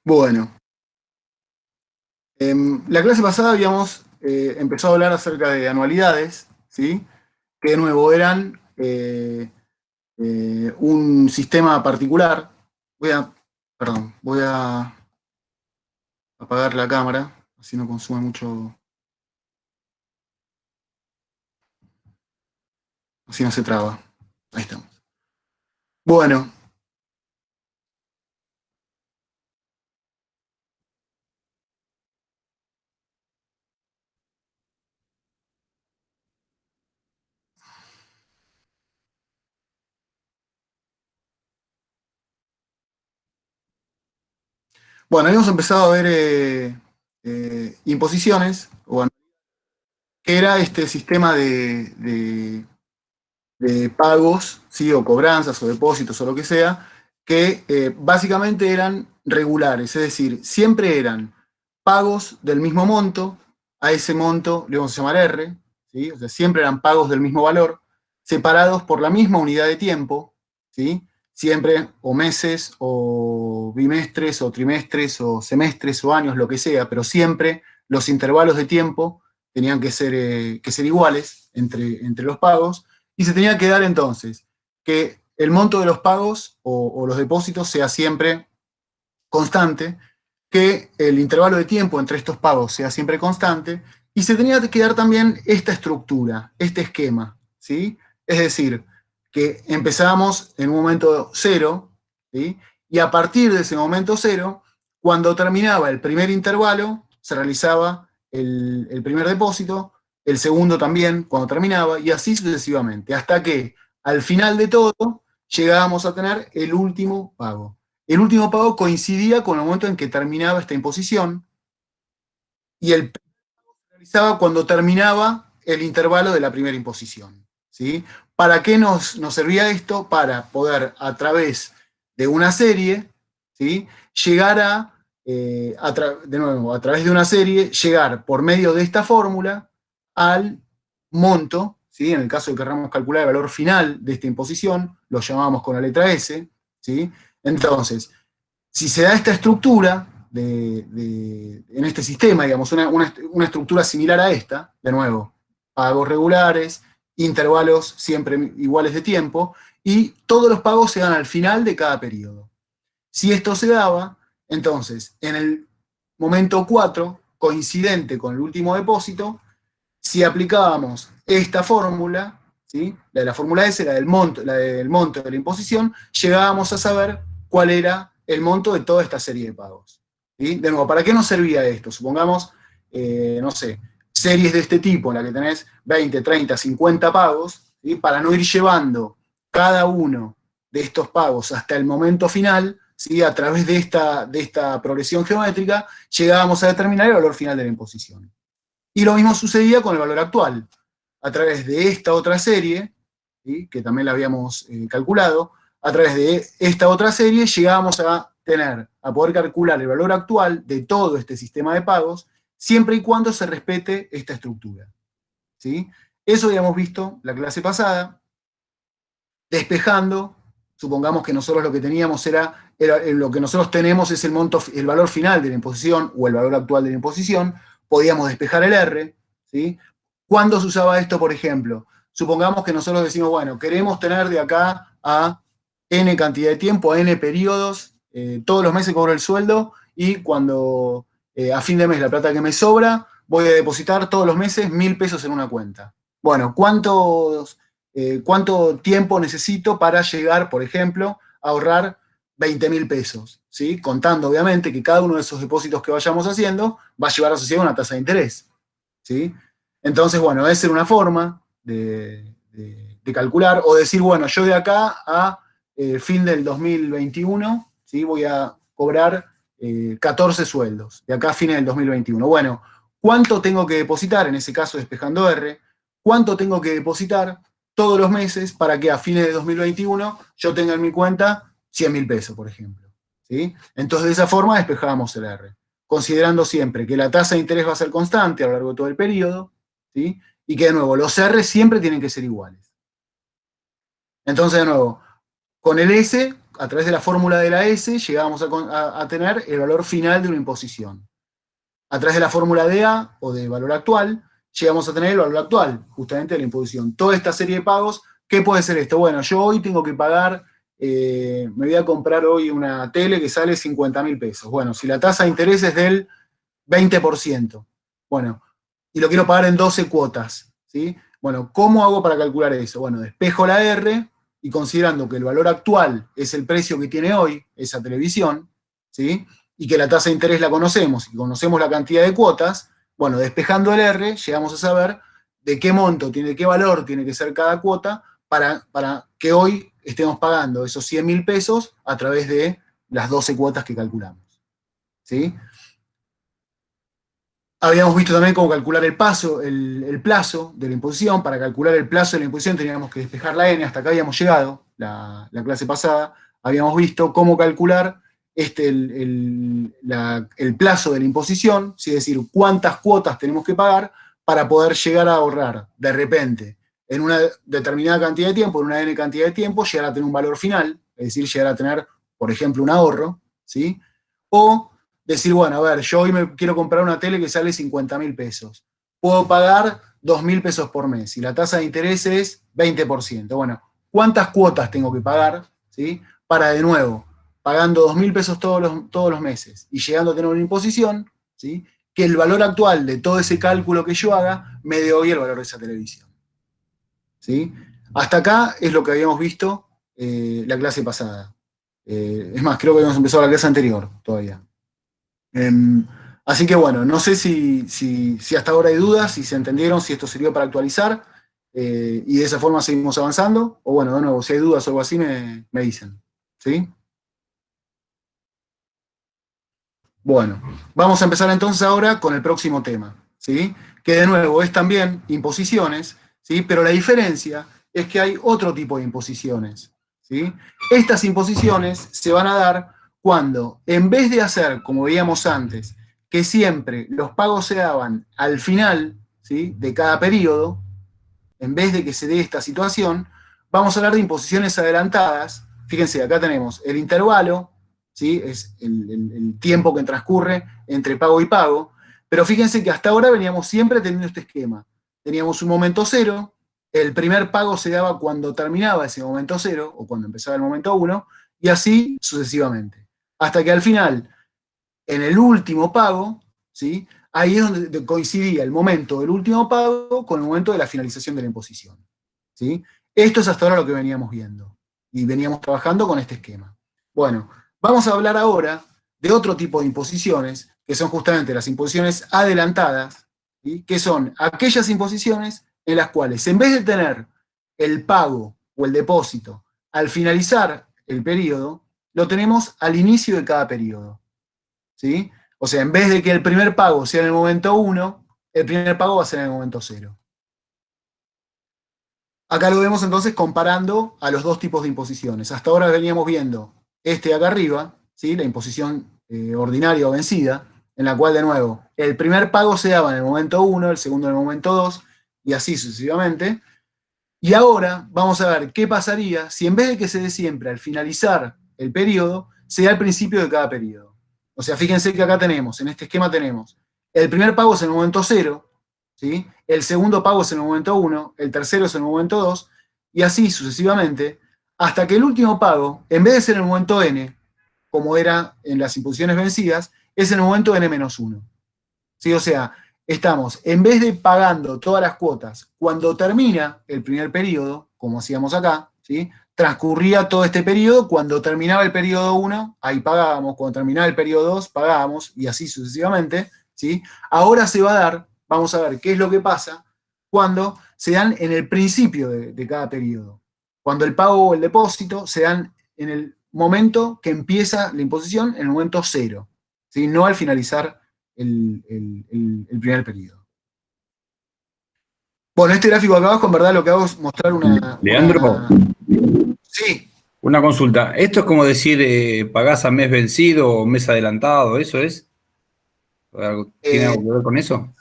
Bueno, la clase pasada habíamos empezado a hablar acerca de anualidades, ¿sí? Que de nuevo eran un sistema particular. Voy a, perdón, voy a apagar la cámara, así no consume mucho, así no se traba. Ahí estamos. Bueno, bueno, habíamos empezado a ver imposiciones, que era este sistema de pagos, ¿sí? O cobranzas o depósitos o lo que sea, que básicamente eran regulares, es decir, siempre eran pagos del mismo monto, a ese monto le vamos a llamar R, ¿sí? O sea, siempre eran pagos del mismo valor, separados por la misma unidad de tiempo, ¿sí? Siempre o meses o bimestres o trimestres o semestres o años, lo que sea, pero siempre los intervalos de tiempo tenían que ser iguales entre los pagos y se tenía que dar entonces que el monto de los pagos o los depósitos sea siempre constante, que el intervalo de tiempo entre estos pagos sea siempre constante, y se tenía que dar también esta estructura, este esquema, ¿sí? Es decir, que empezábamos en un momento cero, ¿sí? Y a partir de ese momento cero, cuando terminaba el primer intervalo, se realizaba el primer depósito, el segundo también cuando terminaba, y así sucesivamente, hasta que al final de todo llegábamos a tener el último pago. El último pago coincidía con el momento en que terminaba esta imposición y el realizaba cuando terminaba el intervalo de la primera imposición. ¿Sí? ¿Para qué nos servía esto? Para poder, a través de una serie, ¿sí? Llegar de nuevo, a través de una serie, llegar por medio de esta fórmula al monto, ¿sí? En el caso de que queramos calcular el valor final de esta imposición, lo llamamos con la letra S, ¿sí? Entonces, si se da esta estructura en este sistema, digamos, una estructura similar a esta, de nuevo, pagos regulares, intervalos siempre iguales de tiempo, y todos los pagos se dan al final de cada periodo. Si esto se daba, entonces, en el momento 4, coincidente con el último depósito, si aplicábamos esta fórmula, ¿sí? La fórmula S, la del monto de la imposición, llegábamos a saber cuál era el monto de toda esta serie de pagos. ¿Sí? De nuevo, ¿para qué nos servía esto? Supongamos, no sé, series de este tipo, en la que tenés 20, 30, 50 pagos, ¿sí? Para no ir llevando cada uno de estos pagos hasta el momento final, ¿sí? A través de esta progresión geométrica, llegábamos a determinar el valor final de la imposición. Y lo mismo sucedía con el valor actual. A través de esta otra serie, ¿sí? Que también la habíamos calculado, a través de esta otra serie llegábamos a poder calcular el valor actual de todo este sistema de pagos, siempre y cuando se respete esta estructura. ¿Sí? Eso habíamos visto la clase pasada, despejando, supongamos que nosotros lo que teníamos era lo que nosotros tenemos es el valor final de la imposición o el valor actual de la imposición, podíamos despejar el R, ¿sí? ¿Cuándo se usaba esto, por ejemplo? Supongamos que nosotros decimos, bueno, queremos tener de acá a N cantidad de tiempo, a N periodos, todos los meses cobro el sueldo y cuando a fin de mes la plata que me sobra, voy a depositar todos los meses 1.000 pesos en una cuenta. Bueno, ¿cuánto tiempo necesito para llegar, por ejemplo, a ahorrar 20.000 pesos? ¿Sí? Contando, obviamente, que cada uno de esos depósitos que vayamos haciendo va a llevar asociado una tasa de interés. ¿Sí? Entonces, bueno, esa era una forma de calcular, o decir, bueno, yo de acá a fin del 2021, ¿sí? Voy a cobrar 14 sueldos, de acá a fines del 2021. Bueno, ¿cuánto tengo que depositar, en ese caso despejando R? ¿Cuánto tengo que depositar todos los meses para que a fines de 2021 yo tenga en mi cuenta 100.000 pesos, por ejemplo? ¿Sí? Entonces, de esa forma despejábamos el R, considerando siempre que la tasa de interés va a ser constante a lo largo de todo el periodo, ¿sí? Y que, de nuevo, los R siempre tienen que ser iguales. Entonces, de nuevo, con el S, a través de la fórmula de la S, llegábamos a tener el valor final de una imposición. A través de la fórmula de A o de valor actual, llegamos a tener el valor actual, justamente de la imposición. Toda esta serie de pagos, ¿qué puede ser esto? Bueno, yo hoy tengo que pagar, me voy a comprar hoy una tele que sale 50.000 pesos. Bueno, si la tasa de interés es del 20%, bueno, y lo quiero pagar en 12 cuotas, ¿sí? Bueno, ¿cómo hago para calcular eso? Bueno, despejo la R y considerando que el valor actual es el precio que tiene hoy esa televisión, ¿sí? Y que la tasa de interés la conocemos y conocemos la cantidad de cuotas, bueno, despejando el R, llegamos a saber de qué monto, qué valor tiene que ser cada cuota para que hoy estemos pagando esos 100.000 pesos a través de las 12 cuotas que calculamos, ¿sí? Habíamos visto también cómo calcular el plazo de la imposición. Para calcular el plazo de la imposición teníamos que despejar la N, hasta acá habíamos llegado, la clase pasada. Habíamos visto cómo calcular el plazo de la imposición, es decir, cuántas cuotas tenemos que pagar para poder llegar a ahorrar de repente en una determinada cantidad de tiempo, en una N cantidad de tiempo, llegar a tener un valor final, es decir, llegar a tener, por ejemplo, un ahorro, ¿sí? O decir, bueno, a ver, yo hoy me quiero comprar una tele que sale 50.000 pesos. Puedo pagar 2.000 pesos por mes y la tasa de interés es 20%. Bueno, ¿cuántas cuotas tengo que pagar? ¿Sí? Para de nuevo, pagando 2.000 pesos todos los meses y llegando a tener una imposición, ¿sí? Que el valor actual de todo ese cálculo que yo haga me dé hoy el valor de esa televisión. ¿Sí? Hasta acá es lo que habíamos visto la clase pasada. Es más, creo que habíamos empezado la clase anterior todavía. Así que bueno, no sé si hasta ahora hay dudas, si se entendieron, si esto sirvió para actualizar, y de esa forma seguimos avanzando, o bueno, de nuevo, si hay dudas o algo así, me dicen. ¿Sí? Bueno, vamos a empezar entonces ahora con el próximo tema, ¿sí? Que de nuevo es también imposiciones, ¿sí? Pero la diferencia es que hay otro tipo de imposiciones, ¿sí? Estas imposiciones se van a dar cuando, en vez de hacer, como veíamos antes, que siempre los pagos se daban al final, ¿sí? De cada periodo, en vez de que se dé esta situación, vamos a hablar de imposiciones adelantadas. Fíjense, acá tenemos el intervalo, ¿sí? Es el tiempo que transcurre entre pago y pago, pero fíjense que hasta ahora veníamos siempre teniendo este esquema. Teníamos un momento cero, el primer pago se daba cuando terminaba ese momento cero o cuando empezaba el momento uno, y así sucesivamente. Hasta que al final, en el último pago, ¿sí? Ahí es donde coincidía el momento del último pago con el momento de la finalización de la imposición, ¿sí? Esto es hasta ahora lo que veníamos viendo y veníamos trabajando con este esquema. Bueno, vamos a hablar ahora de otro tipo de imposiciones, que son justamente las imposiciones adelantadas, ¿sí? Que son aquellas imposiciones en las cuales, en vez de tener el pago o el depósito al finalizar el periodo, lo tenemos al inicio de cada periodo, ¿sí? O sea, en vez de que el primer pago sea en el momento 1, el primer pago va a ser en el momento 0. Acá lo vemos entonces comparando a los dos tipos de imposiciones. Hasta ahora veníamos viendo este de acá arriba, ¿sí? La imposición ordinaria o vencida, en la cual, de nuevo, el primer pago se daba en el momento 1, el segundo en el momento 2, y así sucesivamente. Y ahora vamos a ver qué pasaría si en vez de que se dé siempre al finalizar el periodo, se da al principio de cada periodo. O sea, fíjense que acá tenemos, en este esquema tenemos, el primer pago es en el momento 0, ¿sí? El segundo pago es en el momento 1, el tercero es en el momento 2, y así sucesivamente, hasta que el último pago, en vez de ser en el momento n, como era en las imposiciones vencidas, es en el momento n-1. ¿Sí? O sea, estamos, en vez de pagando todas las cuotas cuando termina el primer periodo, como hacíamos acá, ¿sí? Transcurría todo este periodo, cuando terminaba el periodo 1, ahí pagábamos, cuando terminaba el periodo 2, pagábamos, y así sucesivamente, ¿sí? Ahora se va a dar, vamos a ver qué es lo que pasa cuando se dan en el principio de cada periodo. Cuando el pago o el depósito se dan en el momento que empieza la imposición, en el momento 0, ¿sí? No al finalizar el primer periodo. Bueno, este gráfico acá abajo, en verdad, lo que hago es mostrar Leandro, Sí, una consulta. ¿Esto es como decir pagás a mes vencido o mes adelantado? ¿Eso es? ¿Tiene algo que ver con eso?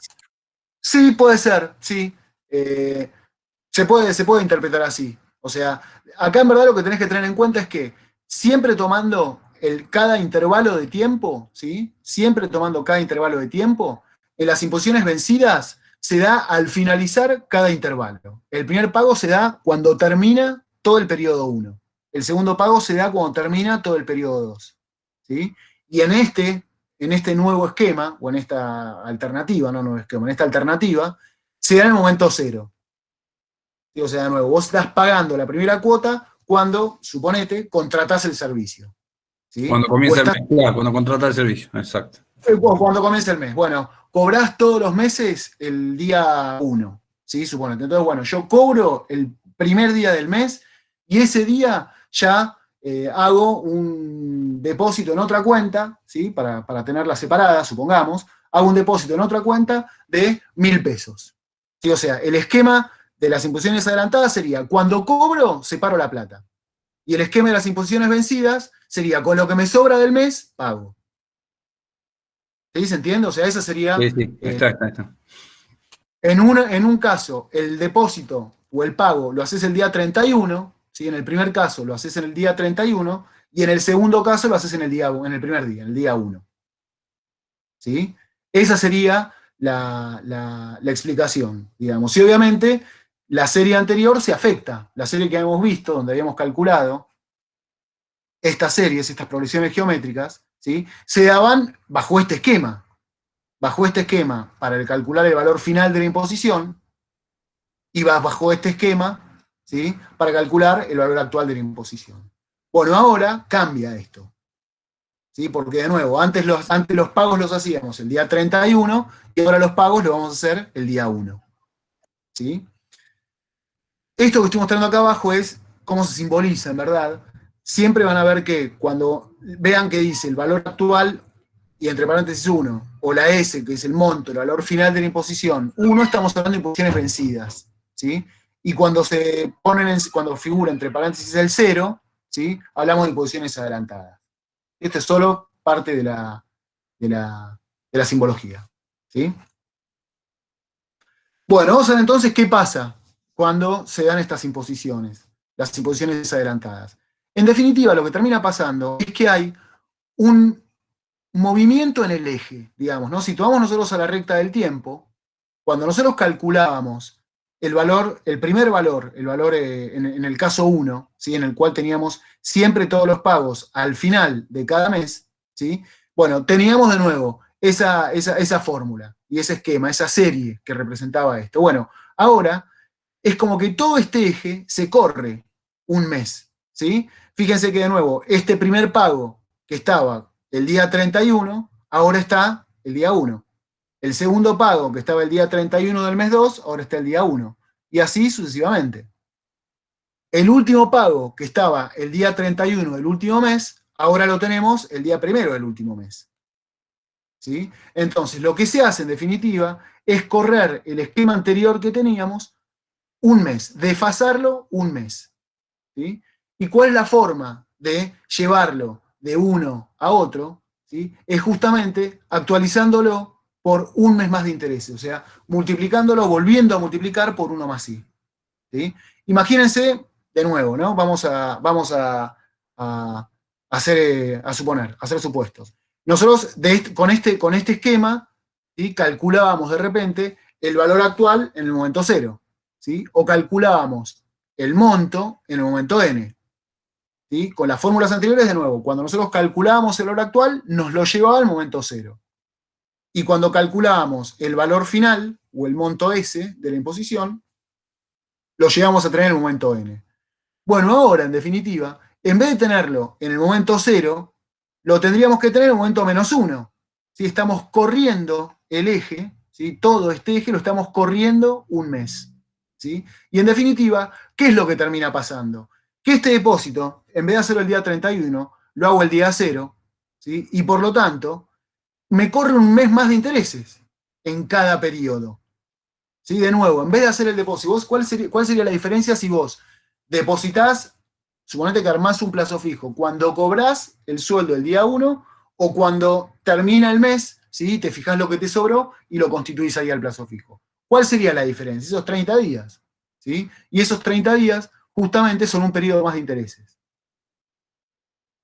sí, puede ser, sí. Se puede interpretar así. O sea, acá en verdad lo que tenés que tener en cuenta es que siempre tomando cada intervalo de tiempo, ¿sí? Siempre tomando cada intervalo de tiempo, en las imposiciones vencidas se da al finalizar cada intervalo. El primer pago se da cuando termina todo el periodo 1. El segundo pago se da cuando termina todo el periodo 2. ¿Sí? Y en este nuevo esquema, o en esta alternativa, no nuevo esquema, en esta alternativa, se da en el momento 0. ¿Sí? O sea, de nuevo, vos estás pagando la primera cuota cuando, suponete, contratás el servicio. ¿Sí? Cuando O comienza el estás, mes, claro, cuando contrata el servicio, exacto. cuando comienza el mes. Bueno, cobrás todos los meses el día 1. ¿Sí? Suponete. Entonces, bueno, yo cobro el primer día del mes y ese día ya hago un depósito en otra cuenta, ¿sí? Para tenerla separada, supongamos, hago un depósito en otra cuenta de 1.000 pesos. ¿Sí? O sea, el esquema de las imposiciones adelantadas sería, cuando cobro, separo la plata. Y el esquema de las imposiciones vencidas sería, con lo que me sobra del mes, pago. ¿Sí? ¿Se entiende? O sea, esa sería, Sí, sí, está. en un caso, el depósito o el pago lo haces el día 31, ¿sí? En el primer caso lo haces en el día 31 y en el segundo caso lo haces en el primer día, en el día 1. ¿Sí? Esa sería la explicación, digamos. Y obviamente la serie anterior se afecta. La serie que habíamos visto, donde habíamos calculado estas series, estas progresiones geométricas, ¿sí? Se daban bajo este esquema. Bajo este esquema para calcular el valor final de la imposición y va bajo este esquema, ¿sí? Para calcular el valor actual de la imposición. Bueno, ahora cambia esto. ¿Sí? Porque de nuevo, antes los pagos los hacíamos el día 31 y ahora los pagos los vamos a hacer el día 1. ¿Sí? Esto que estoy mostrando acá abajo es cómo se simboliza, en verdad. Siempre van a ver que cuando vean que dice el valor actual y entre paréntesis 1, o la S, que es el monto, el valor final de la imposición, 1, estamos hablando de imposiciones vencidas. ¿Sí? Y cuando cuando figura entre paréntesis el 0, ¿sí? Hablamos de imposiciones adelantadas. Esto es solo parte de la, de la simbología. ¿Sí? Bueno, vamos a ver entonces qué pasa cuando se dan estas imposiciones, las imposiciones adelantadas. En definitiva, lo que termina pasando es que hay un movimiento en el eje, digamos, ¿no? Si tomamos nosotros a la recta del tiempo, cuando nosotros calculábamos el valor, el primer valor, el valor en el caso 1, ¿sí? En el cual teníamos siempre todos los pagos al final de cada mes, ¿sí? Bueno, teníamos de nuevo esa fórmula y ese esquema, esa serie que representaba esto. Bueno, ahora es como que todo este eje se corre un mes, ¿sí? Fíjense que de nuevo, este primer pago que estaba el día 31, ahora está el día 1. El segundo pago que estaba el día 31 del mes 2, ahora está el día 1. Y así sucesivamente. El último pago que estaba el día 31 del último mes, ahora lo tenemos el día 1 del último mes. ¿Sí? Entonces, lo que se hace en definitiva es correr el esquema anterior que teníamos un mes, desfasarlo un mes. ¿Sí? ¿Y cuál es la forma de llevarlo de uno a otro? ¿Sí? Es justamente actualizándolo por un mes más de interés, o sea, multiplicándolo, volviendo a multiplicar por uno más i. ¿Sí? Imagínense, de nuevo, ¿no? A hacer, a suponer, a hacer supuestos. Nosotros con este esquema, ¿sí? Calculábamos de repente el valor actual en el momento 0, ¿sí? O calculábamos el monto en el momento n. ¿Sí? Con las fórmulas anteriores, de nuevo, cuando nosotros calculábamos el valor actual, nos lo llevaba al momento 0. Y cuando calculábamos el valor final, o el monto S de la imposición, lo llevamos a tener en el momento n. Bueno, ahora, en definitiva, en vez de tenerlo en el momento 0, lo tendríamos que tener en el momento -1. ¿Sí? Estamos corriendo el eje, ¿sí? Todo este eje lo estamos corriendo un mes. ¿Sí? Y en definitiva, ¿qué es lo que termina pasando? Que este depósito, en vez de hacerlo el día 31, lo hago el día 0, ¿sí? Y por lo tanto, me corre un mes más de intereses en cada periodo. ¿Sí? De nuevo, en vez de hacer el depósito, ¿cuál sería la diferencia si vos depositas, suponete que armás un plazo fijo, cuando cobrás el sueldo el día 1 o cuando termina el mes, ¿sí? Te fijás lo que te sobró y lo constituís ahí al plazo fijo? ¿Cuál sería la diferencia? Esos 30 días. ¿Sí? Y esos 30 días, justamente son un periodo más de intereses.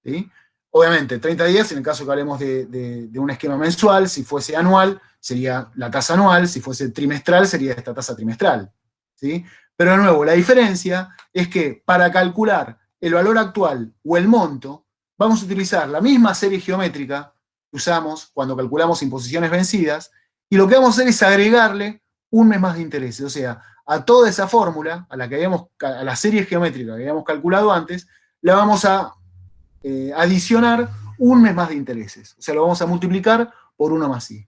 ¿Sí? Obviamente, 30 días en el caso que hablemos de un esquema mensual. Si fuese anual, sería la tasa anual. Si fuese trimestral, sería esta tasa trimestral. ¿Sí? Pero de nuevo, la diferencia es que para calcular el valor actual o el monto, vamos a utilizar la misma serie geométrica que usamos cuando calculamos imposiciones vencidas, y lo que vamos a hacer es agregarle un mes más de intereses. O sea, a toda esa fórmula, a la serie geométrica que habíamos calculado antes, la vamos a adicionar un mes más de intereses. O sea, lo vamos a multiplicar por 1 más i.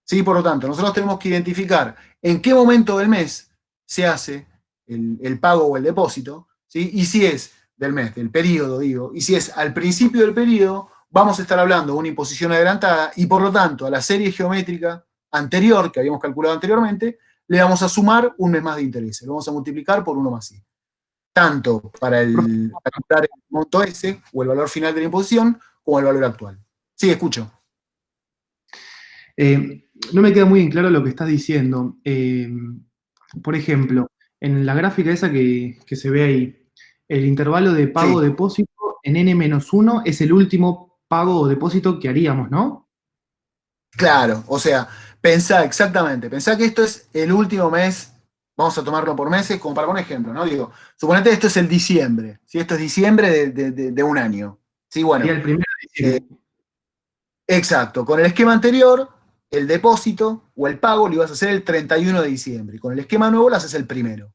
¿Sí? Por lo tanto, nosotros tenemos que identificar en qué momento del mes se hace el pago o el depósito, ¿sí? Y si es del mes, del periodo, digo, y si es al principio del periodo, vamos a estar hablando de una imposición adelantada, y por lo tanto a la serie geométrica anterior, que habíamos calculado anteriormente, le vamos a sumar un mes más de intereses. Lo vamos a multiplicar por 1 más i. Tanto para calcular el monto S o el valor final de la imposición, como el valor actual. Sí, escucho. No me queda muy en claro lo que estás diciendo. Por ejemplo, en la gráfica esa que se ve ahí, el intervalo de pago-depósito en N-1 es el último pago o depósito que haríamos, ¿no? Claro, o sea, pensá exactamente, pensá que esto es el último mes, vamos a tomarlo por meses, como para un ejemplo, ¿no? Digo, suponete esto es el diciembre, si esto es diciembre de un año. Sí, Sería bueno, el 1 de diciembre. exacto. Con el esquema anterior, el depósito o el pago lo ibas a hacer el 31 de diciembre. Y con el esquema nuevo lo haces el primero.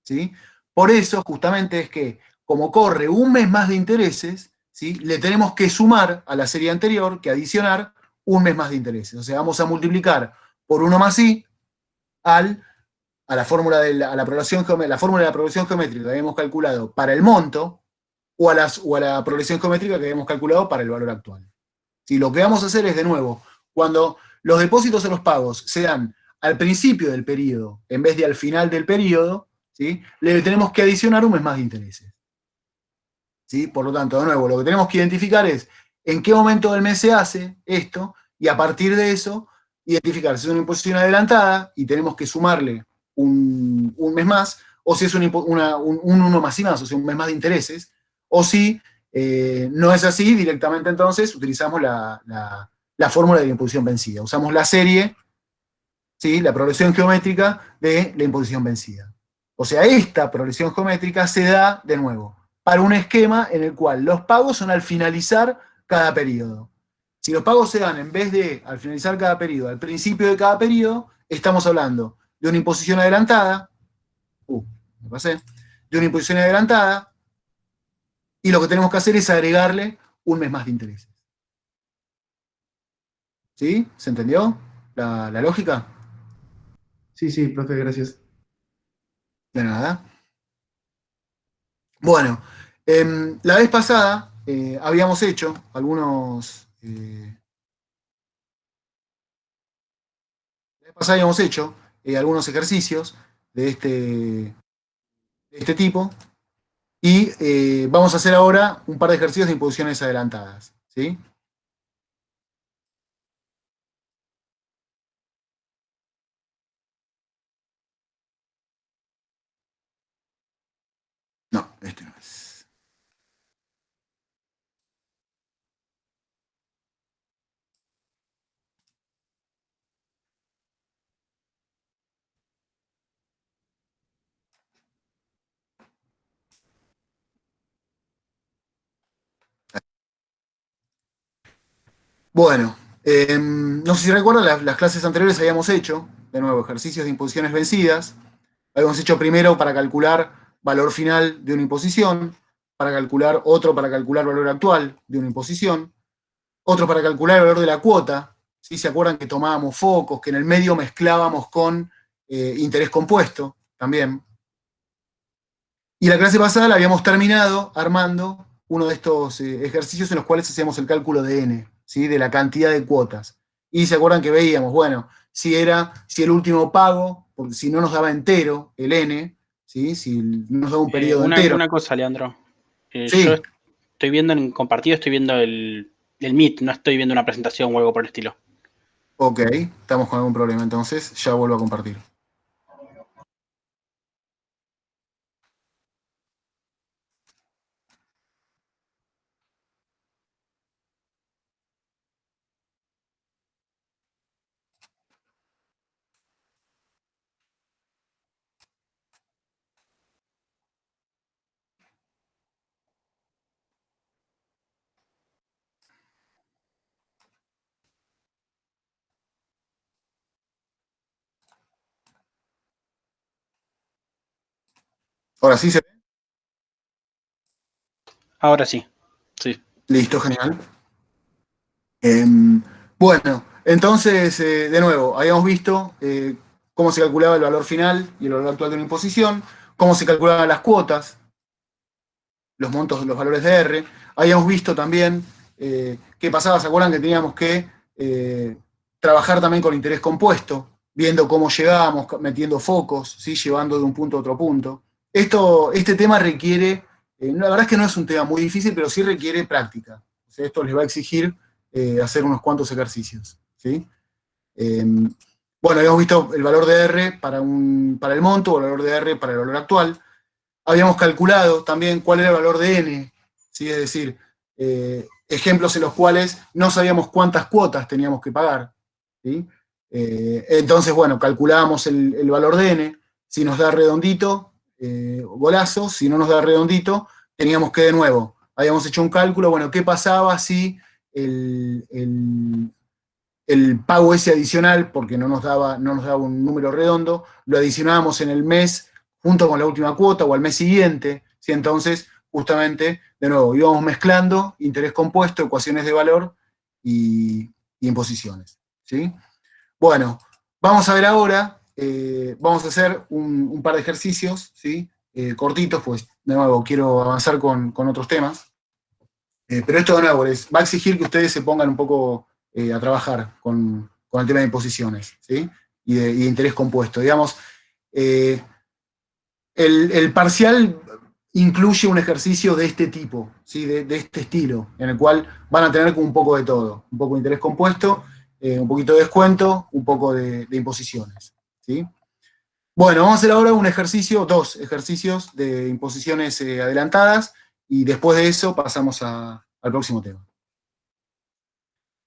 ¿Sí? Por eso, justamente, es que, como corre un mes más de intereses, ¿sí? Le tenemos que sumar a la serie anterior, que adicionar un mes más de intereses. O sea, vamos a multiplicar por 1 más i a la fórmula de la fórmula de la progresión geométrica que habíamos calculado para el monto, o a la progresión geométrica que habíamos calculado para el valor actual. Si lo que vamos a hacer es, de nuevo, cuando los depósitos o los pagos se dan al principio del periodo en vez de al final del periodo, ¿sí? Le tenemos que adicionar un mes más de intereses. ¿Sí? Por lo tanto, de nuevo, lo que tenemos que identificar es en qué momento del mes se hace esto, y a partir de eso, identificar si es una imposición adelantada y tenemos que sumarle un mes más, o si es un 1 más y más, o sea, un mes más de intereses, o si no es así, directamente entonces utilizamos la fórmula de la imposición vencida. Usamos la serie, ¿sí? La progresión geométrica de la imposición vencida. O sea, esta progresión geométrica se da, de nuevo, para un esquema en el cual los pagos son al finalizar cada periodo. Si los pagos se dan en vez de al finalizar cada periodo, al principio de cada periodo, estamos hablando de una imposición adelantada, me pasé, de una imposición adelantada, y lo que tenemos que hacer es agregarle un mes más de intereses. ¿Sí? ¿Se entendió la lógica? Sí, profe, gracias. De nada. Bueno, la vez pasada habíamos hecho algunos. La vez pasada habíamos hecho algunos ejercicios de este tipo, y vamos a hacer ahora un par de ejercicios de imposiciones adelantadas. ¿Sí? No, este no es. Bueno, no sé si recuerdan, las clases anteriores habíamos hecho, de nuevo, ejercicios de imposiciones vencidas. Habíamos hecho primero para calcular valor final de una imposición, otro para calcular valor actual de una imposición, otro para calcular el valor de la cuota. ¿Sí? ¿Se acuerdan que tomábamos focos, que en el medio mezclábamos con interés compuesto también? Y la clase pasada la habíamos terminado armando uno de estos ejercicios en los cuales hacíamos el cálculo de n, ¿sí? De la cantidad de cuotas. Y se acuerdan que veíamos, bueno, si el último pago, porque si no nos daba entero el n, ¿sí? Si no nos daba un periodo entero. Una cosa, Leandro. Yo Sí, estoy viendo en compartido, estoy viendo el Meet, no estoy viendo una presentación o algo por el estilo. ok, estamos con algún problema, entonces ya vuelvo a compartir. Ahora sí se ve. Ahora sí. Sí. Listo, genial. Bueno, entonces, de nuevo, habíamos visto cómo se calculaba el valor final y el valor actual de una imposición, cómo se calculaban las cuotas, los montos de los valores de R. Habíamos visto también qué pasaba, ¿se acuerdan que teníamos que trabajar también con interés compuesto, viendo cómo llegábamos, metiendo focos, ¿sí? Llevando de un punto a otro punto? Este tema requiere, la verdad es que no es un tema muy difícil, pero sí requiere práctica. O sea, esto les va a exigir hacer unos cuantos ejercicios, ¿sí? Bueno, habíamos visto el valor de R para el monto, el valor de R para el valor actual. Habíamos calculado también cuál era el valor de N, ¿sí? Es decir, ejemplos en los cuales no sabíamos cuántas cuotas teníamos que pagar, ¿sí? Entonces, bueno, calculábamos el valor de N. Si nos da redondito, golazo. Si no nos da redondito, teníamos que, de nuevo, habíamos hecho un cálculo, bueno, ¿qué pasaba si el pago ese adicional, porque no nos daba un número redondo, lo adicionábamos en el mes junto con la última cuota o al mes siguiente? ¿Sí? Entonces, justamente, de nuevo, íbamos mezclando interés compuesto, ecuaciones de valor y imposiciones, ¿sí? Bueno, vamos a ver ahora, vamos a hacer un par de ejercicios, ¿sí? Cortitos, pues, de nuevo, quiero avanzar con otros temas. Pero esto, de nuevo, les va a exigir que ustedes se pongan un poco a trabajar con el tema de imposiciones, ¿sí? Y de interés compuesto. Digamos, el parcial incluye un ejercicio de este tipo, ¿sí? De este estilo, en el cual van a tener como un poco de todo. Un poco de interés compuesto, un poquito de descuento, un poco de imposiciones, ¿sí? Bueno, vamos a hacer ahora dos ejercicios de imposiciones adelantadas, y después de eso pasamos al próximo tema.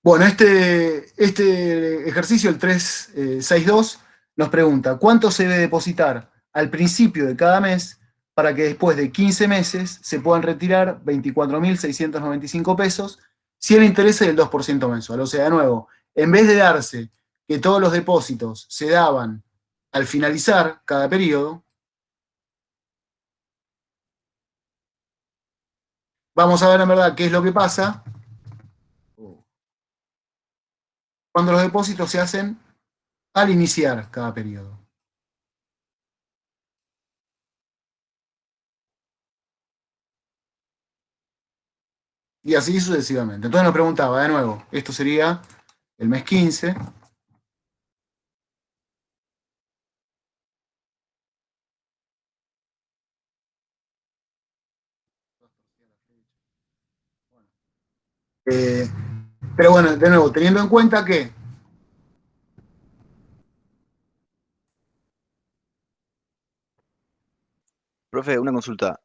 Bueno, este ejercicio, el 362, nos pregunta: ¿cuánto se debe depositar al principio de cada mes para que después de 15 meses se puedan retirar 24.695 pesos si el interés es del 2% mensual? O sea, de nuevo, en vez de darse que todos los depósitos se daban al finalizar cada periodo, vamos a ver en verdad qué es lo que pasa cuando los depósitos se hacen al iniciar cada periodo. Y así sucesivamente. Entonces nos preguntaba, de nuevo, esto sería el mes 15. Pero bueno, de nuevo, teniendo en cuenta que Profe, una consulta.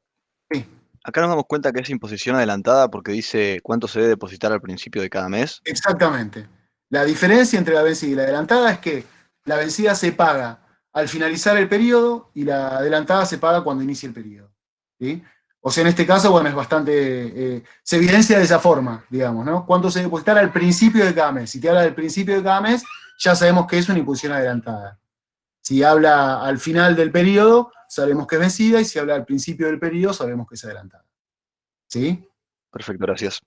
sí, Acá nos damos cuenta que es imposición adelantada porque dice cuánto se debe depositar al principio de cada mes. exactamente. La diferencia entre la vencida y la adelantada es que la vencida se paga al finalizar el periodo y la adelantada se paga cuando inicie el periodo, ¿sí? O sea, en este caso, bueno, es bastante, se evidencia de esa forma, digamos, ¿no? ¿Cuánto se debe depositar al principio de cada mes? Si te habla del principio de cada mes, ya sabemos que es una imposición adelantada. Si habla al final del periodo, sabemos que es vencida, y si habla al principio del periodo, sabemos que es adelantada. ¿Sí? Perfecto, gracias.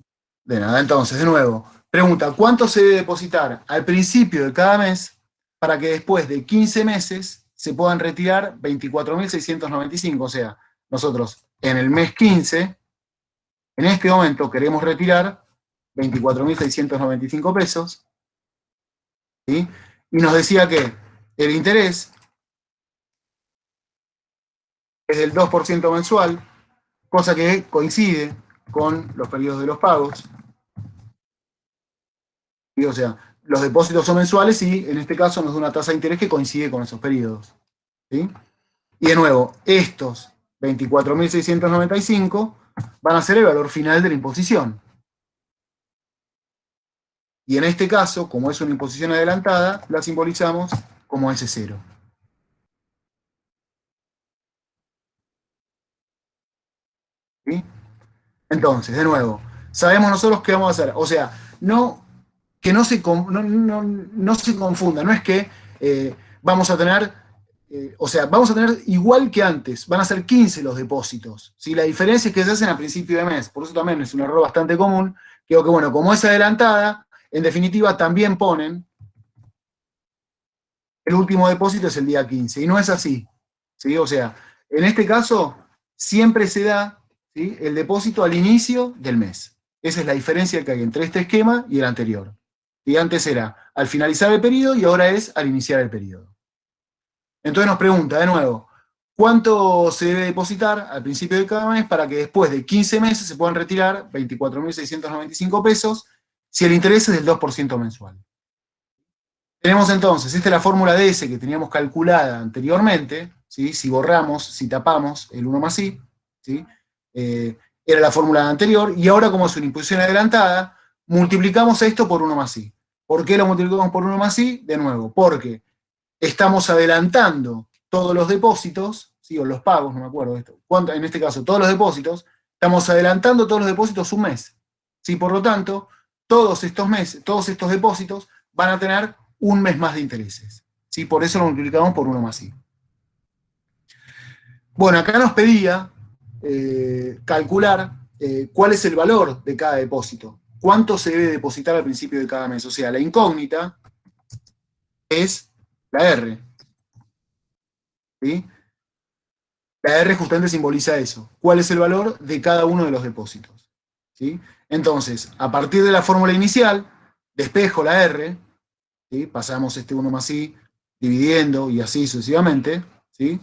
De nada, entonces, de nuevo, pregunta: ¿cuánto se debe depositar al principio de cada mes para que después de 15 meses se puedan retirar 24.695? O sea, nosotros en el mes 15, en este momento, queremos retirar 24.695 pesos, ¿sí? Y nos decía que el interés es del 2% mensual, cosa que coincide con los periodos de los pagos. O sea, los depósitos son mensuales y en este caso nos da una tasa de interés que coincide con esos periodos, ¿sí? Y de nuevo, estos 24.695 van a ser el valor final de la imposición. Y en este caso, como es una imposición adelantada, la simbolizamos como S0. ¿Sí? Entonces, de nuevo, sabemos nosotros qué vamos a hacer. O sea, que no se confunda. No es que vamos a tener o sea, vamos a tener igual que antes, van a ser 15 los depósitos, ¿sí? La diferencia es que se hacen a principio de mes, por eso también es un error bastante común, que bueno, como es adelantada, en definitiva también ponen el último depósito es el día 15, y no es así, ¿sí? O sea, en este caso siempre se da, ¿sí?, el depósito al inicio del mes. Esa es la diferencia que hay entre este esquema y el anterior. Y antes era al finalizar el periodo y ahora es al iniciar el periodo. Entonces nos pregunta de nuevo, ¿cuánto se debe depositar al principio de cada mes para que después de 15 meses se puedan retirar 24.695 pesos si el interés es del 2% mensual? Tenemos entonces, esta es la fórmula de S que teníamos calculada anteriormente, ¿sí? Si borramos, si tapamos el 1 más I, ¿sí? Era la fórmula anterior, y ahora como es una imposición adelantada, multiplicamos esto por 1 más I. ¿Por qué lo multiplicamos por 1 más I? De nuevo, porque estamos adelantando todos los depósitos, ¿sí?, o los pagos, no me acuerdo esto, en este caso todos los depósitos, estamos adelantando todos los depósitos un mes. ¿Sí? Por lo tanto, todos estos meses, todos estos depósitos van a tener un mes más de intereses. ¿Sí? Por eso lo multiplicamos por 1 más I. Bueno, acá nos pedía calcular cuál es el valor de cada depósito. ¿Cuánto se debe depositar al principio de cada mes? O sea, la incógnita es la R. ¿Sí? La R justamente simboliza eso. ¿Cuál es el valor de cada uno de los depósitos? ¿Sí? Entonces, a partir de la fórmula inicial, despejo la R, ¿sí? Pasamos este 1 más I dividiendo y así sucesivamente, ¿sí?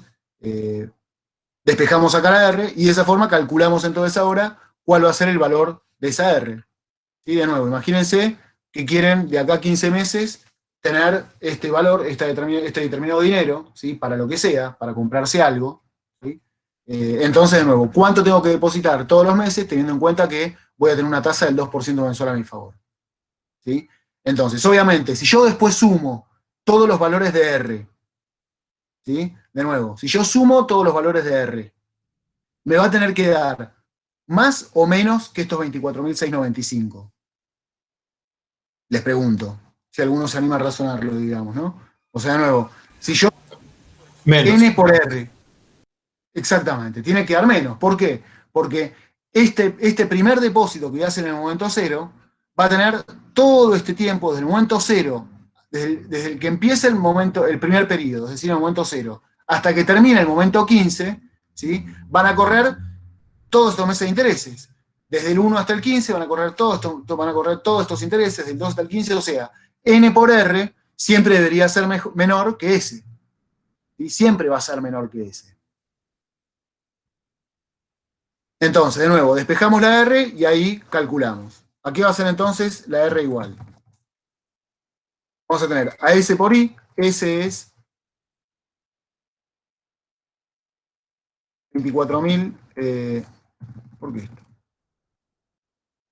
Despejamos acá la R y de esa forma calculamos entonces ahora cuál va a ser el valor de esa R. ¿Sí? De nuevo, imagínense que quieren de acá a 15 meses tener este valor, este determinado dinero, ¿sí?, para lo que sea, para comprarse algo. ¿Sí? Entonces, de nuevo, ¿cuánto tengo que depositar todos los meses teniendo en cuenta que voy a tener una tasa del 2% mensual a mi favor? ¿Sí? Entonces, obviamente, si yo después sumo todos los valores de R, ¿sí?, de nuevo, si yo sumo todos los valores de R, me va a tener que dar más o menos que estos 24.695. Les pregunto, si alguno se anima a razonarlo, digamos, ¿no? O sea, de nuevo, si yo Menos. N por R, exactamente, tiene que dar menos. ¿Por qué? Porque este primer depósito que voy a hacer en el momento cero va a tener todo este tiempo, desde el momento cero, desde el que empieza el primer periodo, es decir, el momento cero, hasta que termine el momento 15, ¿sí?, van a correr todos estos meses de intereses. Desde el 1 hasta el 15 van a correr todos estos intereses, del 2 hasta el 15, o sea, N por R siempre debería ser menor que S. Y siempre va a ser menor que S. Entonces, de nuevo, despejamos la R y ahí calculamos. ¿A qué va a ser entonces la R igual? Vamos a tener a S por I, S es 24.000, ¿por qué esto?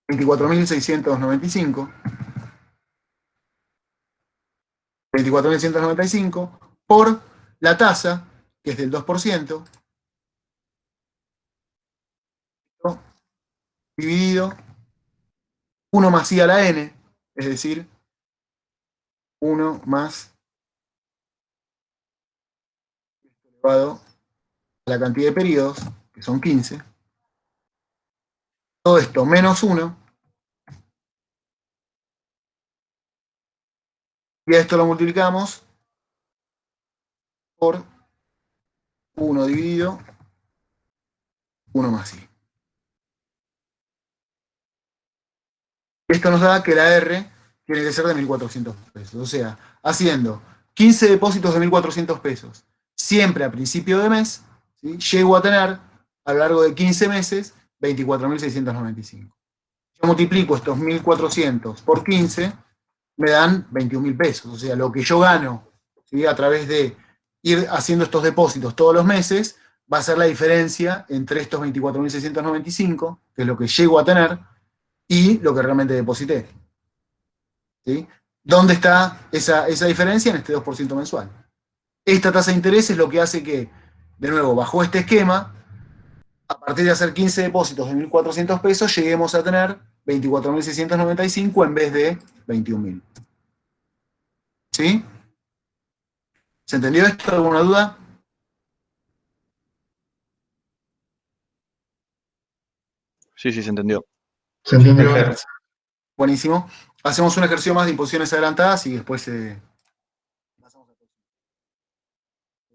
24.695. 24.695 por la tasa, que es del 2%, dividido 1 más I a la N, es decir, 1 más elevado a la cantidad de periodos, que son 15. Todo esto menos 1. Y a esto lo multiplicamos por 1 dividido 1 más I. Esto nos da que la R tiene que ser de 1.400 pesos. O sea, haciendo 15 depósitos de 1.400 pesos, siempre a principio de mes, ¿sí?, llego a tener, a lo largo de 15 meses, 24.695. Yo multiplico estos 1.400 por 15, me dan 21.000 pesos. O sea, lo que yo gano, ¿sí?, a través de ir haciendo estos depósitos todos los meses, va a ser la diferencia entre estos 24.695, que es lo que llego a tener, y lo que realmente deposité. ¿Sí? ¿Dónde está esa diferencia? En este 2% mensual. Esta tasa de interés es lo que hace que, de nuevo, bajo este esquema, a partir de hacer 15 depósitos de 1.400 pesos, lleguemos a tener 24.695 en vez de 21.000. ¿Sí? ¿Se entendió esto? ¿Alguna duda? Sí, sí, se entendió. ¿Se entendió? Perfecto. Buenísimo. Hacemos un ejercicio más de imposiciones adelantadas y después pasamos al próximo.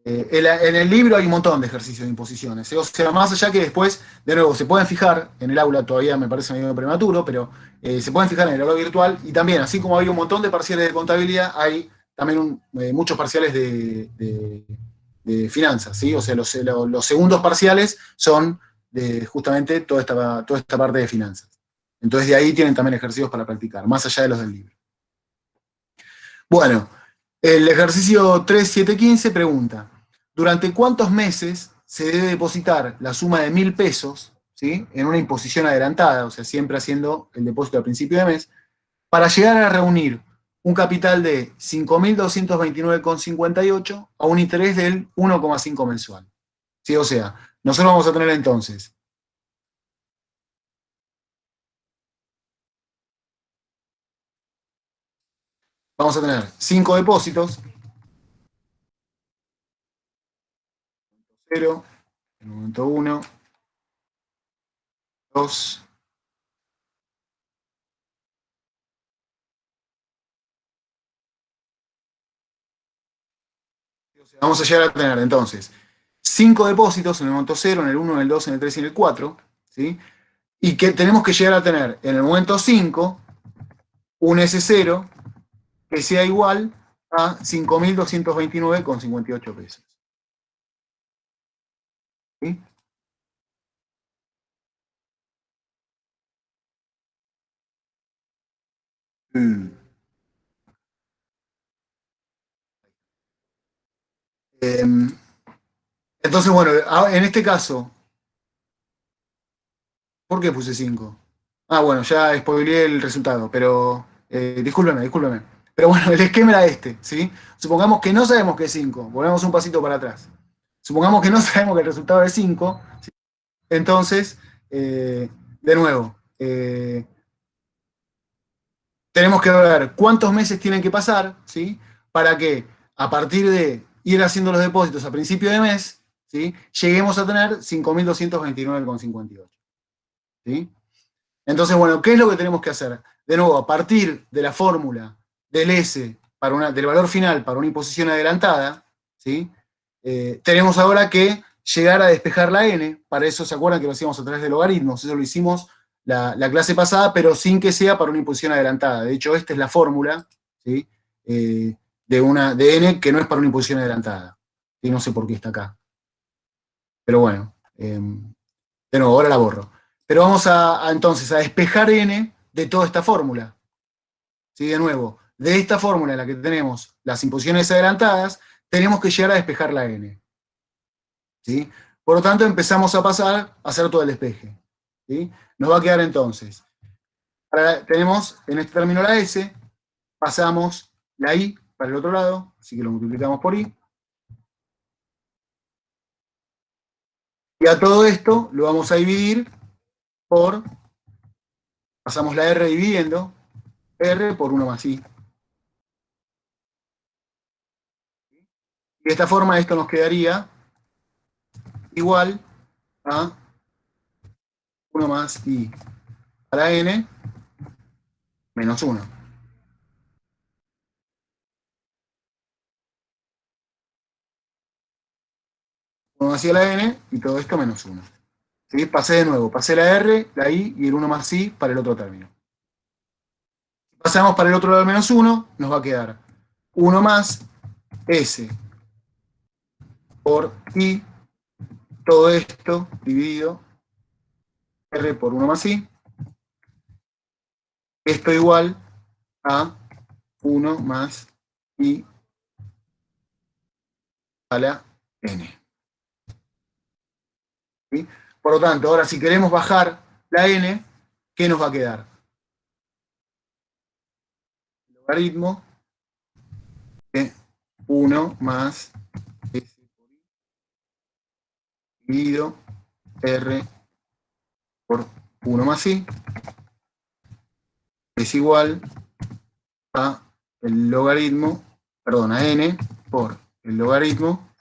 En el libro hay un montón de ejercicios de imposiciones. O sea, más allá que después, de nuevo, se pueden fijar, en el aula todavía me parece medio prematuro, pero se pueden fijar en el aula virtual y también, así como hay un montón de parciales de contabilidad, hay también muchos parciales de finanzas, ¿sí? O sea, los segundos parciales son de justamente toda esta parte de finanzas. Entonces de ahí tienen también ejercicios para practicar, más allá de los del libro. Bueno, el ejercicio 3715 pregunta, ¿durante cuántos meses se debe depositar la suma de 1.000 pesos, ¿sí? En una imposición adelantada, o sea, siempre haciendo el depósito al principio de mes, para llegar a reunir un capital de 5.229,58 a un interés del 1,5 mensual? ¿Sí? O sea, nosotros vamos a tener entonces vamos a tener 5 depósitos, 0, en el momento 1, 2, vamos a llegar a tener entonces 5 depósitos en el momento 0, en el 1, en el 2, en el 3 y en el 4, ¿sí? Y que tenemos que llegar a tener en el momento 5 un S0 que sea igual a 5.229,58 pesos. ¿Sí? Entonces, bueno, en este caso, ¿por qué puse 5? Ah, bueno, ya spoileé el resultado, pero discúlpeme. Pero bueno, el esquema era este, ¿sí? Supongamos que no sabemos que es 5, volvemos un pasito para atrás. Supongamos que no sabemos que el resultado es 5, ¿sí? Entonces, de nuevo, tenemos que ver cuántos meses tienen que pasar, ¿sí? Para que a partir de ir haciendo los depósitos a principio de mes, ¿sí? Lleguemos a tener 5.229,58. ¿Sí? Entonces, bueno, ¿qué es lo que tenemos que hacer? De nuevo, a partir de la fórmula del S del valor final para una imposición adelantada, ¿sí? Tenemos ahora que llegar a despejar la N. Para eso, ¿se acuerdan que lo hacíamos a través de logaritmos? Eso lo hicimos la clase pasada, pero sin que sea para una imposición adelantada. De hecho, esta es la fórmula, ¿sí? De N que no es para una imposición adelantada. Y no sé por qué está acá. Pero bueno, de nuevo, ahora la borro. Pero vamos entonces a despejar N de toda esta fórmula. ¿Sí? De nuevo, de esta fórmula en la que tenemos las imposiciones adelantadas, tenemos que llegar a despejar la N. ¿Sí? Por lo tanto, empezamos a pasar a hacer todo el despeje. ¿Sí? Nos va a quedar entonces, tenemos en este término la S, pasamos la I para el otro lado, así que lo multiplicamos por I. Y a todo esto lo vamos a dividir por, pasamos la R dividiendo, R por 1 más I. Y de esta forma esto nos quedaría igual a 1 más I a la N menos 1. 1 más I a la N y todo esto menos 1. ¿Sí? Pasé de nuevo, pasé la R, la I y el 1 más I para el otro término. Si pasamos para el otro lado del menos 1, nos va a quedar 1 más S por I, todo esto dividido R por 1 más I. Esto igual a 1 más I a la N. ¿Sí? Por lo tanto, ahora si queremos bajar la N, ¿qué nos va a quedar? El logaritmo de 1 más S por I dividido R por 1 más I es igual a el logaritmo, perdón, a N por el logaritmo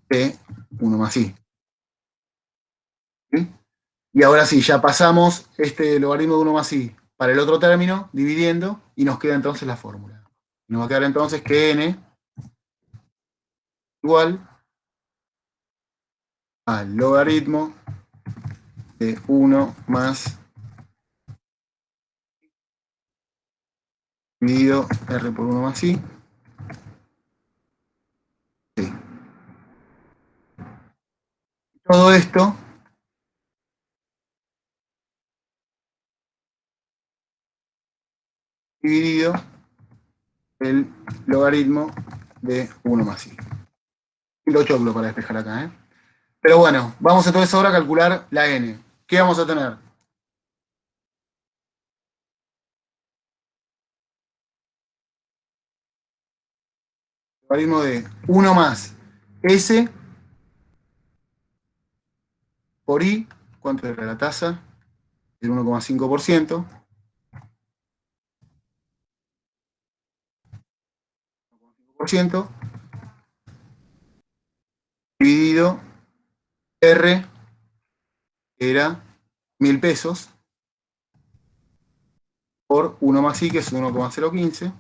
de 1 más I. ¿Sí? Y ahora sí, ya pasamos este logaritmo de 1 más i para el otro término, dividiendo, y nos queda entonces la fórmula. Nos va a quedar entonces que n igual al logaritmo de 1 más dividido r por 1 más i. Sí. Todo esto dividido el logaritmo de 1 más i. Y lo choclo para despejar acá, ¿eh? Pero bueno, vamos entonces ahora a calcular la n. ¿Qué vamos a tener? Logaritmo de 1 más s por i. ¿Cuánto era la tasa? El 1,5%. Dividido R, que era 1.000 pesos, por 1 más I, que es 1,015.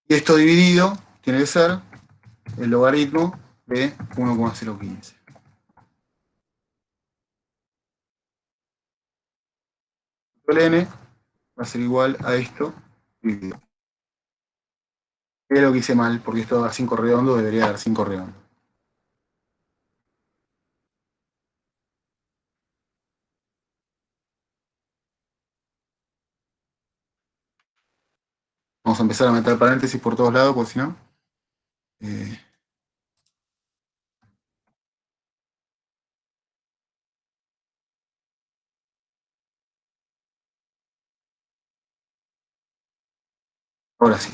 Y esto dividido tiene que ser el logaritmo de 1,015. El n va a ser igual a esto dividido. Es lo que hice mal, porque esto da 5 redondo, debería dar 5 redondo. Vamos a empezar a meter paréntesis por todos lados, porque si no... ahora sí.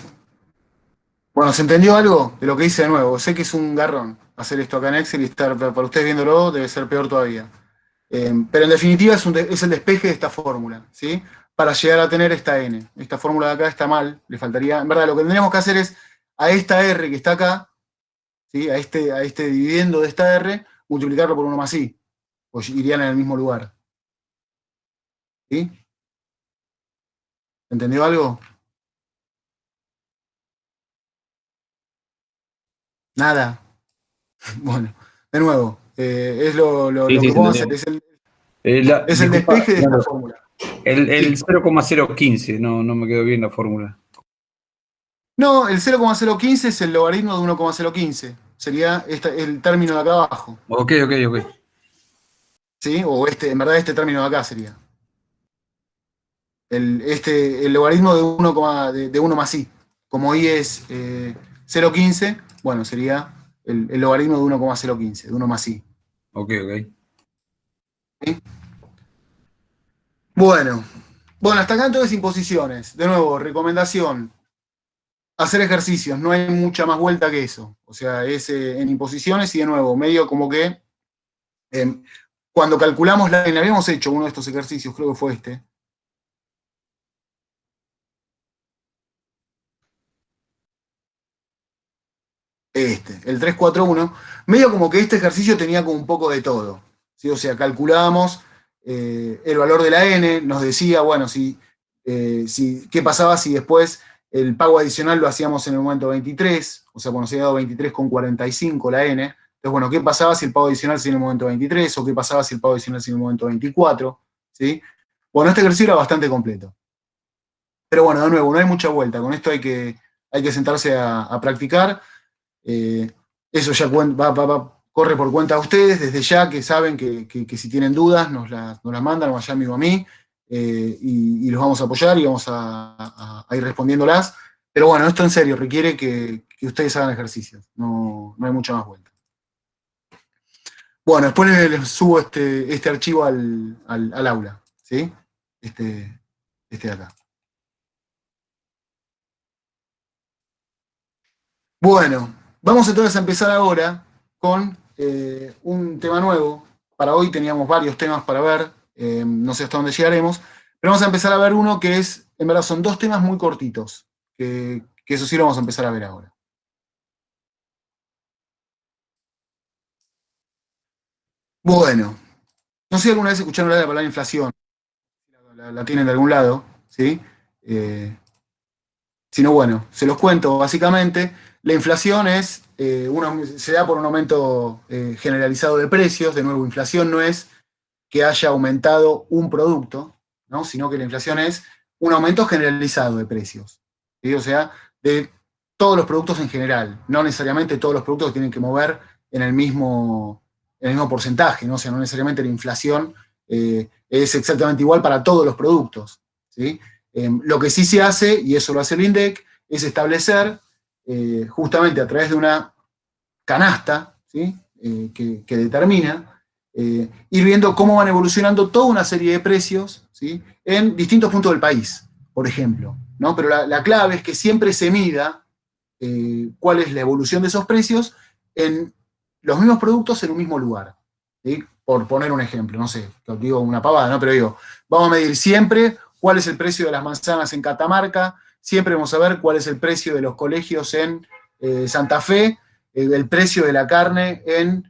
Bueno, ¿se entendió algo de lo que hice de nuevo? Sé que es un garrón hacer esto acá en Excel y estar, para ustedes viéndolo debe ser peor todavía. Pero en definitiva es el despeje de esta fórmula, ¿sí? Para llegar a tener esta n. Esta fórmula de acá está mal, le faltaría, en verdad lo que tendríamos que hacer es a esta r que está acá, ¿sí? a este dividendo de esta r, multiplicarlo por 1 más i, pues irían en el mismo lugar. ¿Sí? ¿Entendió algo? Nada. Bueno, de nuevo, es lo Sí, sí, que se podemos hacer, entendió. es el Disculpa, despeje de esta claro, fórmula. el Sí. 0,015, no me quedó bien la fórmula. No, el 0,015 es el logaritmo de 1,015. Sería el término de acá abajo. Ok. ¿Sí? O en verdad este término de acá sería. El logaritmo de 1 más i. Como i es 0,15, bueno, sería el logaritmo de 1,015, de 1 más i. Ok. ¿Sí? Bueno, hasta acá entonces imposiciones. De nuevo, recomendación. Hacer ejercicios, no hay mucha más vuelta que eso. O sea, es en imposiciones y de nuevo, medio como que cuando calculamos la n, habíamos hecho uno de estos ejercicios, creo que fue este. El 341, medio como que este ejercicio tenía como un poco de todo. ¿Sí? O sea, calculábamos el valor de la n, nos decía, bueno, qué pasaba si después el pago adicional lo hacíamos en el momento 23, o sea, cuando se había dado 23,45 la n. Entonces, bueno, ¿qué pasaba si el pago adicional se en el momento 23? ¿O qué pasaba si el pago adicional se en el momento 24? ¿Sí? Bueno, este ejercicio era bastante completo. Pero bueno, de nuevo, no hay mucha vuelta. Con esto hay que sentarse a practicar. Eso ya corre por cuenta de ustedes, desde ya que saben que si tienen dudas nos las mandan o allá mismo a mí, y los vamos a apoyar y vamos a ir respondiéndolas. Pero bueno, esto en serio requiere que ustedes hagan ejercicios, no hay mucha más vuelta. Bueno, después les subo este archivo al aula, ¿sí? Este de acá. Bueno, vamos entonces a empezar ahora con un tema nuevo para hoy teníamos varios temas para ver, no sé hasta dónde llegaremos, pero vamos a empezar a ver uno que es, en verdad son 2 temas muy cortitos, que eso sí lo vamos a empezar a ver ahora. Bueno, no sé si alguna vez escucharon hablar de la palabra inflación, la tienen de algún lado, ¿sí? Sino bueno, se los cuento básicamente. La inflación es, se da por un aumento generalizado de precios. De nuevo, inflación no es que haya aumentado un producto, ¿no? Sino que la inflación es un aumento generalizado de precios, ¿sí? O sea, de todos los productos en general, no necesariamente todos los productos tienen que mover en el mismo porcentaje, ¿no? O sea, no necesariamente la inflación es exactamente igual para todos los productos, ¿sí? Lo que sí se hace, y eso lo hace el INDEC, es establecer justamente a través de una canasta, ¿sí? Que determina, ir viendo cómo van evolucionando toda una serie de precios, ¿sí? En distintos puntos del país, por ejemplo, ¿no? Pero la clave es que siempre se mida cuál es la evolución de esos precios en los mismos productos en un mismo lugar, ¿sí? Por poner un ejemplo, no sé, digo una pavada, ¿no? Pero digo, vamos a medir siempre cuál es el precio de las manzanas en Catamarca, siempre vamos a ver cuál es el precio de los colegios en Santa Fe, el precio de la carne en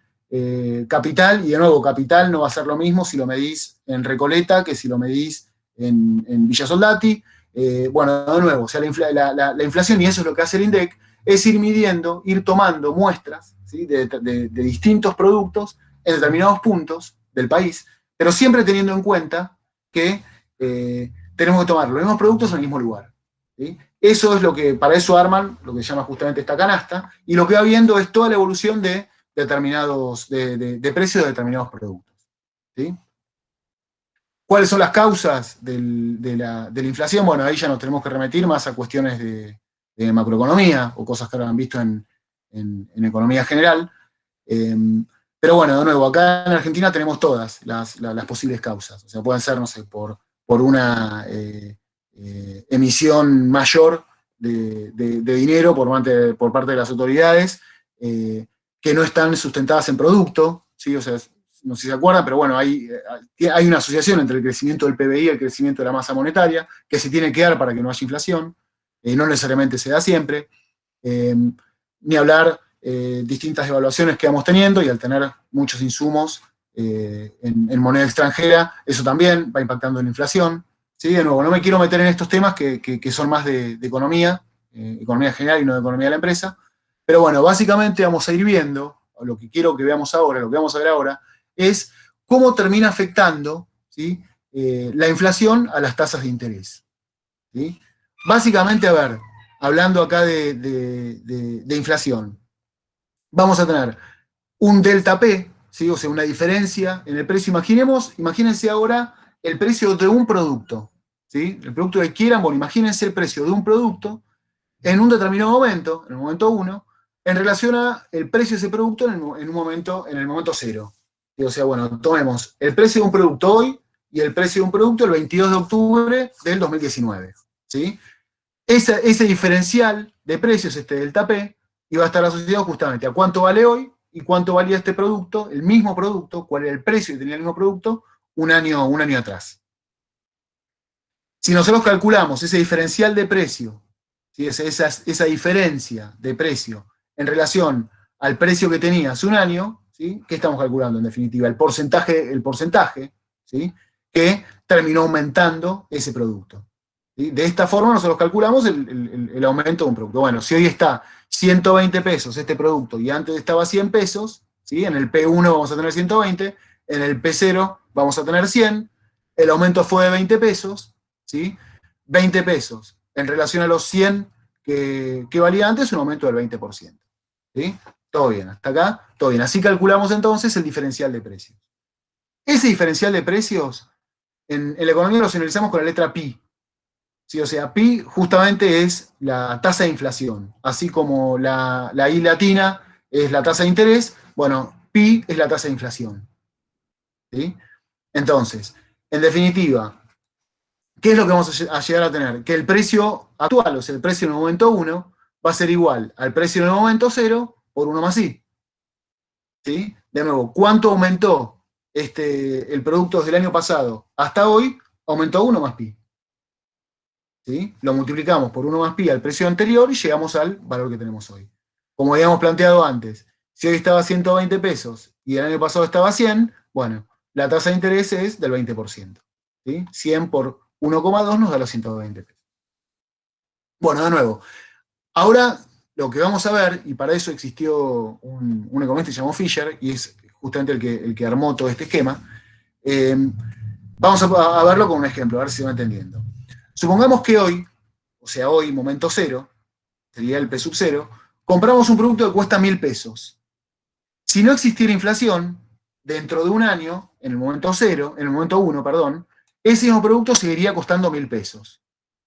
Capital, y de nuevo, Capital no va a ser lo mismo si lo medís en Recoleta que si lo medís en Villa Soldati. Bueno, de nuevo, o sea, la inflación, y eso es lo que hace el INDEC, es ir midiendo, ir tomando muestras, ¿sí? de distintos productos en determinados puntos del país, pero siempre teniendo en cuenta que tenemos que tomar los mismos productos en el mismo lugar, ¿sí? Eso es lo que, para eso arman lo que se llama justamente esta canasta, y lo que va viendo es toda la evolución de precios de determinados productos, ¿sí? ¿Cuáles son las causas de la inflación? Bueno, ahí ya nos tenemos que remitir más a cuestiones de macroeconomía o cosas que ahora han visto en economía general. Pero bueno, de nuevo, acá en Argentina tenemos todas las posibles causas. O sea, pueden ser, no sé, por una emisión mayor de dinero por parte de las autoridades, que no están sustentadas en producto, ¿sí? O sea, no sé si se acuerdan, pero bueno, hay una asociación entre el crecimiento del PBI y el crecimiento de la masa monetaria, que se tiene que dar para que no haya inflación, no necesariamente se da siempre, ni hablar distintas evaluaciones que vamos teniendo, y al tener muchos insumos en moneda extranjera, eso también va impactando en la inflación, ¿sí? De nuevo, no me quiero meter en estos temas que son más de economía, economía general y no de economía de la empresa, pero bueno, básicamente vamos a ir viendo, lo que quiero que veamos ahora, lo que vamos a ver ahora, es cómo termina afectando, ¿sí? La inflación a las tasas de interés, ¿sí? Básicamente, a ver, hablando acá de inflación, vamos a tener un delta P, ¿sí? O sea, una diferencia en el precio. Imagínense ahora el precio de un producto, ¿sí? El producto que quieran, bueno, imagínense el precio de un producto en un determinado momento, en el momento 1, en relación a el precio de ese producto en el momento 0. O sea, bueno, tomemos el precio de un producto hoy y el precio de un producto el 22 de octubre del 2019, ¿sí? Ese diferencial de precios, este delta P, iba a estar asociado justamente a cuánto vale hoy y cuánto valía este producto, el mismo producto, cuál era el precio que tenía el mismo producto un año atrás. Si nosotros calculamos ese diferencial de precio, ¿sí? esa diferencia de precio en relación al precio que tenía hace un año, ¿sí? ¿Qué estamos calculando en definitiva? El porcentaje, ¿sí? Que terminó aumentando ese producto, ¿sí? De esta forma nosotros calculamos el aumento de un producto. Bueno, si hoy está 120 pesos este producto y antes estaba 100 pesos, ¿sí? En el P1 vamos a tener 120, en el P0 vamos a tener 100, el aumento fue de 20 pesos, ¿sí? 20 pesos en relación a los 100 que valía antes, un aumento del 20%. ¿Sí? Todo bien, hasta acá, todo bien. Así calculamos entonces el diferencial de precios. Ese diferencial de precios, en la economía lo señalizamos con la letra pi. ¿Sí? O sea, pi justamente es la tasa de inflación. Así como la I latina es la tasa de interés, bueno, pi es la tasa de inflación. ¿Sí? Entonces, en definitiva, ¿qué es lo que vamos a llegar a tener? Que el precio actual, o sea, el precio en el momento 1, va a ser igual al precio en el momento 0 por 1 más i. ¿Sí? De nuevo, ¿cuánto aumentó el producto desde el año pasado hasta hoy, aumentó a 1 más pi. ¿Sí? Lo multiplicamos por 1 más pi al precio anterior y llegamos al valor que tenemos hoy. Como habíamos planteado antes, si hoy estaba a 120 pesos y el año pasado estaba a 100, bueno, la tasa de interés es del 20%. ¿Sí? 100 por 1,2 nos da los 120 pesos. Bueno, de nuevo, ahora lo que vamos a ver, y para eso existió un economista que se llamó Fisher, y es justamente el que armó todo este esquema, vamos a verlo con un ejemplo, a ver si se va entendiendo. Supongamos que hoy, o sea, hoy, momento cero, sería el P sub cero, compramos un producto que cuesta 1.000 pesos. Si no existiera inflación, dentro de un año, en el momento cero, en el momento 1, perdón, ese mismo producto seguiría costando 1.000 pesos.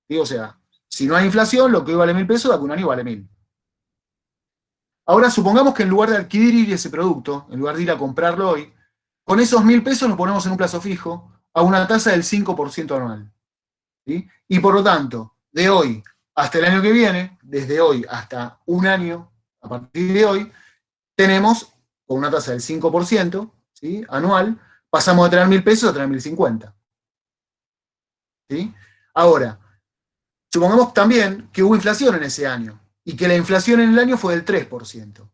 ¿Sí? O sea, si no hay inflación, lo que hoy vale 1.000 pesos, de aquí a un año vale 1.000. Ahora, supongamos que en lugar de adquirir ese producto, en lugar de ir a comprarlo hoy, con esos 1.000 pesos nos ponemos en un plazo fijo a una tasa del 5% anual. ¿Sí? Y por lo tanto, de hoy hasta el año que viene, desde hoy hasta un año, a partir de hoy, tenemos con una tasa del 5%, ¿sí? Anual, pasamos de tener 1.000 pesos a tener 1.050. ¿Sí? Ahora, supongamos también que hubo inflación en ese año y que la inflación en el año fue del 3%.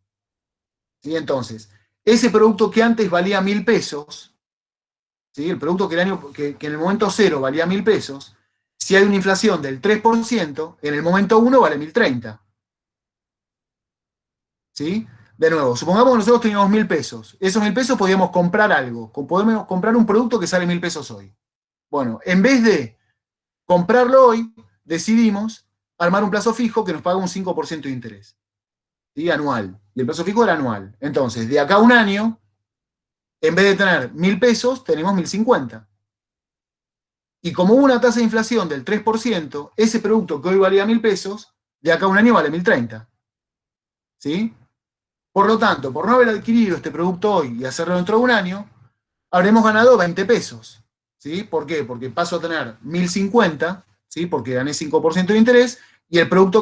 ¿Sí? Entonces, ese producto que antes valía 1.000 pesos, ¿sí? El producto que en el momento cero valía 1.000 pesos, si hay una inflación del 3%, en el momento 1 vale 1.030. ¿Sí? De nuevo, supongamos que nosotros teníamos 1.000 pesos. Esos 1.000 pesos podíamos comprar algo, podemos comprar un producto que sale 1.000 pesos hoy. Bueno, en vez de comprarlo hoy, decidimos armar un plazo fijo que nos paga un 5% de interés. ¿Sí? Anual. Y el plazo fijo era anual. Entonces, de acá a un año, en vez de tener 1.000 pesos, tenemos 1.050. Y como hubo una tasa de inflación del 3%, ese producto que hoy valía 1.000 pesos, de acá a un año vale 1.030. ¿Sí? Por lo tanto, por no haber adquirido este producto hoy y hacerlo dentro de un año, habremos ganado 20 pesos. ¿Sí? ¿Por qué? Porque paso a tener 1.050, ¿sí? Porque gané 5% de interés, y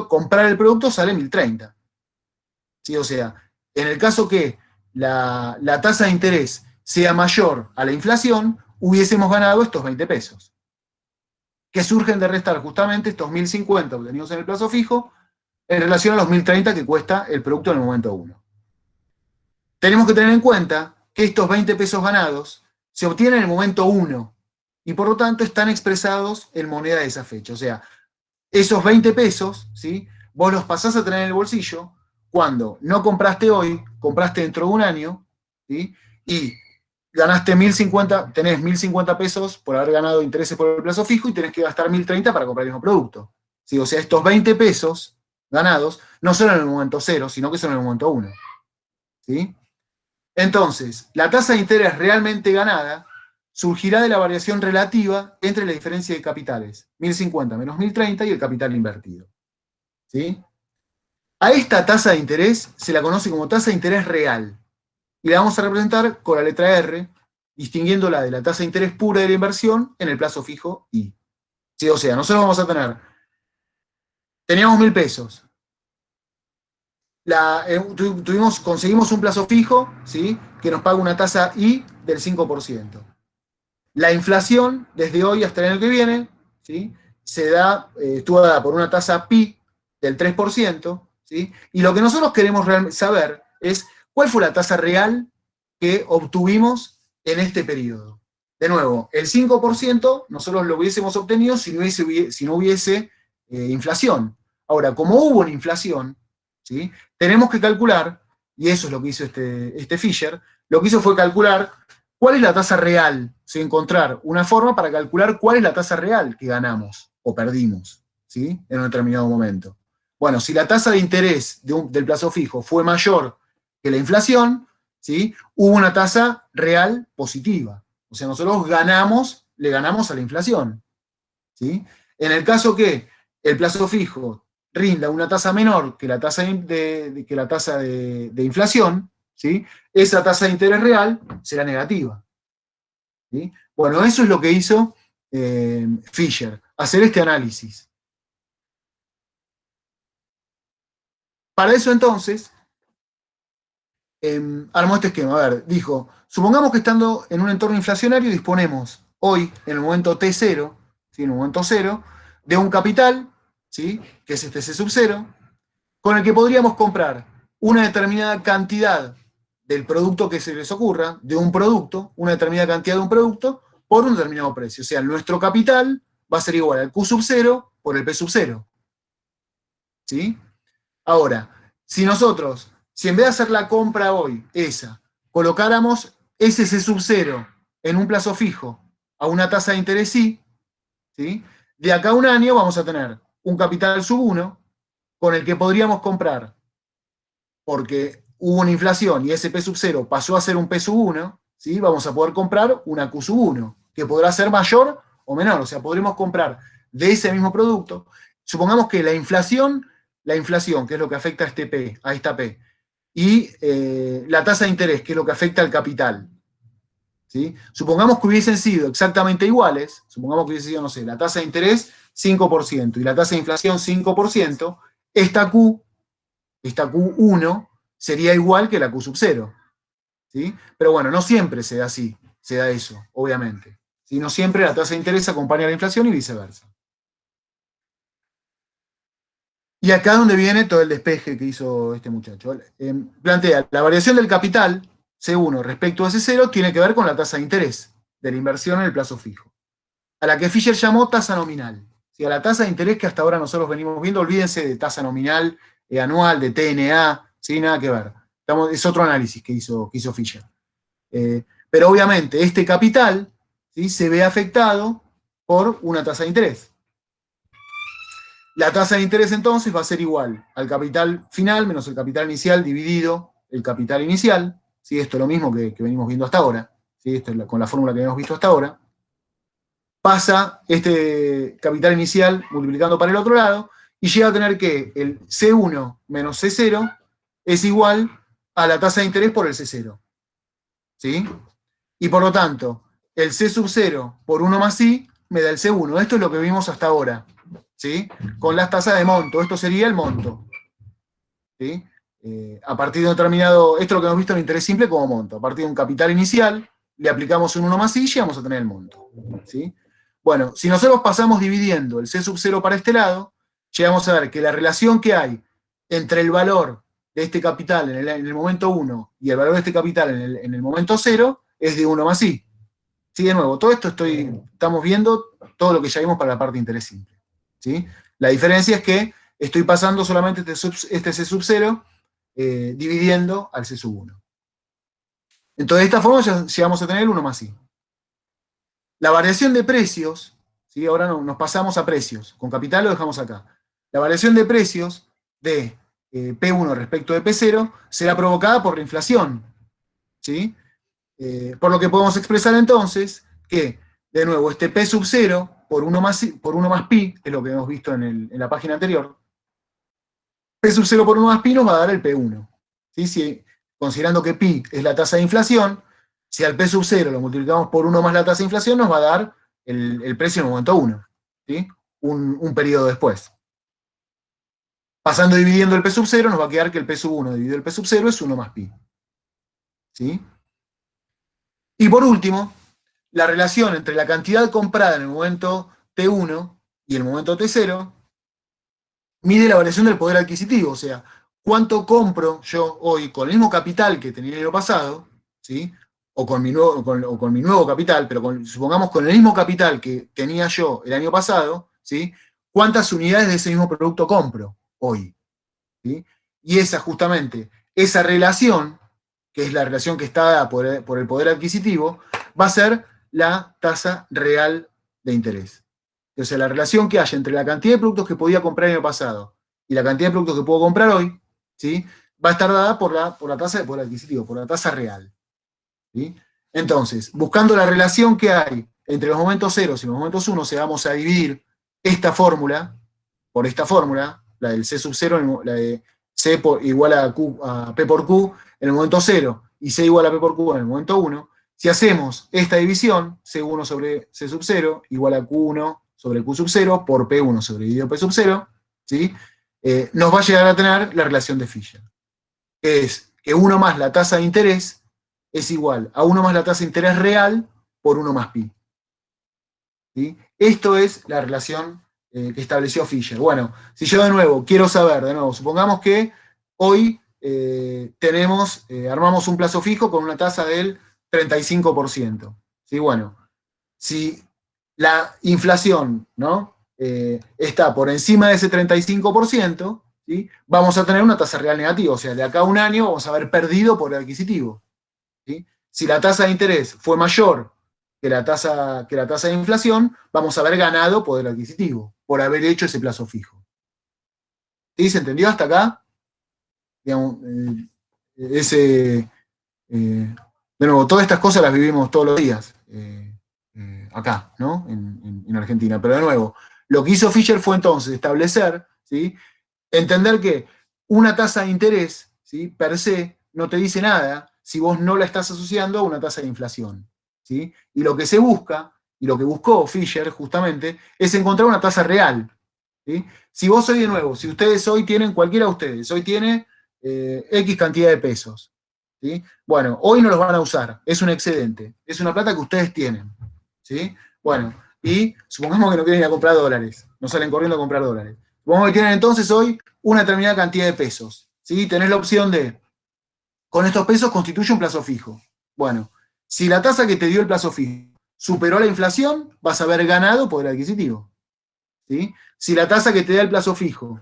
comprar el producto sale 1.030. ¿Sí? O sea, en el caso que la tasa de interés sea mayor a la inflación, hubiésemos ganado estos 20 pesos. Que surgen de restar justamente estos 1.050 obtenidos en el plazo fijo en relación a los 1.030 que cuesta el producto en el momento 1. Tenemos que tener en cuenta que estos 20 pesos ganados se obtienen en el momento 1 y por lo tanto están expresados en moneda de esa fecha. O sea, esos 20 pesos, ¿sí? Vos los pasás a tener en el bolsillo cuando no compraste hoy, compraste dentro de un año, ¿sí? Y ganaste 1.050, tenés 1.050 pesos por haber ganado intereses por el plazo fijo y tenés que gastar 1.030 para comprar el mismo producto. ¿Sí? O sea, estos 20 pesos ganados no son en el momento 0, sino que son en el momento 1. ¿Sí? Entonces, la tasa de interés realmente ganada surgirá de la variación relativa entre la diferencia de capitales, 1.050 menos 1.030 y el capital invertido. ¿Sí? A esta tasa de interés se la conoce como tasa de interés real y la vamos a representar con la letra R, distinguiéndola de la tasa de interés pura de la inversión en el plazo fijo I. ¿Sí? O sea, nosotros vamos a teníamos 1.000 pesos, conseguimos un plazo fijo, ¿sí? Que nos paga una tasa I del 5%. La inflación, desde hoy hasta el año que viene, ¿sí? Estuvo dada por una tasa pi del 3%, ¿sí? Y lo que nosotros queremos saber es cuál fue la tasa real que obtuvimos en este periodo. De nuevo, el 5% nosotros lo hubiésemos obtenido si no hubiese inflación. Ahora, como hubo una inflación, ¿sí? Tenemos que calcular, y eso es lo que hizo este Fisher, lo que hizo fue calcular cuál es la tasa real, ¿sí? Encontrar una forma para calcular cuál es la tasa real que ganamos o perdimos, ¿sí? En un determinado momento. Bueno, si la tasa de interés del plazo fijo fue mayor que la inflación, ¿sí? Hubo una tasa real positiva. O sea, nosotros le ganamos a la inflación, ¿sí? En el caso que el plazo fijo rinda una tasa menor que la tasa de inflación, ¿sí? Esa tasa de interés real será negativa. ¿Sí? Bueno, eso es lo que hizo Fisher, hacer este análisis. Para eso entonces, armó este esquema. A ver, dijo, supongamos que estando en un entorno inflacionario disponemos hoy, en el momento T0, ¿sí? En el momento 0, de un capital, ¿sí? Que es este C sub 0, con el que podríamos comprar una determinada cantidad del producto que se les ocurra, de un producto, una determinada cantidad de un producto, por un determinado precio. O sea, nuestro capital va a ser igual al Q sub 0 por el P sub 0. ¿Sí? Ahora, si en vez de hacer la compra hoy, colocáramos ese C sub 0 en un plazo fijo a una tasa de interés I, ¿sí? De acá a un año vamos a tener un capital sub 1 con el que podríamos comprar, porque hubo una inflación y ese P sub 0 pasó a ser un P sub 1, ¿sí? Vamos a poder comprar una Q sub 1, que podrá ser mayor o menor. O sea, podremos comprar de ese mismo producto. Supongamos que la inflación, que es lo que afecta a este P, a esta P, y la tasa de interés, que es lo que afecta al capital. ¿Sí? Supongamos que hubiesen sido exactamente iguales, supongamos que hubiese sido, no sé, la tasa de interés 5% y la tasa de inflación 5%, esta Q1 sería igual que la Q sub 0. ¿Sí? Pero bueno, no siempre se da así, se da eso, obviamente. ¿Sí? No siempre la tasa de interés acompaña a la inflación y viceversa. Y acá es donde viene todo el despeje que hizo este muchacho. Plantea, la variación del capital, C1 respecto a C0, tiene que ver con la tasa de interés de la inversión en el plazo fijo, a la que Fisher llamó tasa nominal. ¿Sí? A la tasa de interés que hasta ahora nosotros venimos viendo, olvídense de tasa nominal anual, de TNA, ¿sí? Nada que ver. Es otro análisis que hizo Fisher. Pero obviamente este capital, ¿sí? Se ve afectado por una tasa de interés. La tasa de interés entonces va a ser igual al capital final menos el capital inicial dividido el capital inicial. ¿Sí? Esto es lo mismo que venimos viendo hasta ahora. ¿Sí? Esto es con la fórmula que hemos visto hasta ahora. Pasa este capital inicial multiplicando para el otro lado y llega a tener que el C1 menos C0 es igual a la tasa de interés por el C0. ¿Sí? Y por lo tanto, el C sub 0 por 1 más I me da el C1. Esto es lo que vimos hasta ahora. ¿Sí? Con las tasas de monto. Esto sería el monto. ¿Sí? A partir de un determinado, esto es lo que hemos visto en interés simple como monto. A partir de un capital inicial, le aplicamos un 1 más I y llegamos a tener el monto. ¿Sí? Bueno, si nosotros pasamos dividiendo el C sub 0 para este lado, llegamos a ver que la relación que hay entre el valor de este capital en el momento 1 y el valor de este capital en el momento 0 es de 1 más I. ¿Sí? De nuevo, todo esto estamos viendo todo lo que ya vimos para la parte de interés simple. ¿Sí? La diferencia es que estoy pasando solamente este C sub 0 dividiendo al C sub 1. Entonces, de esta forma ya llegamos a tener 1 más I. La variación de precios, ¿sí? Ahora nos pasamos a precios. Con capital lo dejamos acá. La variación de precios de P1 respecto de P0 será provocada por la inflación. ¿Sí? Por lo que podemos expresar entonces que, de nuevo, este P sub 0 por 1 más pi, que es lo que hemos visto en la página anterior, P sub 0 por 1 más pi nos va a dar el P1. ¿Sí? Si, considerando que pi es la tasa de inflación, si al P sub 0 lo multiplicamos por 1 más la tasa de inflación, nos va a dar el precio en el momento 1. ¿Sí? Un periodo después. Pasando dividiendo el P sub 0, nos va a quedar que el P sub 1 dividido el P sub 0 es 1 más pi. ¿Sí? Y por último, la relación entre la cantidad comprada en el momento T1 y el momento T0 mide la variación del poder adquisitivo, o sea, cuánto compro yo hoy con el mismo capital que tenía el año pasado, ¿sí? O con mi nuevo capital, pero supongamos con el mismo capital que tenía yo el año pasado, ¿sí? ¿Cuántas unidades de ese mismo producto compro hoy? ¿Sí? Y esa relación, que es la relación que está dada por el poder adquisitivo, va a ser la tasa real de interés. O sea, la relación que hay entre la cantidad de productos que podía comprar el año pasado y la cantidad de productos que puedo comprar hoy, ¿sí? Va a estar dada por la tasa de poder adquisitivo, por la tasa real. ¿Sí? Entonces, buscando la relación que hay entre los momentos ceros y los momentos 1, vamos a dividir esta fórmula por esta fórmula, la del C sub 0, la de C igual a P por Q en el momento 0 y C igual a P por Q en el momento 1. Si hacemos esta división, C1 sobre C sub 0 igual a Q1 sobre Q sub 0 por P1 sobre dividido P sub 0, ¿sí? Nos va a llegar a tener la relación de Fisher. Es que 1 más la tasa de interés es igual a 1 más la tasa de interés real por 1 más pi. ¿Sí? Esto es la relación que estableció Fisher. Bueno, si yo de nuevo quiero saber, supongamos que hoy armamos un plazo fijo con una tasa del 35%. ¿Sí? Bueno, si la inflación, ¿no? Está por encima de ese 35%, ¿sí? Vamos a tener una tasa real negativa, o sea, de acá a un año vamos a haber perdido poder adquisitivo. ¿Sí? Si la tasa de interés fue mayor que la tasa de inflación, vamos a haber ganado poder adquisitivo por haber hecho ese plazo fijo. ¿Sí? ¿Se entendió hasta acá? Digamos, de nuevo, todas estas cosas las vivimos todos los días acá, ¿no? En Argentina. Pero de nuevo, lo que hizo Fisher fue entonces establecer, ¿sí? Entender que una tasa de interés, ¿sí? Per se, no te dice nada si vos no la estás asociando a una tasa de inflación. ¿Sí? Y lo que se busca, y lo que buscó Fisher justamente, es encontrar una tasa real. ¿Sí? Si vos hoy de nuevo, si ustedes hoy tienen, cualquiera de ustedes, hoy tiene X cantidad de pesos. ¿Sí? Bueno, hoy no los van a usar, es un excedente, es una plata que ustedes tienen. ¿Sí? Bueno, y supongamos que no quieren ir a comprar dólares, no salen corriendo a comprar dólares. Supongamos que tienen entonces hoy una determinada cantidad de pesos. ¿Sí? Tenés la opción de, con estos pesos constituye un plazo fijo. Bueno, si la tasa que te dio el plazo fijo superó la inflación, vas a haber ganado poder adquisitivo. ¿Sí? Si la tasa que te da el plazo fijo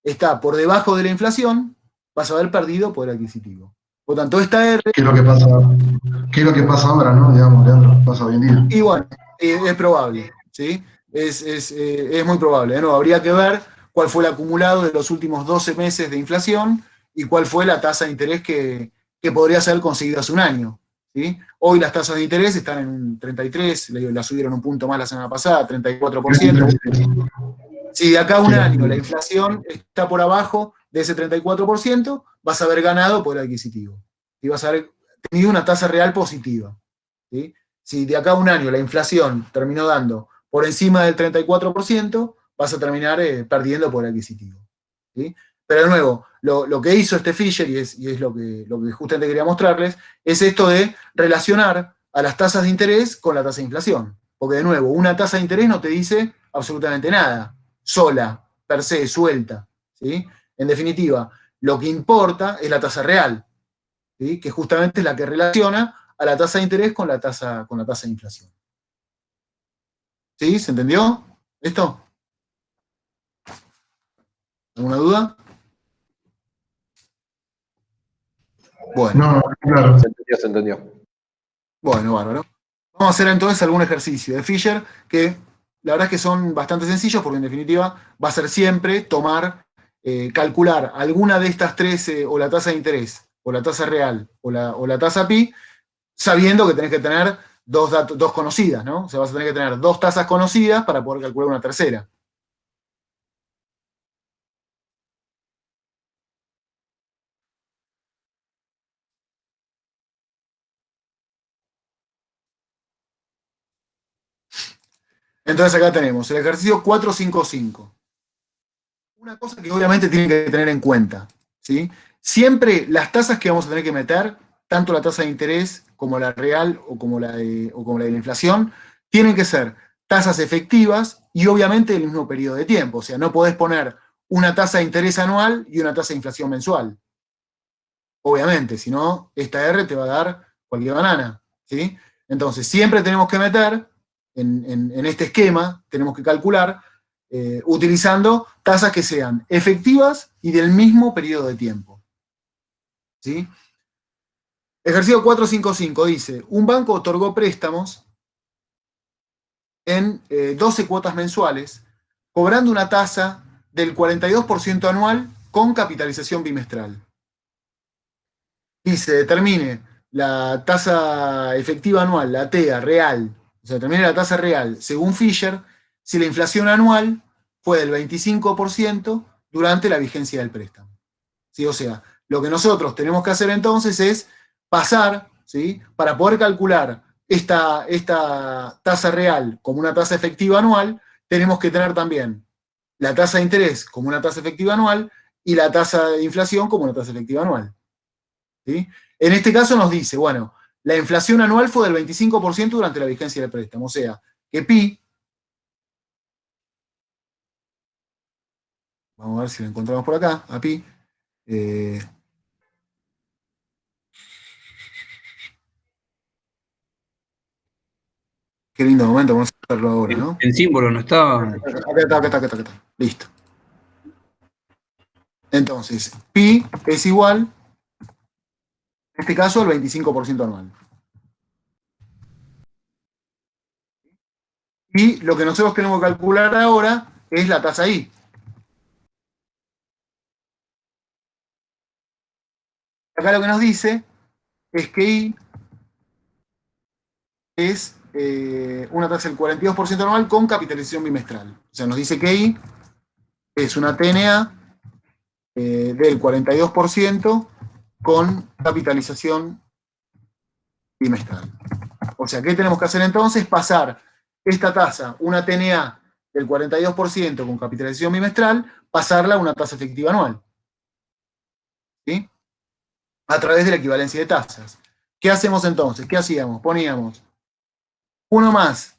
está por debajo de la inflación, vas a haber perdido poder adquisitivo. Por tanto, esta R... ¿Qué es lo que pasa ahora, no? Digamos, Leandro, pasa hoy en día. Y bueno, es probable, ¿sí? Es muy probable. De nuevo, habría que ver cuál fue el acumulado de los últimos 12 meses de inflación y cuál fue la tasa de interés que podría ser conseguida hace un año. ¿Sí? Hoy las tasas de interés están en un 33, la subieron un punto más la semana pasada, 34%. Si de acá a un año la inflación está por abajo de ese 34%, vas a haber ganado poder adquisitivo. Y vas a haber tenido una tasa real positiva. ¿Sí? Si de acá a un año la inflación terminó dando por encima del 34%, vas a terminar perdiendo poder adquisitivo. ¿Sí? Pero de nuevo, lo que hizo este Fisher, y es lo que justamente quería mostrarles, es esto de relacionar a las tasas de interés con la tasa de inflación. Porque de nuevo, una tasa de interés no te dice absolutamente nada, sola, per se, suelta. ¿Sí? En definitiva, lo que importa es la tasa real, ¿sí? Que justamente es la que relaciona a la tasa de interés con la tasa de inflación. ¿Sí? ¿Se entendió esto? ¿Alguna duda? Bueno. No, claro. Se entendió. Bueno, bárbaro. Vamos a hacer entonces algún ejercicio de Fisher que la verdad es que son bastante sencillos porque en definitiva va a ser siempre calcular alguna de estas tres, o la tasa de interés, o la tasa real, o la tasa pi, sabiendo que tenés que tener dos conocidas, ¿no? O sea, vas a tener que tener dos tasas conocidas para poder calcular una tercera. Entonces acá tenemos el ejercicio 455. Una cosa que obviamente tienen que tener en cuenta, ¿sí? Siempre las tasas que vamos a tener que meter, tanto la tasa de interés como la real o como la de la inflación, tienen que ser tasas efectivas y obviamente del mismo periodo de tiempo. O sea, no podés poner una tasa de interés anual y una tasa de inflación mensual. Obviamente, si no, esta R te va a dar cualquier banana, ¿sí? Entonces, siempre tenemos que meter en este esquema, tenemos que calcular utilizando tasas que sean efectivas y del mismo periodo de tiempo. ¿Sí? Ejercicio 455 dice, un banco otorgó préstamos en 12 cuotas mensuales, cobrando una tasa del 42% anual con capitalización bimestral. Dice, determine la tasa efectiva anual, la TEA real, o sea, determine la tasa real, según Fisher, si la inflación anual fue del 25% durante la vigencia del préstamo. ¿Sí? O sea, lo que nosotros tenemos que hacer entonces es pasar, ¿sí? Para poder calcular esta tasa real como una tasa efectiva anual, tenemos que tener también la tasa de interés como una tasa efectiva anual y la tasa de inflación como una tasa efectiva anual. ¿sí? En este caso nos dice, bueno, la inflación anual fue del 25% durante la vigencia del préstamo, o sea, que pi, vamos a ver si lo encontramos por acá, a pi, qué lindo momento, vamos a hacerlo ahora, ¿no? El símbolo no está. Acá está. Listo. Entonces, pi es igual, en este caso, al 25% anual. Y lo que nosotros tenemos que calcular ahora es la tasa I. Acá lo que nos dice es que I es una tasa del 42% anual con capitalización bimestral. O sea, nos dice que I es una TNA del 42% con capitalización bimestral. O sea, ¿qué tenemos que hacer entonces? Pasar esta tasa, una TNA del 42% con capitalización bimestral, pasarla a una tasa efectiva anual. ¿Sí? A través de la equivalencia de tasas. ¿Qué hacemos entonces? ¿Qué hacíamos? Poníamos 1 más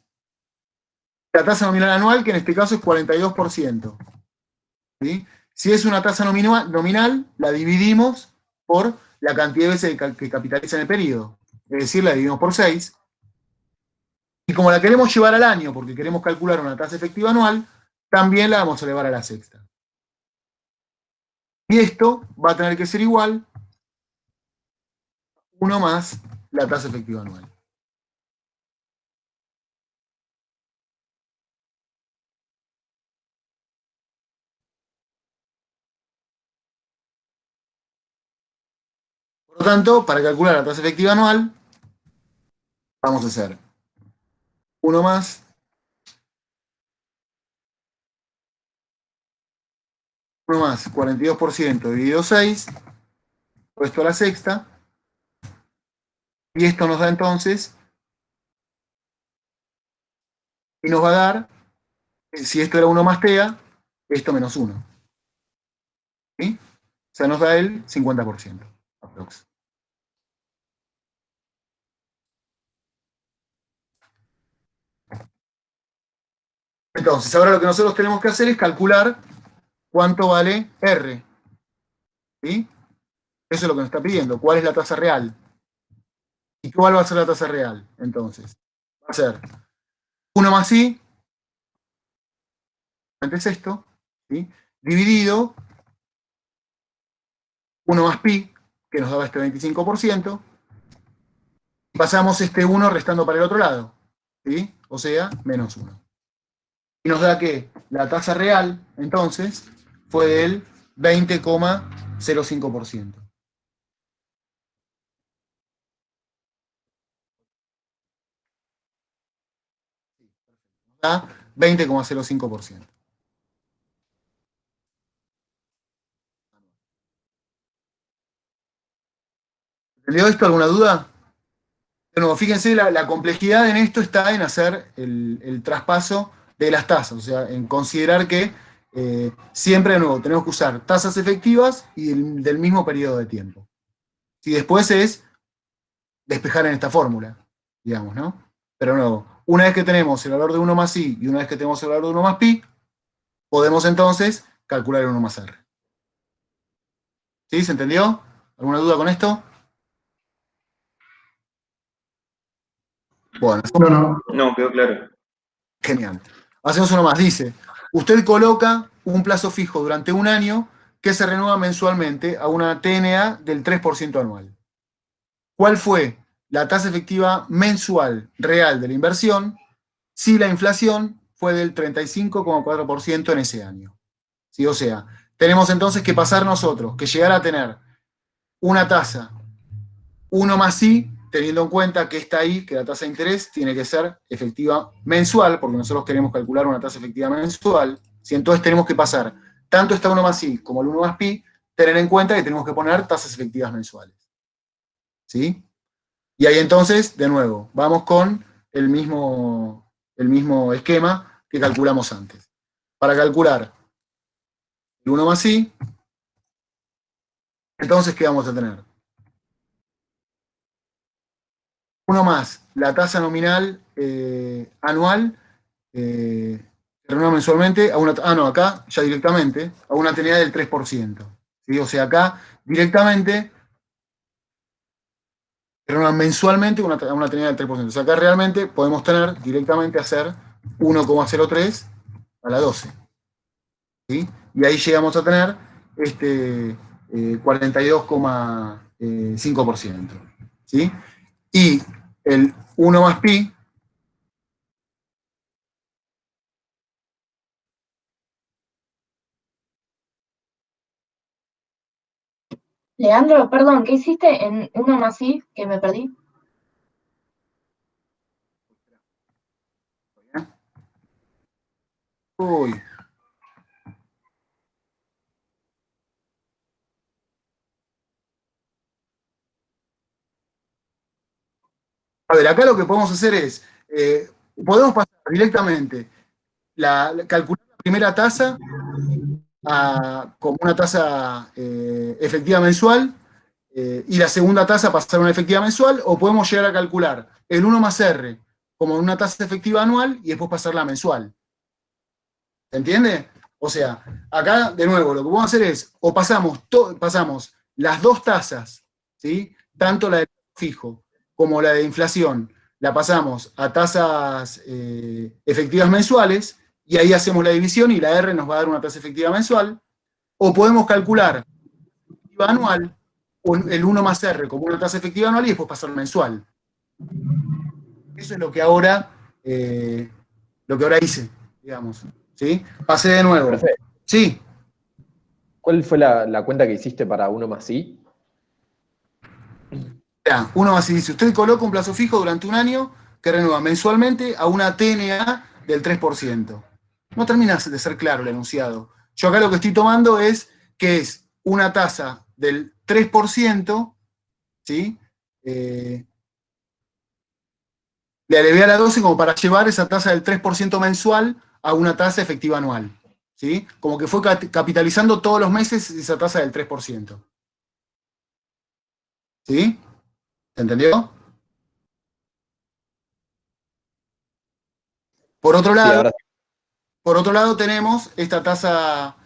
la tasa nominal anual, que en este caso es 42%. ¿Sí? Si es una tasa nominal, la dividimos por la cantidad de veces que capitaliza en el periodo. Es decir, la dividimos por 6. Y como la queremos llevar al año, porque queremos calcular una tasa efectiva anual, también la vamos a elevar a la sexta. Y esto va a tener que ser igual a 1 más la tasa efectiva anual. Por lo tanto, para calcular la tasa efectiva anual, vamos a hacer 1 más 1 más 42% dividido 6, puesto a la sexta, y esto nos da entonces, y nos va a dar, si esto era 1 más TEA, esto menos 1. ¿Sí? O sea, nos da el 50%. Aprox. Entonces, ahora lo que nosotros tenemos que hacer es calcular cuánto vale R. ¿Sí? Eso es lo que nos está pidiendo. ¿Cuál es la tasa real? ¿Y cuál va a ser la tasa real? Entonces, va a ser 1 más I, antes esto, ¿sí? Dividido 1 más pi, que nos daba este 25%, y pasamos este 1 restando para el otro lado, ¿sí? O sea, menos 1. Y nos da que la tasa real, entonces, fue del 20,05%. Da 20,05%. ¿Entendió esto? ¿Alguna duda? De nuevo, fíjense, la complejidad en esto está en hacer el traspaso de las tasas, o sea, en considerar que siempre, de nuevo, tenemos que usar tasas efectivas y del mismo periodo de tiempo. Y después es despejar en esta fórmula, digamos, ¿no? Pero de nuevo, una vez que tenemos el valor de 1 más i y una vez que tenemos el valor de 1 más pi, podemos entonces calcular el 1 más r. ¿Sí? ¿Se entendió? ¿Alguna duda con esto? Bueno, No, quedó claro. genial. Hacemos uno más. Dice, usted coloca un plazo fijo durante un año que se renueva mensualmente a una TNA del 3% anual. ¿Cuál fue la tasa efectiva mensual real de la inversión si la inflación fue del 35,4% en ese año? ¿Sí? O sea, tenemos entonces que pasar nosotros, que llegar a tener una tasa 1 más i, teniendo en cuenta que esta i, que la tasa de interés, tiene que ser efectiva mensual, porque nosotros queremos calcular una tasa efectiva mensual, ¿sí? Entonces tenemos que pasar tanto esta 1 más i como el 1 más pi, tener en cuenta que tenemos que poner tasas efectivas mensuales. ¿Sí? Y ahí entonces, de nuevo, vamos con el mismo esquema que calculamos antes. Para calcular el 1 más i, entonces, ¿qué vamos a tener? uno más la tasa nominal anual, renueva mensualmente, acá ya directamente, a una teneidad del 3%. ¿Sí? O sea, acá directamente renuevan mensualmente a una teneidad del 3%. O sea, acá realmente podemos tener directamente hacer 1,03 a la 12. ¿Sí? Y ahí llegamos a tener 42,5%. ¿Sí? Y el 1 más pi, Leandro, perdón, ¿qué hiciste en uno más I que me perdí? uy, a ver, acá lo que podemos hacer es, podemos pasar directamente calcular la primera tasa como una tasa efectiva mensual, y la segunda tasa pasar a una efectiva mensual, o podemos llegar a calcular el 1 más R como una tasa efectiva anual y después pasarla a mensual. ¿Se entiende? O sea, acá, de nuevo, lo que podemos hacer es, o pasamos las dos tasas, ¿sí? Tanto la de fijo como la de inflación, la pasamos a tasas efectivas mensuales, y ahí hacemos la división y la R nos va a dar una tasa efectiva mensual, o podemos calcular efectiva anual, el 1 más R como una tasa efectiva anual y después pasar mensual. Eso es lo que ahora hice, digamos. ¿Sí? Pasé de nuevo. Profe, Sí. ¿cuál fue la cuenta que hiciste para uno más I? Ya, uno más y dice, usted coloca un plazo fijo durante un año que renueva mensualmente a una TNA del 3%. No termina de ser claro el enunciado. Yo acá lo que estoy tomando es que es una tasa del 3%, ¿sí? Le alevé a la 12 como para llevar esa tasa del 3% mensual a una tasa efectiva anual. ¿Sí? Como que fue capitalizando todos los meses esa tasa del 3%. ¿Sí? ¿Se entendió? Por otro Sí, lado, ahora sí. Por otro lado, tenemos esta tasa,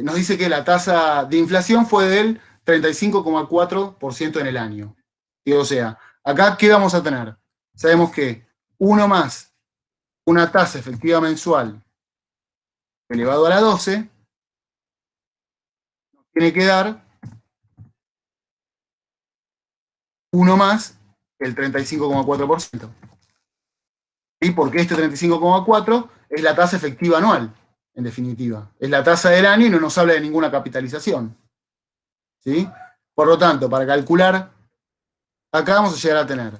nos dice que la tasa de inflación fue del 35,4% en el año. Y, o sea, acá, ¿qué vamos a tener? Sabemos que 1 más una tasa efectiva mensual elevado a la 12 nos tiene que dar 1 más el 35,4%. ¿Sí? Porque este 35,4 es la tasa efectiva anual, en definitiva. Es la tasa del año y no nos habla de ninguna capitalización. ¿Sí? Por lo tanto, para calcular, acá vamos a llegar a tener,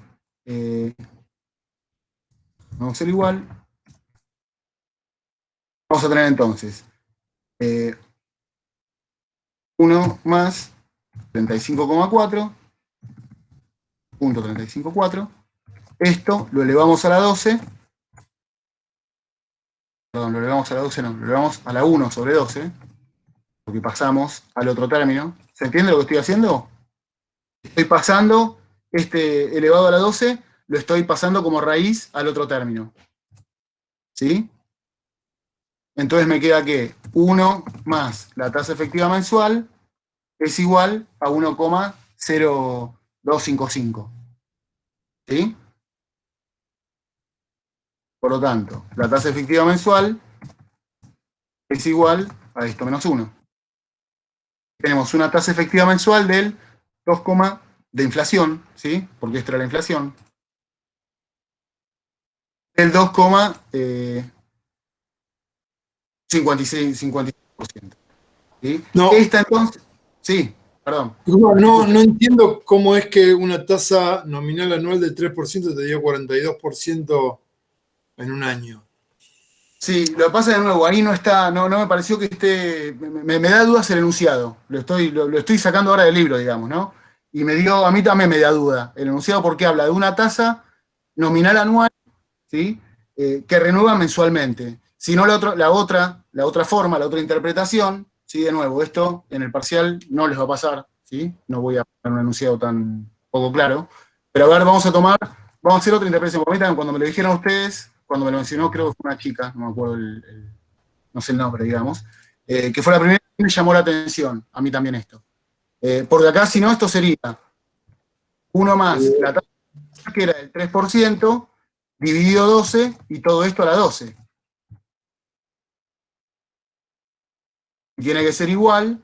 vamos a hacer igual, vamos a tener entonces 1 más 35,4, punto 35,4, esto lo elevamos a la 12, perdón, lo elevamos a la 12, no, lo elevamos a la 1 sobre 12, porque pasamos al otro término. ¿Se entiende lo que estoy haciendo? Estoy pasando este elevado a la 12, lo estoy pasando como raíz al otro término. ¿Sí? Entonces me queda que 1 más la tasa efectiva mensual es igual a 1,0255. ¿Sí? Por lo tanto, la tasa efectiva mensual es igual a esto menos 1. Tenemos una tasa efectiva mensual del 2, de inflación, ¿sí? Porque esta era la inflación. Del 2,56%. ¿Sí? No. Esta entonces, sí, perdón. No entiendo cómo es que una tasa nominal anual del 3% te dio 42% en un año. Sí, lo que pasa de nuevo, ahí no está, no me pareció que esté, me da dudas el enunciado, lo estoy sacando ahora del libro, digamos, ¿no? Y a mí también me da duda el enunciado porque habla de una tasa nominal anual, ¿sí? Que renueva mensualmente. Si no, la otra forma, la otra interpretación, ¿sí? De nuevo, esto en el parcial no les va a pasar, ¿sí? No voy a poner un enunciado tan poco claro, pero a ver, vamos a tomar vamos a hacer otra interpretación. Permítanme, cuando me lo dijeron ustedes, cuando me lo mencionó, creo que fue una chica, no me acuerdo no sé el nombre, digamos, que fue la primera que me llamó la atención, a mí también esto. Porque acá, si no, esto sería 1 más la tasa que era del 3%, dividido 12, y todo esto a la 12. Y tiene que ser igual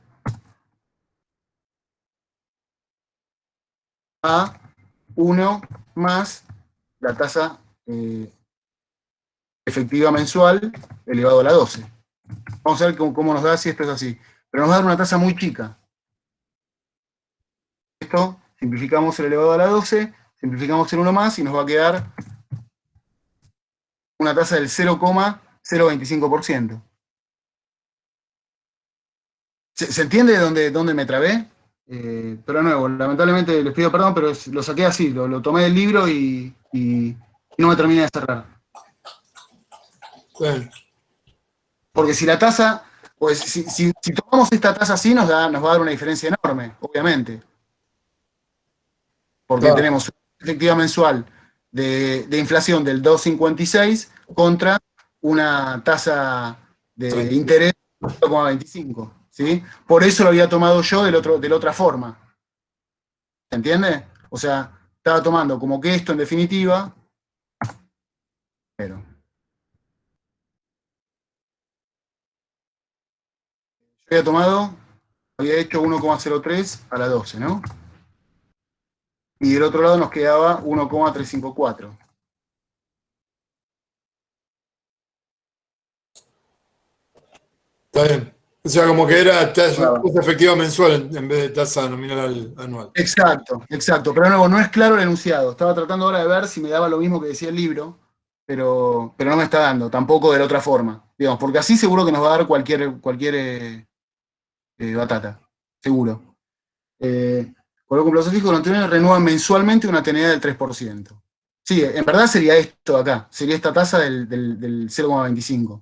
a 1 más la tasa efectiva mensual elevado a la 12. Vamos a ver cómo nos da si esto es así. Pero nos da una tasa muy chica. Esto, simplificamos el elevado a la 12, simplificamos el 1 más y nos va a quedar una tasa del 0,025%. ¿Se entiende dónde me trabé? Pero de nuevo, lamentablemente les pido perdón, pero lo saqué así, lo tomé del libro y no me terminé de cerrar. Bueno. Porque si la tasa, pues si tomamos esta tasa así, nos va a dar una diferencia enorme, obviamente. Porque tenemos una efectiva mensual de inflación del 2,56 contra una tasa de interés de 0,25. ¿Sí? Por eso lo había tomado yo de la otra forma. ¿Se entiende? O sea, estaba tomando como que esto en definitiva, pero yo había hecho 1,03 a la 12, ¿no? Y del otro lado nos quedaba 1,354. Está bien. O sea, como que era tasa efectiva mensual en vez de tasa nominal anual. Exacto. Pero nuevo, no es claro el enunciado. Estaba tratando ahora de ver si me daba lo mismo que decía el libro, pero no me está dando, tampoco de la otra forma. Digamos, porque así seguro que nos va a dar cualquier batata. Seguro. Coloco un plazo fijo con anterioridad, renuevan mensualmente una tenería del 3%. Sí, en verdad sería esto acá. Sería esta tasa del 0,25.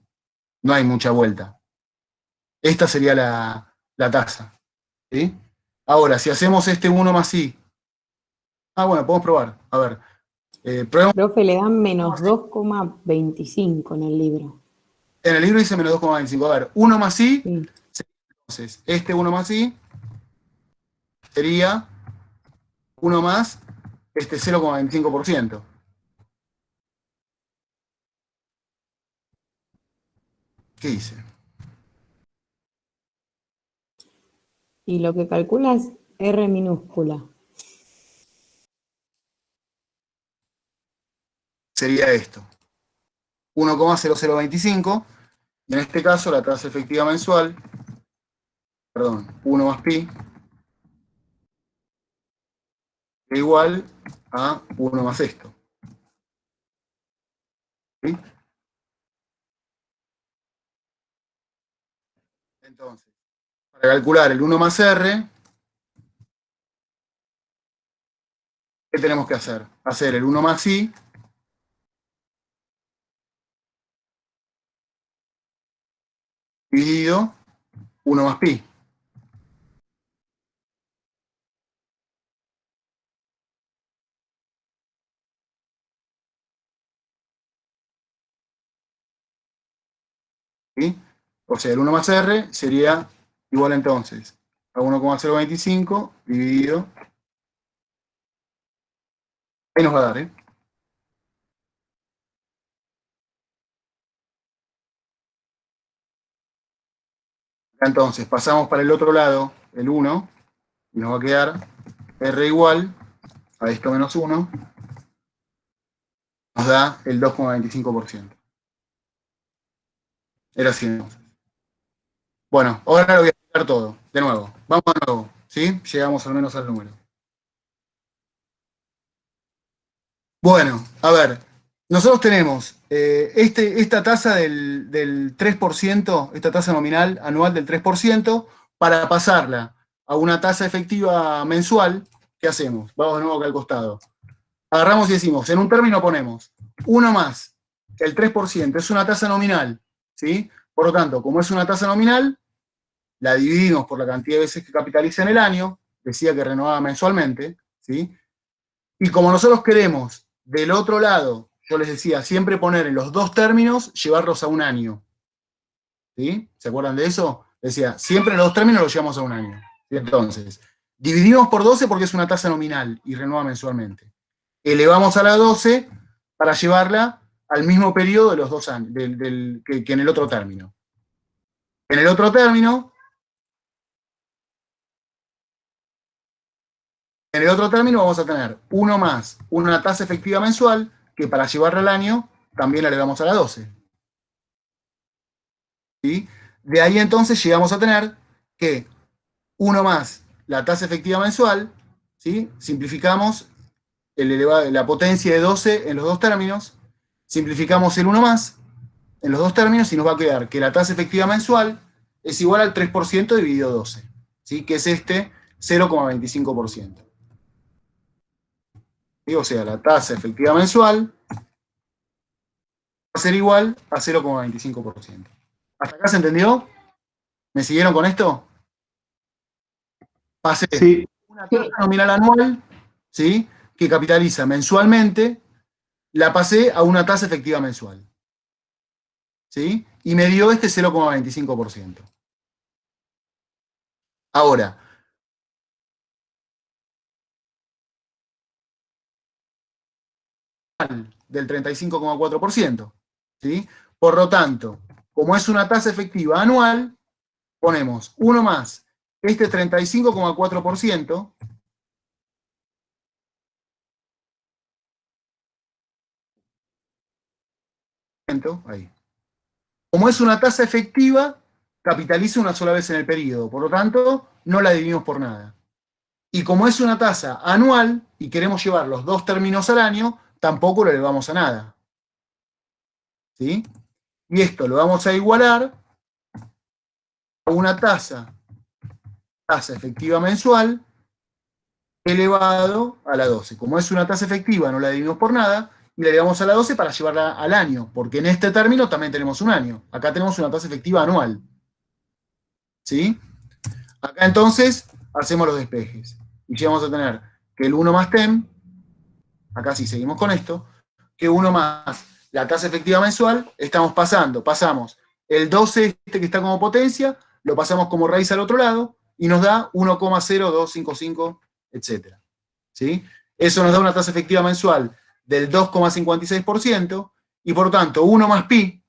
No hay mucha vuelta. Esta sería la tasa. ¿Sí? Ahora, si hacemos este 1 más I. Bueno, podemos probar. A ver. Probemos. Profe, le dan menos 2,25 en el libro. En el libro dice menos 2,25. A ver, 1 más I. Sí. Entonces, este 1 más I sería 1 más este 0,25%. ¿Qué dice? Y lo que calcula es R minúscula. Sería esto. 1,0025. Y en este caso la tasa efectiva mensual, 1 más pi, es igual a 1 más esto. ¿Sí? Entonces, para calcular el 1 más R, ¿qué tenemos que hacer? Hacer el 1 más I dividido 1 más pi. ¿Sí? O sea, el 1 más R sería igual entonces a 1,025 dividido. Ahí nos va a dar, ¿eh? Entonces, pasamos para el otro lado, el 1, y nos va a quedar R igual a esto menos 1, nos da el 2,25%. Era así entonces. Bueno, ahora lo voy a explicar todo, de nuevo. Vamos de nuevo, ¿sí? Llegamos al menos al número. Bueno, a ver, nosotros tenemos esta tasa del 3%, esta tasa nominal anual del 3%, para pasarla a una tasa efectiva mensual. ¿Qué hacemos? Vamos de nuevo acá al costado. Agarramos y decimos, en un término ponemos 1 más el 3%, es una tasa nominal, ¿sí? Por lo tanto, como es una tasa nominal, la dividimos por la cantidad de veces que capitaliza en el año, decía que renovaba mensualmente, ¿sí? Y como nosotros queremos Del otro lado, yo les decía, siempre poner en los dos términos, llevarlos a un año. ¿Sí? ¿Se acuerdan de eso? Decía, siempre en los dos términos los llevamos a un año. ¿Sí? Entonces, dividimos por 12 porque es una tasa nominal y renueva mensualmente. Elevamos a la 12 para llevarla al mismo periodo de los 2 años, que en el otro término. En el otro término vamos a tener 1 más una tasa efectiva mensual, que para llevarla al año también la elevamos a la 12. ¿Sí? De ahí entonces llegamos a tener que 1 más la tasa efectiva mensual, ¿sí? Simplificamos la potencia de 12 en los dos términos, simplificamos el 1 más en los dos términos y nos va a quedar que la tasa efectiva mensual es igual al 3% dividido 12, ¿sí? Que es este 0,25%. O sea, la tasa efectiva mensual va a ser igual a 0,25%. ¿Hasta acá se entendió? ¿Me siguieron con esto? Pasé Sí. una tasa nominal anual, ¿sí? Que capitaliza mensualmente, la pasé a una tasa efectiva mensual. ¿Sí? Y me dio este 0,25%. Ahora, del 35,4%. ¿Sí? Por lo tanto, como es una tasa efectiva anual, ponemos 1 más este 35,4%, ahí. Como es una tasa efectiva, capitaliza una sola vez en el periodo, por lo tanto, no la dividimos por nada. Y como es una tasa anual y queremos llevar los dos términos al año, tampoco lo elevamos a nada. ¿Sí? Y esto lo vamos a igualar a una tasa efectiva mensual elevado a la 12. Como es una tasa efectiva, no la dividimos por nada, y la elevamos a la 12 para llevarla al año, porque en este término también tenemos un año. Acá tenemos una tasa efectiva anual. ¿Sí? Acá entonces hacemos los despejes. Y llegamos a tener que el 1 más TEM, acá sí seguimos con esto, que 1 más la tasa efectiva mensual, pasamos el 12 que está como potencia, lo pasamos como raíz al otro lado, y nos da 1,0255, etc. ¿Sí? Eso nos da una tasa efectiva mensual del 2,56%, y por tanto 1 más pi,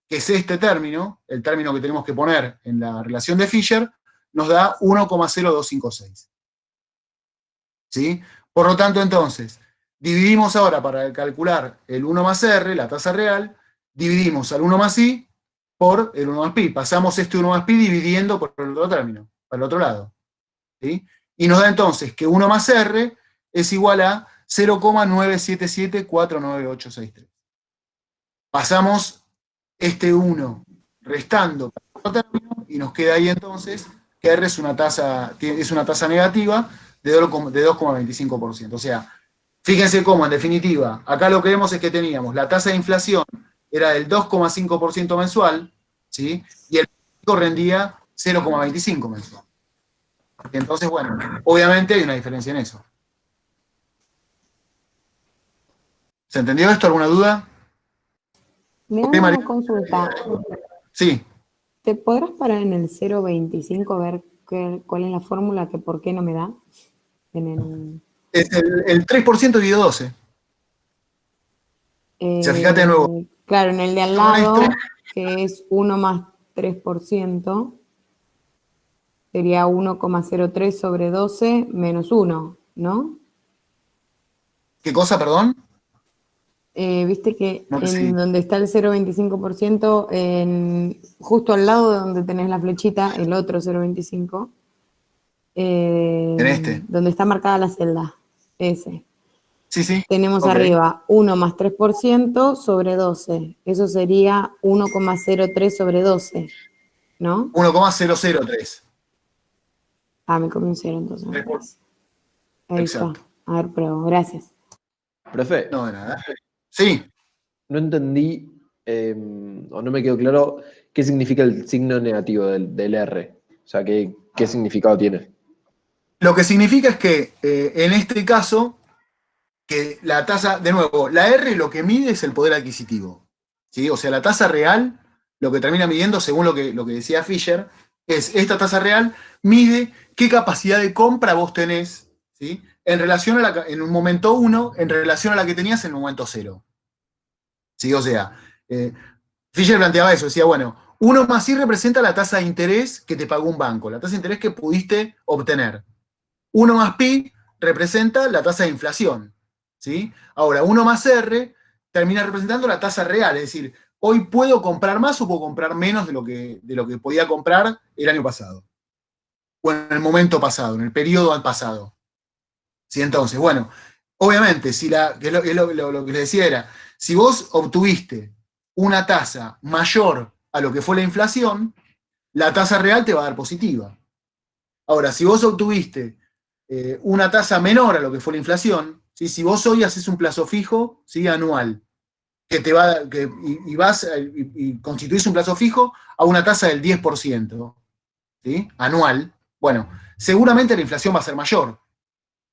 que es este término, el término que tenemos que poner en la relación de Fisher, nos da 1,0256. ¿Sí? Por lo tanto, entonces, dividimos ahora para calcular el 1 más R, la tasa real, dividimos al 1 más I por el 1 más pi. Pasamos este 1 más pi dividiendo por el otro término, para el otro lado. ¿Sí? Y nos da entonces que 1 más R es igual a 0,977498863. Pasamos este 1 restando para el otro término y nos queda ahí entonces que R es una tasa negativa de 2,25%. O sea, fíjense cómo, en definitiva, acá lo que vemos es que teníamos la tasa de inflación era del 2,5% mensual, ¿sí? Y el pico rendía 0,25 mensual. Entonces, bueno, obviamente hay una diferencia en eso. ¿Se entendió esto? ¿Alguna duda? Me da una consulta. Sí. ¿Te podrás parar en el 0,25 a ver cuál es la fórmula que por qué no me da? Es el 3% dividido 12. O sea, fíjate de nuevo. Claro, en el de al lado, que es 1 más 3%, sería 1,03 sobre 12 menos 1, ¿no? ¿Qué cosa, perdón? Viste que No, en sí. donde está el 0,25%, justo al lado de donde tenés la flechita, el otro 0,25, en este. donde está marcada la celda, ese. Sí, sí. Tenemos Ok. arriba 1 más 3% sobre 12. Eso sería 1,03 sobre 12, ¿no? 1,003. Ah, me comí un 0 entonces. Ahí Exacto. está. A ver, pruebo. Gracias. Profe, No, de nada. Sí. no entendí, o no me quedó claro, qué significa el signo negativo del R. O sea, qué significado tiene. Lo que significa es que en este caso que la tasa, de nuevo, la R lo que mide es el poder adquisitivo, ¿sí? O sea, la tasa real, lo que termina midiendo, según lo que decía Fisher, es esta tasa real mide qué capacidad de compra vos tenés, ¿sí? En relación a en un momento 1, en relación a la que tenías en un momento 0. ¿Sí? O sea, Fisher planteaba eso, decía, bueno, 1 más I representa la tasa de interés que te pagó un banco, la tasa de interés que pudiste obtener. 1 más pi representa la tasa de inflación, ¿sí? Ahora, 1 más R termina representando la tasa real, es decir, hoy puedo comprar más o puedo comprar menos de lo que podía comprar el año pasado. O en el momento pasado, en el periodo pasado. ¿Sí? Entonces, bueno, obviamente, lo que les decía era, si vos obtuviste una tasa mayor a lo que fue la inflación, la tasa real te va a dar positiva. Ahora, si vos obtuviste una tasa menor a lo que fue la inflación, ¿sí? Si vos hoy haces un plazo fijo, ¿sí? Anual, y constituís un plazo fijo a una tasa del 10%, ¿sí? Anual, bueno, seguramente la inflación va a ser mayor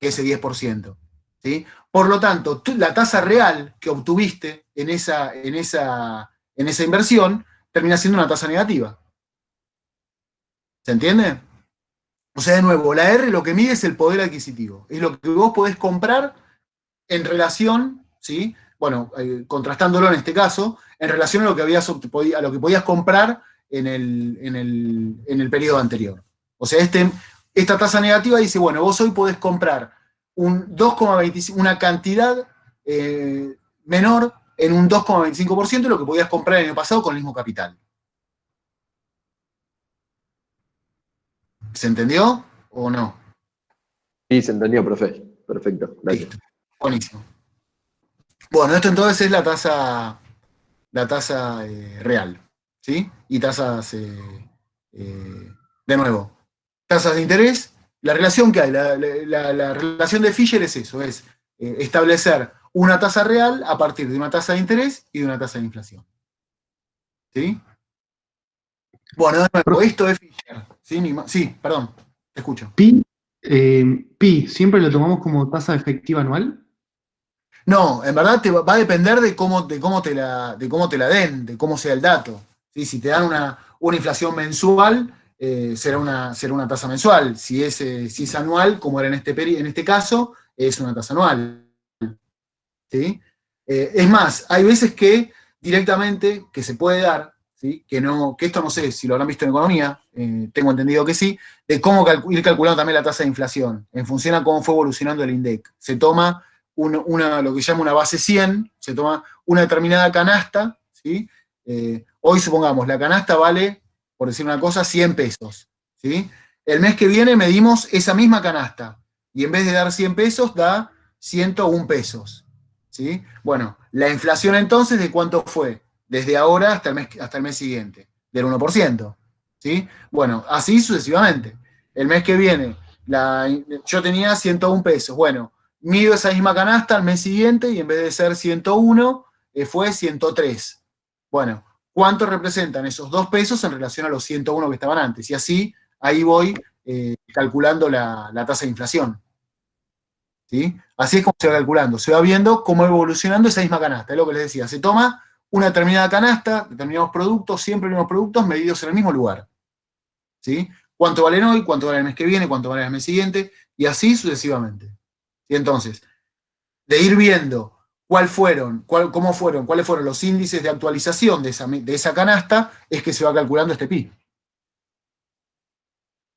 que ese 10%. ¿Sí? Por lo tanto, la tasa real que obtuviste en esa inversión termina siendo una tasa negativa. ¿Se entiende? O sea, de nuevo, la R lo que mide es el poder adquisitivo. Es lo que vos podés comprar en relación, ¿sí? Bueno, contrastándolo en este caso, en relación a lo que podías comprar en el periodo anterior. O sea, esta tasa negativa dice, bueno, vos hoy podés comprar un 2,25, una cantidad menor en un 2,25% de lo que podías comprar el año pasado con el mismo capital. ¿Se entendió o no? Sí, se entendió, profe. Perfecto, gracias. Listo. Buenísimo. Bueno, esto entonces es la tasa real, ¿sí? Y tasas, de nuevo, tasas de interés. La relación que hay, la relación de Fisher es eso, es establecer una tasa real a partir de una tasa de interés y de una tasa de inflación. ¿Sí? Bueno, de nuevo, esto es Fisher. Sí, perdón, te escucho. Pi, ¿siempre lo tomamos como tasa efectiva anual? No, en verdad va a depender de cómo te la den, de cómo sea el dato. ¿Sí? Si te dan una inflación mensual, será una tasa mensual. Si es anual, como era en este caso, es una tasa anual. ¿Sí? Es más, hay veces que directamente, que se puede dar, ¿sí? que esto no sé si lo habrán visto en economía, tengo entendido que sí, de cómo ir calculando también la tasa de inflación, en función a cómo fue evolucionando el INDEC. Se toma lo que se llama una base 100, se toma una determinada canasta, ¿sí? Hoy supongamos, la canasta vale, por decir una cosa, 100 pesos, ¿sí? El mes que viene medimos esa misma canasta, y en vez de dar 100 pesos, da 101 pesos, ¿sí? Bueno, la inflación entonces, ¿de cuánto fue? Desde ahora hasta el mes siguiente, del 1%, ¿sí? Bueno, así sucesivamente. El mes que viene, yo tenía 101 pesos, bueno, mido esa misma canasta al mes siguiente y en vez de ser 101, fue 103. Bueno, ¿cuánto representan esos 2 pesos en relación a los 101 que estaban antes? Y así, ahí voy calculando la tasa de inflación. ¿Sí? Así es como se va calculando. Se va viendo cómo va evolucionando esa misma canasta. Es lo que les decía. Se toma una determinada canasta, determinados productos, siempre los mismos productos medidos en el mismo lugar. ¿Sí? ¿Cuánto valen hoy? ¿Cuánto valen el mes que viene? ¿Cuánto valen el mes siguiente? Y así sucesivamente. Y entonces, de ir viendo cuáles fueron los índices de actualización de esa canasta, es que se va calculando este pi.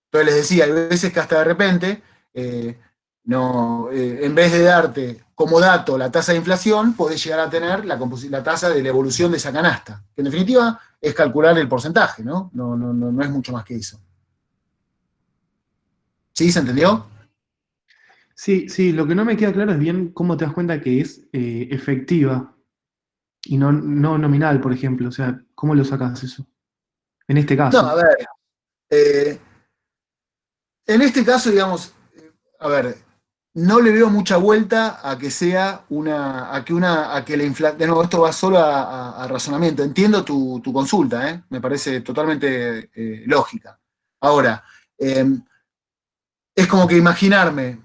Entonces les decía, hay veces que hasta de repente, en vez de darte como dato la tasa de inflación, podés llegar a tener la tasa de la evolución de esa canasta, que en definitiva es calcular el porcentaje, ¿no? No es mucho más que eso. ¿Sí? ¿Se entendió? Sí, lo que no me queda claro es bien cómo te das cuenta que es efectiva y no nominal, por ejemplo. O sea, ¿cómo lo sacas eso? En este caso. No, a ver. En este caso, digamos, a ver, no le veo mucha vuelta a que sea a que la inflación. De nuevo, esto va solo a razonamiento. Entiendo tu consulta, me parece totalmente lógica. Ahora, es como que imaginarme,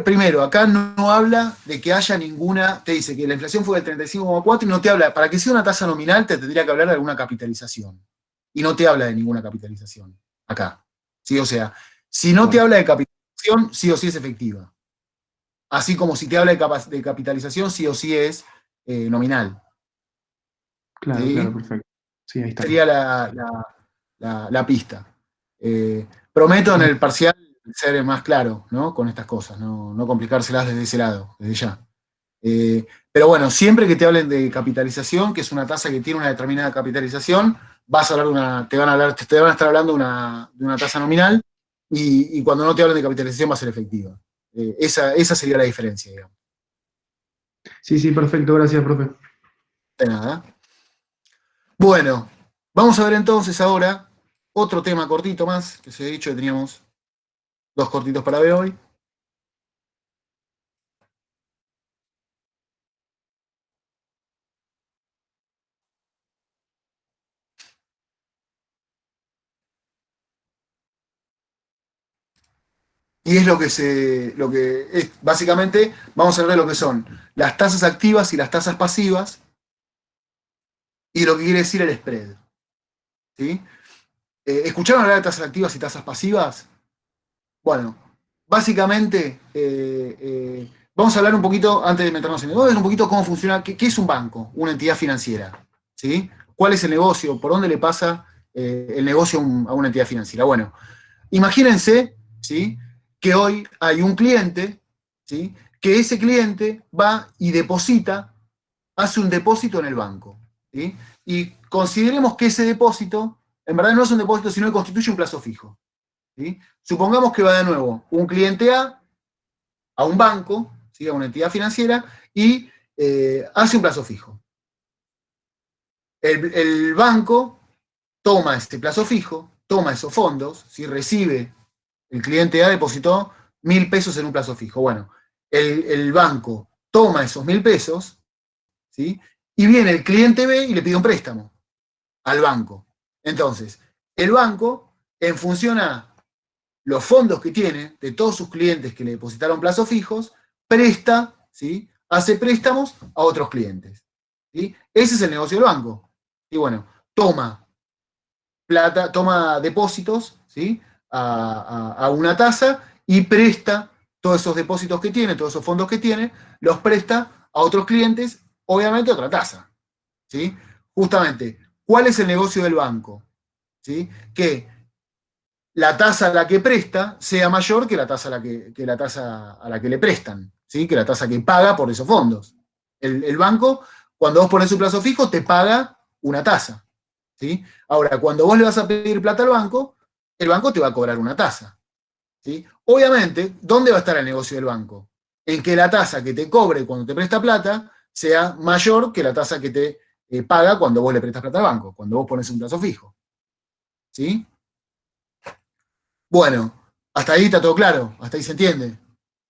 primero, acá no habla de que haya ninguna, te dice que la inflación fue del 35,4 y no te habla, para que sea una tasa nominal te tendría que hablar de alguna capitalización. Y no te habla de ninguna capitalización acá. ¿Sí? O sea, si no te habla de capitalización, sí o sí es efectiva. Así como si te habla de capitalización, sí o sí es nominal. Claro, ¿Sí? claro, perfecto. Sí, ahí está. Sería la pista. Prometo en el parcial ser más claro, ¿no? Con estas cosas, no complicárselas desde ese lado, desde ya. Pero bueno, siempre que te hablen de capitalización, que es una tasa que tiene una determinada capitalización, te van a estar hablando de una tasa nominal, y cuando no te hablen de capitalización va a ser efectiva. Esa sería la diferencia, digamos. Sí, sí, perfecto, gracias, profe. De nada. Bueno, vamos a ver entonces ahora otro tema cortito más, que se ha dicho que teníamos 2 cortitos para ver hoy. Y es básicamente, vamos a ver lo que son las tasas activas y las tasas pasivas, y lo que quiere decir el spread. ¿Sí? ¿Escucharon hablar de tasas activas y tasas pasivas? Bueno, básicamente, vamos a hablar un poquito, antes de meternos en el, vamos a ver un poquito cómo funciona, qué es un banco, una entidad financiera. ¿Sí? ¿Cuál es el negocio? ¿Por dónde le pasa el negocio a una entidad financiera? Bueno, imagínense, ¿sí?, que hoy hay un cliente, ¿sí?, que ese cliente va y hace un depósito en el banco. ¿Sí? Y consideremos que ese depósito, en verdad no es un depósito, sino que constituye un plazo fijo. ¿Sí? Supongamos que va de nuevo un cliente a un banco, ¿sí?, a una entidad financiera, y hace un plazo fijo. El banco toma este plazo fijo, toma esos fondos, si recibe, el cliente A depositó 1.000 pesos en un plazo fijo. Bueno, el banco toma esos 1.000 pesos, ¿sí?, y viene el cliente B y le pide un préstamo al banco. Entonces, el banco, en función a los fondos que tiene de todos sus clientes que le depositaron plazos fijos, presta, ¿sí?, hace préstamos a otros clientes. ¿Sí? Ese es el negocio del banco. Y bueno, toma plata, toma depósitos, ¿sí?, a una tasa, y presta todos esos depósitos que tiene, todos esos fondos que tiene, los presta a otros clientes, obviamente a otra tasa. ¿Sí? Justamente, ¿cuál es el negocio del banco? ¿Sí? Que la tasa a la que presta sea mayor que la tasa a la que le prestan, ¿sí?, que la tasa que paga por esos fondos. El banco, cuando vos pones un plazo fijo, te paga una tasa. ¿Sí? Ahora, cuando vos le vas a pedir plata al banco, el banco te va a cobrar una tasa. ¿Sí? Obviamente, ¿dónde va a estar el negocio del banco? En que la tasa que te cobre cuando te presta plata sea mayor que la tasa que te paga cuando vos le prestas plata al banco, cuando vos pones un plazo fijo. ¿Sí? Bueno, hasta ahí está todo claro, hasta ahí se entiende.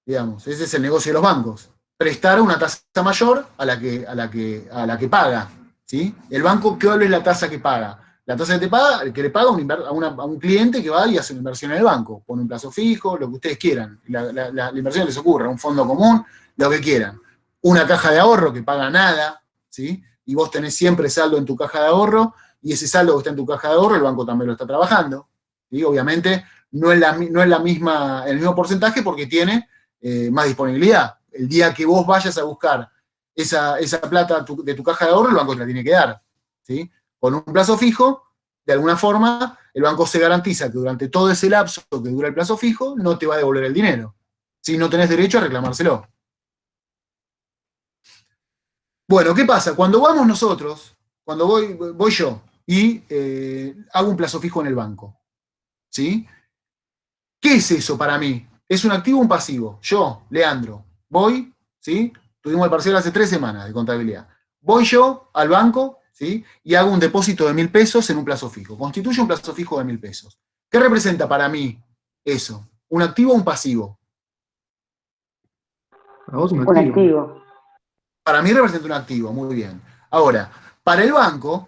Digamos, ese es el negocio de los bancos. Prestar una tasa mayor a la que paga. ¿Sí? El banco, ¿cuál es la tasa que paga? La tasa que le paga a un cliente que va y hace una inversión en el banco. Pone un plazo fijo, lo que ustedes quieran. La inversión que les ocurra, un fondo común, lo que quieran. Una caja de ahorro que paga nada, ¿sí?, y vos tenés siempre saldo en tu caja de ahorro, y ese saldo que está en tu caja de ahorro, el banco también lo está trabajando. ¿Sí? Obviamente no es el mismo porcentaje, porque tiene más disponibilidad. El día que vos vayas a buscar esa plata de tu caja de ahorro, el banco te la tiene que dar. ¿Sí? Con un plazo fijo, de alguna forma, el banco se garantiza que durante todo ese lapso que dura el plazo fijo, no te va a devolver el dinero. ¿Sí? No tenés derecho a reclamárselo. Bueno, ¿qué pasa? Cuando vamos nosotros, cuando voy yo y hago un plazo fijo en el banco, ¿sí? ¿Qué es eso para mí? ¿Es un activo o un pasivo? Yo, Leandro, voy, ¿sí? Tuvimos el parcial hace 3 semanas de contabilidad. Voy yo al banco, ¿sí?, y hago un depósito de 1.000 pesos en un plazo fijo. Constituye un plazo fijo de 1.000 pesos. ¿Qué representa para mí eso? ¿Un activo o un pasivo? Para vos un Un activo. activo. Para mí representa un activo, muy bien. Ahora, para el banco,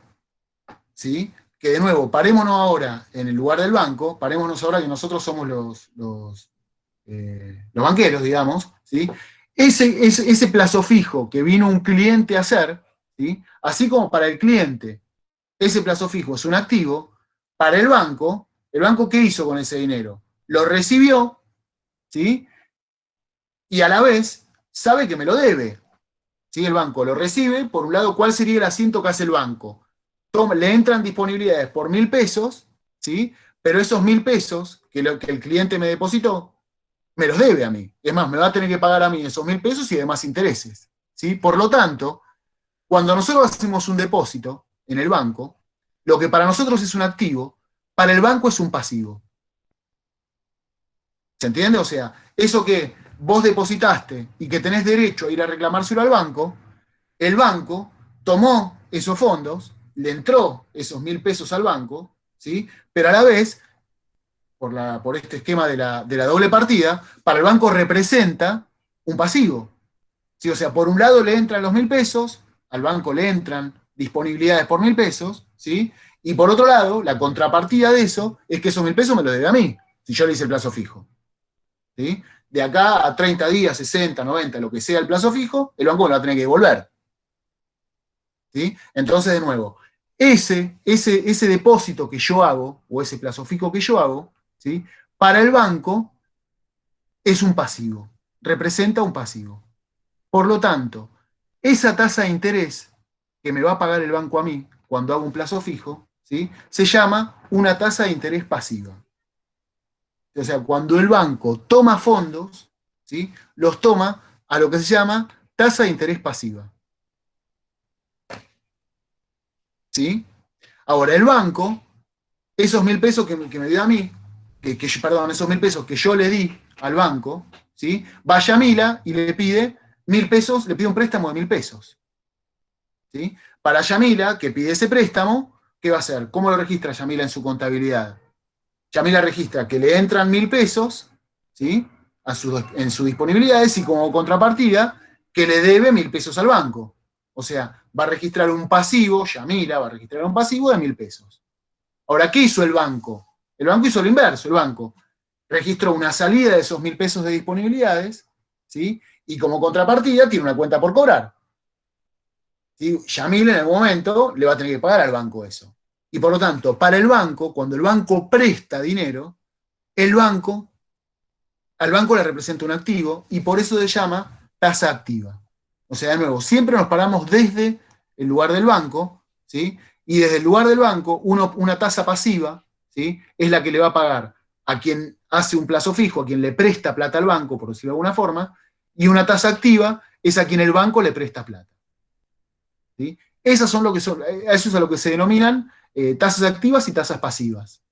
¿sí?, que de nuevo, parémonos ahora en el lugar del banco, parémonos ahora que nosotros somos los banqueros, digamos, ¿sí? Ese plazo fijo que vino un cliente a hacer, ¿sí? Así como para el cliente ese plazo fijo es un activo, para ¿el banco qué hizo con ese dinero? Lo recibió, ¿sí? Y a la vez sabe que me lo debe. ¿Sí? El banco lo recibe, por un lado, ¿cuál sería el asiento que hace el banco? Le entran disponibilidades por 1.000 pesos, ¿sí? Pero esos 1.000 pesos que el cliente me depositó, me los debe a mí. Es más, me va a tener que pagar a mí esos 1.000 pesos y demás intereses. ¿Sí? Por lo tanto, cuando nosotros hacemos un depósito en el banco, lo que para nosotros es un activo, para el banco es un pasivo. ¿Se entiende? O sea, eso que vos depositaste y que tenés derecho a ir a reclamárselo al banco, el banco tomó esos fondos, le entró esos 1.000 pesos al banco, ¿sí? Pero a la vez, por este esquema de la doble partida, para el banco representa un pasivo. ¿Sí? O sea, por un lado le entran los 1.000 pesos, al banco le entran disponibilidades por 1.000 pesos, ¿sí? Y por otro lado, la contrapartida de eso es que esos 1.000 pesos me los debe a mí, si yo le hice el plazo fijo. ¿Sí? De acá a 30 días, 60, 90, lo que sea el plazo fijo, el banco me lo va a tener que devolver. ¿Sí? Entonces, de nuevo, ese depósito que yo hago, o ese plazo fijo que yo hago, ¿sí? Para el banco es un pasivo, representa un pasivo. Por lo tanto, esa tasa de interés que me va a pagar el banco a mí cuando hago un plazo fijo, ¿sí? Se llama una tasa de interés pasiva. O sea, cuando el banco toma fondos, ¿sí? Los toma a lo que se llama tasa de interés pasiva. ¿Sí? Ahora, el banco, esos 1.000 pesos que me dio a mí, perdón, esos 1.000 pesos que yo le di al banco, ¿sí? Va a Yamila y le pide 1.000 pesos, le pide un préstamo de 1.000 pesos. ¿Sí? Para Yamila, que pide ese préstamo, ¿qué va a hacer? ¿Cómo lo registra Yamila en su contabilidad? Yamila registra que le entran 1.000 pesos, ¿sí? En sus disponibilidades y como contrapartida que le debe 1.000 pesos al banco. O sea, va a registrar un pasivo, Yamila va a registrar un pasivo de 1.000 pesos. Ahora, ¿qué hizo el banco? El banco hizo lo inverso, el banco registró una salida de esos 1.000 pesos de disponibilidades, ¿sí? Y como contrapartida tiene una cuenta por cobrar. ¿Sí? Yamila en algún momento le va a tener que pagar al banco eso. Y por lo tanto, para el banco, cuando el banco presta dinero, al banco le representa un activo y por eso se llama tasa activa. O sea, de nuevo, siempre nos paramos desde el lugar del banco, ¿sí? Y desde el lugar del banco, una tasa pasiva, ¿sí? Es la que le va a pagar a quien hace un plazo fijo, a quien le presta plata al banco, por decirlo de alguna forma, y una tasa activa es a quien el banco le presta plata. ¿Sí? Eso es a lo que se denominan tasas activas y tasas pasivas.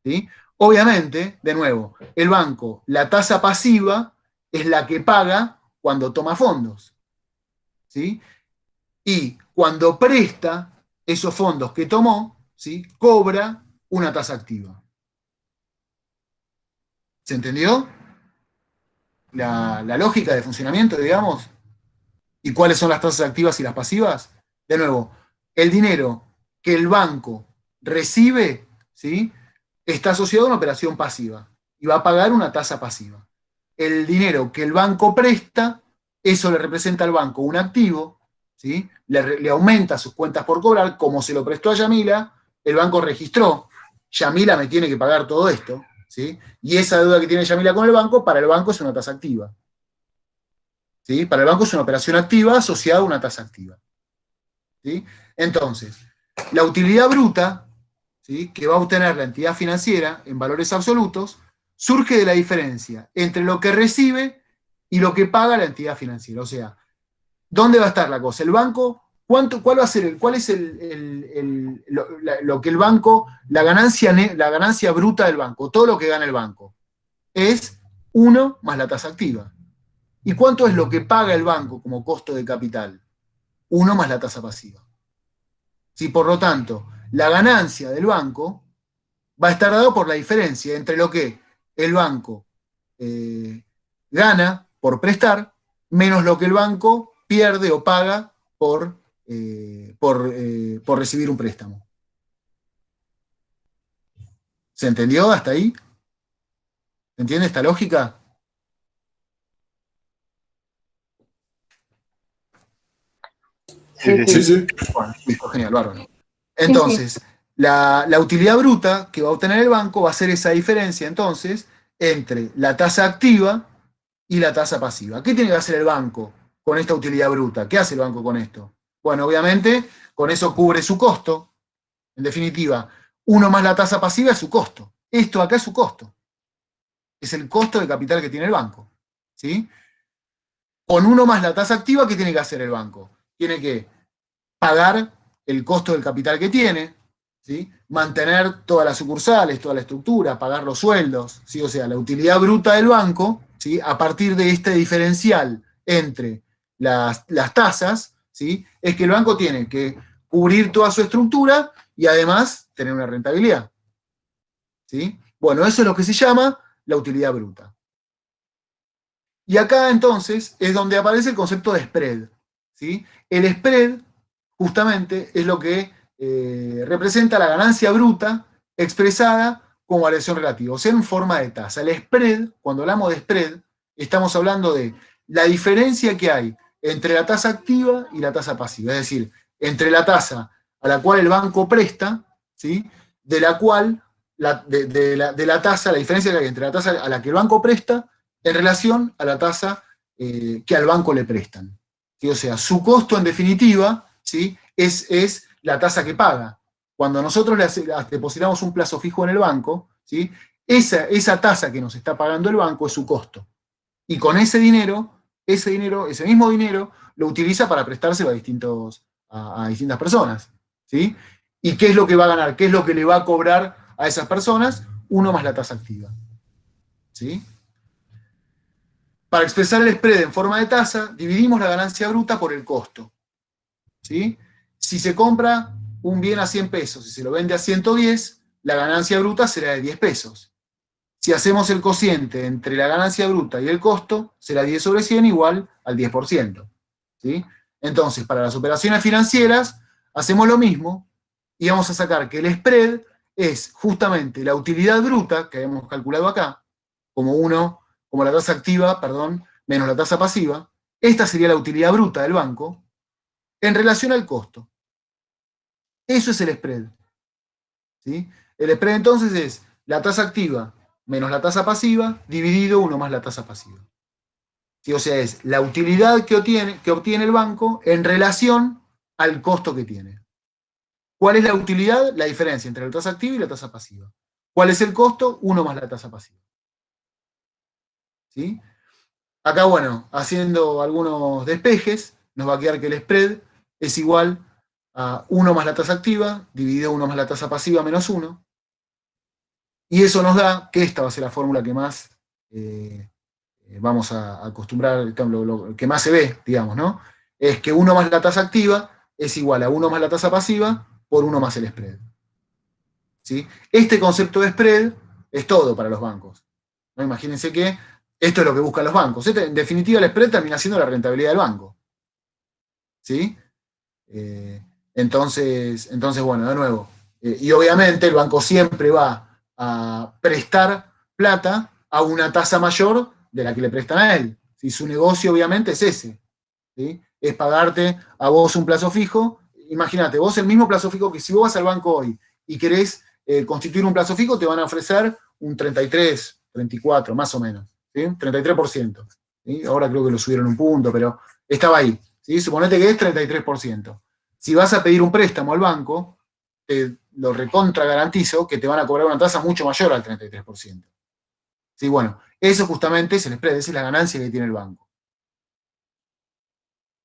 ¿Sí? Obviamente, de nuevo, el banco, la tasa pasiva es la que paga cuando toma fondos. ¿Sí? Y cuando presta esos fondos que tomó, ¿sí? Cobra una tasa activa. ¿Se entendió? La lógica de funcionamiento, digamos. ¿Y cuáles son las tasas activas y las pasivas? De nuevo, el dinero que el banco recibe, ¿sí? Está asociado a una operación pasiva y va a pagar una tasa pasiva. El dinero que el banco presta, eso le representa al banco un activo, ¿sí? Le aumenta sus cuentas por cobrar, como se lo prestó a Yamila, el banco registró, Yamila me tiene que pagar todo esto, ¿sí? Y esa deuda que tiene Yamila con el banco, para el banco es una tasa activa. ¿Sí? Para el banco es una operación activa asociada a una tasa activa. ¿Sí? Entonces, la utilidad bruta, ¿sí? Que va a obtener la entidad financiera en valores absolutos, surge de la diferencia entre lo que recibe y lo que paga la entidad financiera. O sea, ¿dónde va a estar la cosa? El banco, cuál es lo que el banco, la ganancia bruta del banco, todo lo que gana el banco, es 1 más la tasa activa. ¿Y cuánto es lo que paga el banco como costo de capital? 1 más la tasa pasiva. Si por lo tanto, la ganancia del banco va a estar dado por la diferencia entre lo que el banco gana por prestar, menos lo que el banco pierde o paga por recibir un préstamo. ¿Se entendió hasta ahí? ¿Se entiende esta lógica? Sí, Sí, sí. Bueno, listo, genial, bárbaro. Entonces, la utilidad bruta que va a obtener el banco va a ser esa diferencia, entonces, entre la tasa activa y la tasa pasiva. ¿Qué tiene que hacer el banco con esta utilidad bruta? ¿Qué hace el banco con esto? Bueno, obviamente, con eso cubre su costo. En definitiva, 1 más la tasa pasiva es su costo. Esto acá es su costo. Es el costo de capital que tiene el banco. ¿Sí? Con 1 más la tasa activa, ¿qué tiene que hacer el banco? Tiene que pagar el costo del capital que tiene, ¿sí? Mantener todas las sucursales, toda la estructura, pagar los sueldos, ¿sí? O sea, la utilidad bruta del banco, ¿sí? A partir de este diferencial entre las tasas, ¿sí? Es que el banco tiene que cubrir toda su estructura y además tener una rentabilidad. ¿Sí? Bueno, eso es lo que se llama la utilidad bruta. Y acá entonces es donde aparece el concepto de spread. ¿Sí? El spread justamente es lo que representa la ganancia bruta expresada como variación relativa, o sea, en forma de tasa. El spread, cuando hablamos de spread, estamos hablando de la diferencia que hay entre la tasa activa y la tasa pasiva, es decir, entre la tasa a la cual el banco presta, ¿sí? De la cual, de la tasa, la diferencia que hay entre la tasa a la que el banco presta en relación a la tasa que al banco le prestan. ¿Sí? O sea, su costo en definitiva, ¿sí? es la tasa que paga. Cuando nosotros le depositamos un plazo fijo en el banco, ¿sí? esa tasa que nos está pagando el banco es su costo. Y con ese mismo dinero, lo utiliza para prestárselo a distintas personas. ¿Sí? ¿Y qué es lo que va a ganar? ¿Qué es lo que le va a cobrar a esas personas? 1 más la tasa activa. ¿Sí? Para expresar el spread en forma de tasa, dividimos la ganancia bruta por el costo. ¿Sí? Si se compra un bien a 100 pesos y se lo vende a 110, la ganancia bruta será de 10 pesos. Si hacemos el cociente entre la ganancia bruta y el costo, será 10 sobre 100 igual al 10%. ¿Sí? Entonces, para las operaciones financieras, hacemos lo mismo y vamos a sacar que el spread es justamente la utilidad bruta que hemos calculado acá, como la tasa activa, menos la tasa pasiva. Esta sería la utilidad bruta del banco en relación al costo. Eso es el spread. ¿Sí? El spread entonces es la tasa activa menos la tasa pasiva dividido 1 más la tasa pasiva. ¿Sí? O sea, es la utilidad que obtiene el banco en relación al costo que tiene. ¿Cuál es la utilidad? La diferencia entre la tasa activa y la tasa pasiva. ¿Cuál es el costo? 1 más la tasa pasiva. ¿Sí? Acá, bueno, haciendo algunos despejes, nos va a quedar que el spread es igual a 1 más la tasa activa, dividido 1 más la tasa pasiva menos 1. Y eso nos da que esta va a ser la fórmula que más vamos a acostumbrar, lo que más se ve, digamos, ¿no? Es que 1 más la tasa activa es igual a 1 más la tasa pasiva por 1 más el spread. ¿Sí? Este concepto de spread es todo para los bancos. ¿No? Imagínense que esto es lo que buscan los bancos. En definitiva, el spread termina siendo la rentabilidad del banco. ¿Sí? Entonces, bueno, de nuevo. Y obviamente el banco siempre va a prestar plata a una tasa mayor de la que le prestan a él. ¿Sí? Su negocio obviamente es ese. ¿Sí? Es pagarte a vos un plazo fijo. Imagínate, vos el mismo plazo fijo que si vos vas al banco hoy y querés constituir un plazo fijo, te van a ofrecer un 33, 34, más o menos. ¿Sí? 33%. ¿Sí? Ahora creo que lo subieron un punto, pero estaba ahí. ¿Sí? Suponete que es 33%. Si vas a pedir un préstamo al banco, lo recontra garantizo que te van a cobrar una tasa mucho mayor al 33%. Sí, bueno, eso justamente es el spread, esa es la ganancia que tiene el banco.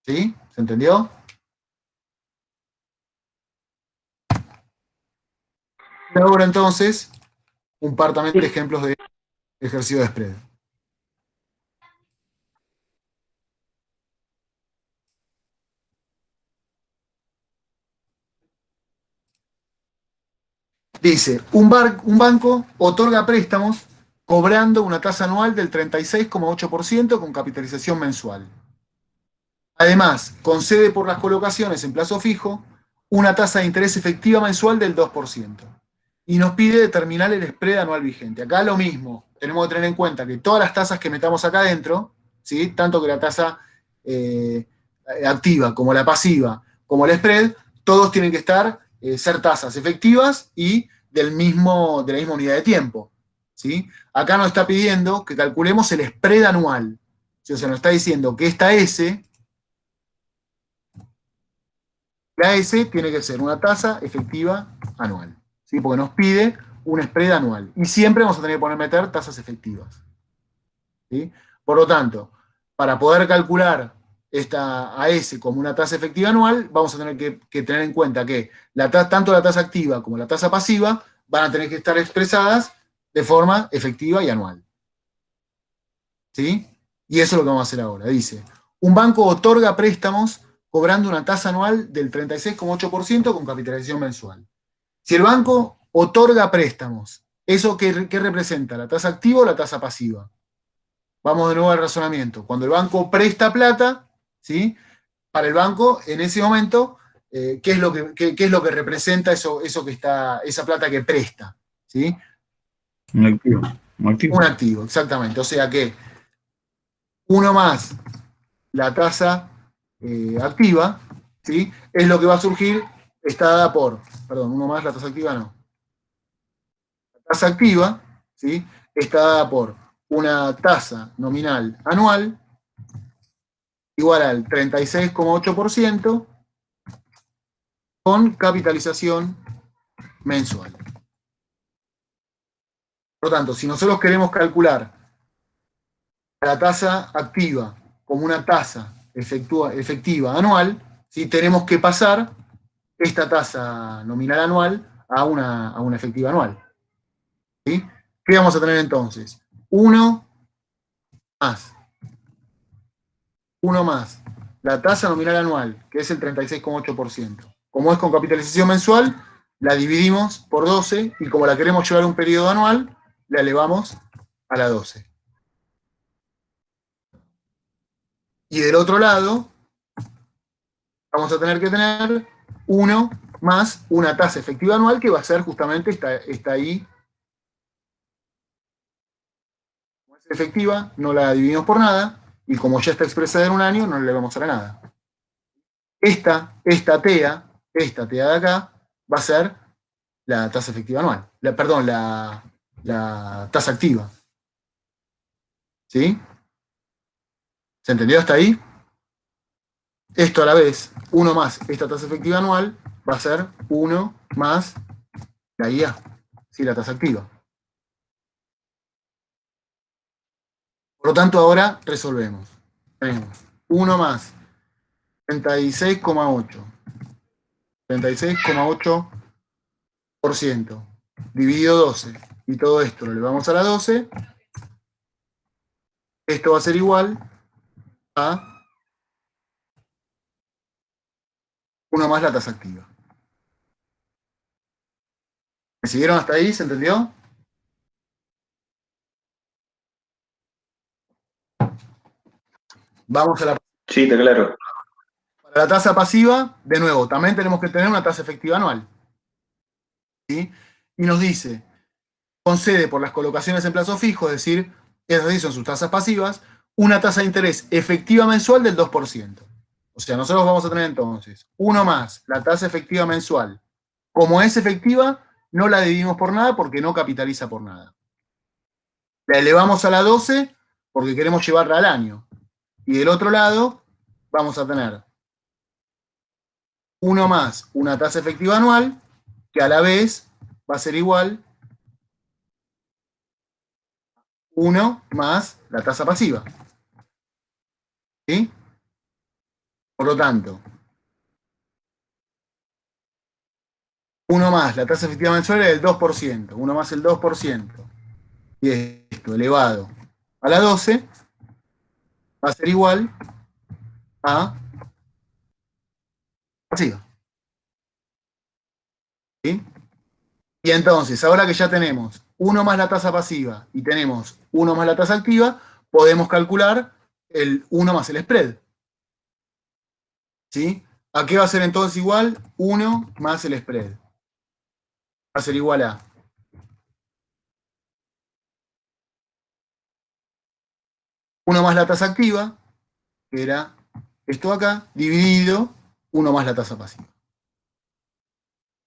¿Sí? ¿Se entendió? Y ahora entonces, un par también de ejemplos de ejercicio de spread. Dice, un banco otorga préstamos cobrando una tasa anual del 36,8% con capitalización mensual. Además, concede por las colocaciones en plazo fijo una tasa de interés efectiva mensual del 2%. y nos pide determinar el spread anual vigente. Acá lo mismo, tenemos que tener en cuenta que todas las tasas que metamos acá adentro, ¿sí? Tanto que la tasa activa como la pasiva, como el spread, todos tienen que ser tasas efectivas y de la misma unidad de tiempo, ¿sí? Acá nos está pidiendo que calculemos el spread anual. O sea, nos está diciendo que esta S, la S tiene que ser una tasa efectiva anual, ¿sí? Porque nos pide un spread anual. Y siempre vamos a tener que meter tasas efectivas, ¿sí? Por lo tanto, para poder calcular esta AS como una tasa efectiva anual, vamos a tener que tener en cuenta que tanto la tasa activa como la tasa pasiva van a tener que estar expresadas de forma efectiva y anual, ¿sí? Y eso es lo que vamos a hacer ahora. Dice, un banco otorga préstamos cobrando una tasa anual del 36,8% con capitalización mensual. Si el banco otorga préstamos, ¿eso qué representa? ¿La tasa activa o la tasa pasiva? Vamos de nuevo al razonamiento. Cuando el banco presta plata, ¿sí? Para el banco, en ese momento, ¿qué es lo que representa esa plata que presta? ¿Sí? Un activo. Un activo, exactamente. O sea que uno más la tasa activa, ¿sí? Es lo que va a surgir, está dada por, perdón, uno más la tasa activa, no. La tasa activa, ¿sí? Está dada por una tasa nominal anual igual al 36,8% con capitalización mensual. Por lo tanto, si nosotros queremos calcular la tasa activa como una tasa efectiva anual, ¿sí? Tenemos que pasar esta tasa nominal anual a una efectiva anual, ¿sí? ¿Qué vamos a tener entonces? 1 más la tasa nominal anual, que es el 36,8%. Como es con capitalización mensual, la dividimos por 12 y como la queremos llevar a un periodo anual, la elevamos a la 12. Y del otro lado, vamos a tener que tener 1 más una tasa efectiva anual que va a ser justamente esta I. Como es efectiva, no la dividimos por nada, y como ya está expresada en un año, no le vamos a dar nada. Esta TEA de acá, va a ser la tasa efectiva anual. La tasa activa. ¿Sí? ¿Se entendió hasta ahí? Esto a la vez, 1 más esta tasa efectiva anual, va a ser 1 más la IA, ¿sí? La tasa activa. Por lo tanto, ahora resolvemos. Tenemos 1 más 36,8. 36,8% dividido 12. Y todo esto lo elevamos a la 12. Esto va a ser igual a 1 más la tasa activa. ¿Me siguieron hasta ahí? ¿Se entendió? Vamos a la... Sí, está claro. Para la tasa pasiva, de nuevo, también tenemos que tener una tasa efectiva anual, ¿sí? Y nos dice, concede por las colocaciones en plazo fijo, es decir, esas sí son sus tasas pasivas, una tasa de interés efectiva mensual del 2%. O sea, nosotros vamos a tener entonces 1 más la tasa efectiva mensual. Como es efectiva, no la dividimos por nada porque no capitaliza por nada. La elevamos a la 12 porque queremos llevarla al año. Y del otro lado vamos a tener 1 más una tasa efectiva anual que a la vez va a ser igual 1 más la tasa pasiva. ¿Sí? Por lo tanto, 1 más la tasa efectiva mensual es del 2%. 1 más el 2%. Y esto elevado a la 12 va a ser igual a pasiva. ¿Sí? Y entonces, ahora que ya tenemos 1 más la tasa pasiva y tenemos 1 más la tasa activa, podemos calcular el 1 más el spread. ¿Sí? ¿A qué va a ser entonces igual? 1 más el spread. Va a ser igual a 1 más la tasa activa, que era esto de acá, dividido 1 más la tasa pasiva.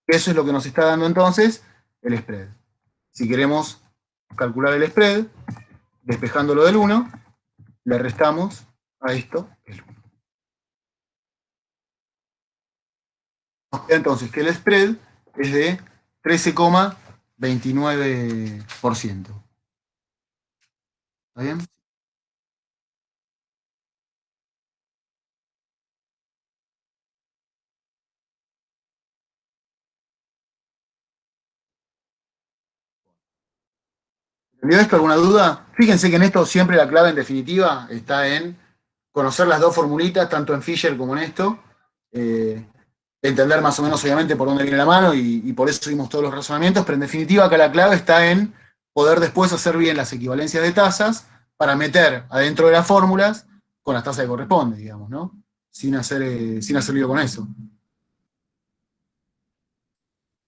Eso es lo que nos está dando entonces el spread. Si queremos calcular el spread, despejándolo del 1, le restamos a esto el 1. Entonces, que el spread es de 13,29%. ¿Está bien? ¿Entendió esto? ¿Alguna duda? Fíjense que en esto siempre la clave en definitiva está en conocer las dos formulitas, tanto en Fisher como en esto. Entender más o menos, obviamente, por dónde viene la mano y por eso vimos todos los razonamientos, pero en definitiva acá la clave está en poder después hacer bien las equivalencias de tasas para meter adentro de las fórmulas con las tasas que corresponden, digamos, ¿no? Sin hacer lío con eso.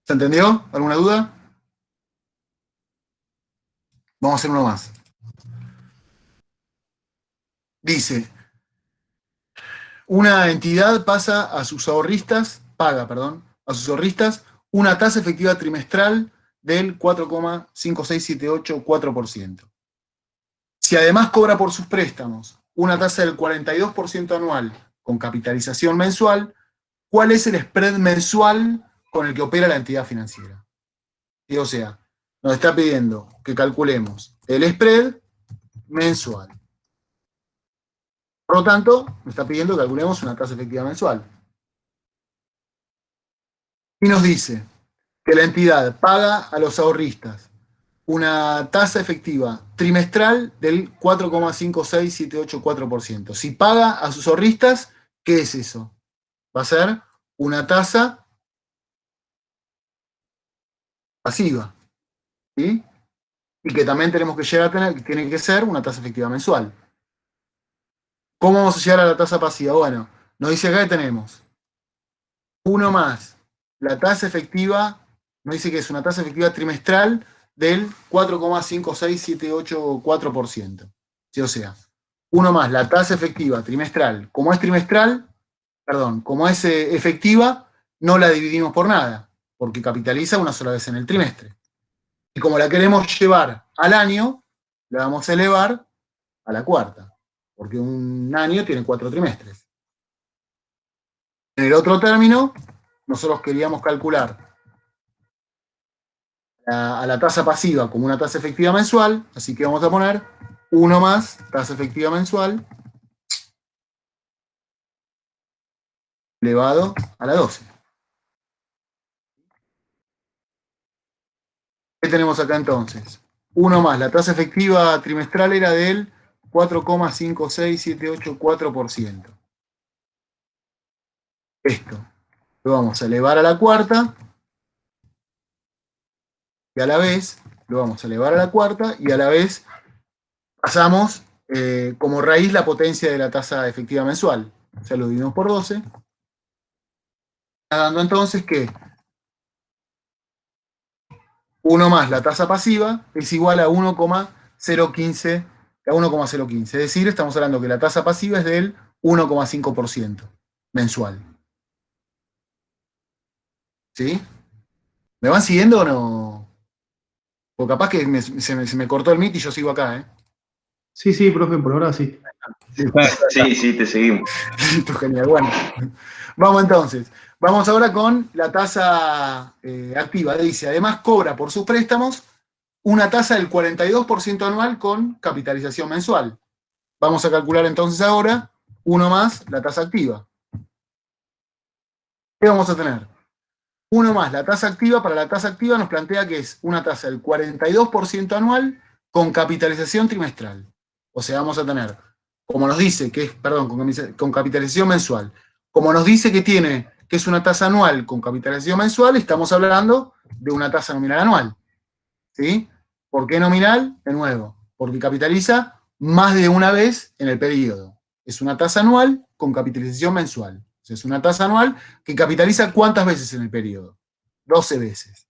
¿Se entendió? ¿Alguna duda? Vamos a hacer uno más. Dice, una entidad paga a sus ahorristas una tasa efectiva trimestral del 4,5678,4%. Si además cobra por sus préstamos una tasa del 42% anual con capitalización mensual, ¿cuál es el spread mensual con el que opera la entidad financiera? Y, o sea, nos está pidiendo que calculemos el spread mensual. Por lo tanto, nos está pidiendo que calculemos una tasa efectiva mensual. Y nos dice que la entidad paga a los ahorristas una tasa efectiva trimestral del 4,5678,4%. Si paga a sus ahorristas, ¿qué es eso? Va a ser una tasa pasiva, ¿sí? Y que también tenemos que llegar a tener, que tiene que ser una tasa efectiva mensual. ¿Cómo vamos a llegar a la tasa pasiva? Bueno, nos dice acá que tenemos 1 más la tasa efectiva, nos dice que es una tasa efectiva trimestral del 4,5678,4%. ¿Sí? O sea, 1 más la tasa efectiva trimestral. Como es efectiva, no la dividimos por nada, porque capitaliza una sola vez en el trimestre. Y como la queremos llevar al año, la vamos a elevar a la cuarta, porque un año tiene 4 trimestres. En el otro término, nosotros queríamos calcular a la tasa pasiva como una tasa efectiva mensual, así que vamos a poner 1 más tasa efectiva mensual elevado a la 12. ¿Qué tenemos acá entonces? 1 más la tasa efectiva trimestral era del 4,5678,4%. Esto lo vamos a elevar a la cuarta, y a la vez lo vamos a elevar a la cuarta, y a la vez pasamos como raíz la potencia de la tasa efectiva mensual. O sea, lo dividimos por 12. Está dando entonces que 1 más la tasa pasiva es igual a 1,015. Es decir, estamos hablando que la tasa pasiva es del 1,5% mensual. ¿Sí? ¿Me van siguiendo o no? O capaz que se me cortó el Meet y yo sigo acá, ¿eh? Sí, profe, por ahora sí. Sí, te seguimos. Listo, genial. Bueno, vamos entonces. Vamos ahora con la tasa activa. Dice, además cobra por sus préstamos una tasa del 42% anual con capitalización mensual. Vamos a calcular entonces ahora 1 más la tasa activa. ¿Qué vamos a tener? 1 más la tasa activa. Para la tasa activa nos plantea que es una tasa del 42% anual con capitalización trimestral. O sea, vamos a tener, como nos dice que es, perdón, con capitalización mensual. Como nos dice que es una tasa anual con capitalización mensual, estamos hablando de una tasa nominal anual. ¿Sí? ¿Por qué nominal? De nuevo, porque capitaliza más de una vez en el periodo. Es una tasa anual con capitalización mensual. O sea, es una tasa anual que capitaliza ¿cuántas veces en el periodo? 12 veces.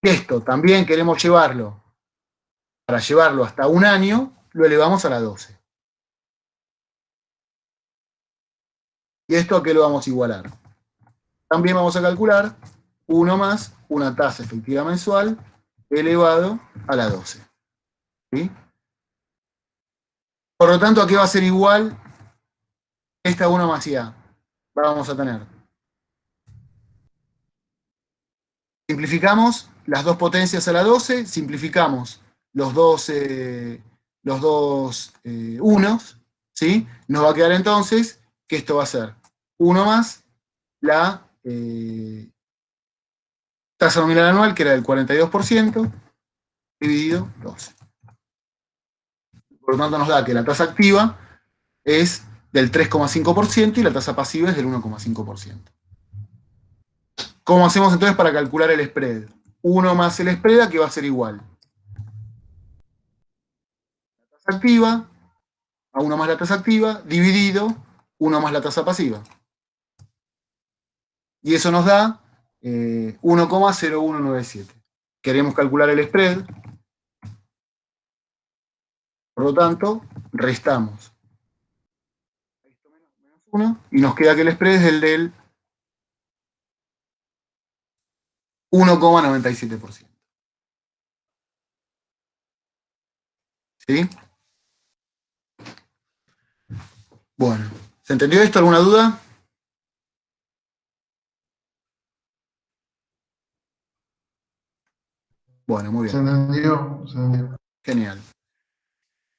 Esto también queremos llevarlo, para llevarlo hasta un año, lo elevamos a la 12. ¿Y esto a qué lo vamos a igualar? También vamos a calcular 1 más una tasa efectiva mensual elevado a la 12. ¿Sí? Por lo tanto, ¿a qué va a ser igual esta 1 más IA? Vamos a tener. Simplificamos las dos potencias a la 12, simplificamos los dos unos, ¿sí? Nos va a quedar entonces que esto va a ser 1 más la tasa nominal anual, que era del 42%, dividido 12. Por lo tanto, nos da que la tasa activa es del 3,5% y la tasa pasiva es del 1,5%. ¿Cómo hacemos entonces para calcular el spread? 1 más el spread, ¿a qué va a ser igual? La tasa activa, a 1 más la tasa activa, dividido 1 más la tasa pasiva. Y eso nos da 1,0197. Queremos calcular el spread. Por lo tanto, restamos 1 y nos queda que el spread es el del 1,97%. ¿Sí? Bueno, ¿se entendió esto? ¿Alguna duda? Bueno, muy bien. Se entendió, se entendió. Genial.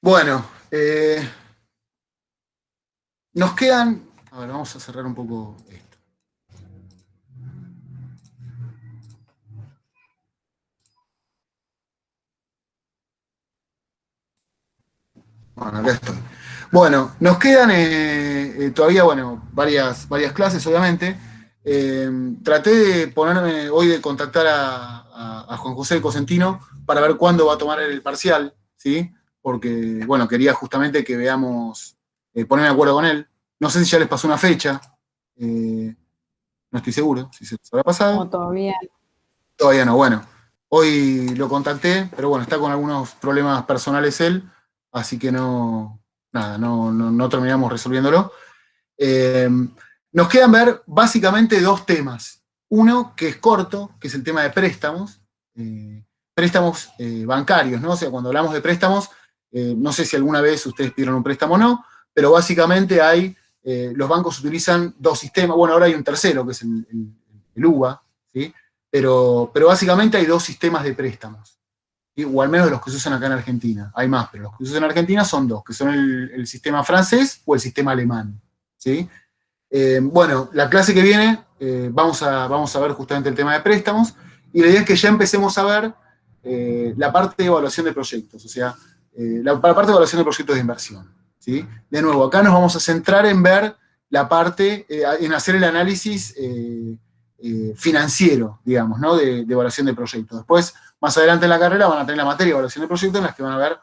Bueno, nos quedan... A ver, vamos a cerrar un poco esto. Bueno, acá estoy. Bueno, nos quedan todavía, bueno, varias clases, obviamente. Traté de ponerme hoy de contactar a Juan José Cosentino para ver cuándo va a tomar el parcial, ¿sí? Porque, bueno, quería justamente que veamos, ponerme de acuerdo con él. No sé si ya les pasó una fecha, no estoy seguro si se les habrá pasado. No, todavía. Todavía no, bueno. Hoy lo contacté, pero bueno, está con algunos problemas personales él, así que no terminamos resolviéndolo. Nos quedan ver básicamente dos temas. Uno que es corto, que es el tema de préstamos, préstamos bancarios, ¿no? O sea, cuando hablamos de préstamos, no sé si alguna vez ustedes pidieron un préstamo o no, pero básicamente los bancos utilizan dos sistemas, bueno, ahora hay un tercero, que es el UBA, ¿sí? Pero básicamente hay dos sistemas de préstamos, ¿sí? O al menos de los que se usan acá en Argentina. Hay más, pero los que se usan en Argentina son dos, que son el sistema francés o el sistema alemán, ¿sí? Bueno, la clase que viene vamos a ver justamente el tema de préstamos, y la idea es que ya empecemos a ver la parte de evaluación de proyectos, o sea, la parte de evaluación de proyectos de inversión, ¿sí? De nuevo, acá nos vamos a centrar en ver la parte, en hacer el análisis financiero, digamos, ¿no? De evaluación de proyectos. Después, más adelante en la carrera van a tener la materia de evaluación de proyectos en las que van a ver,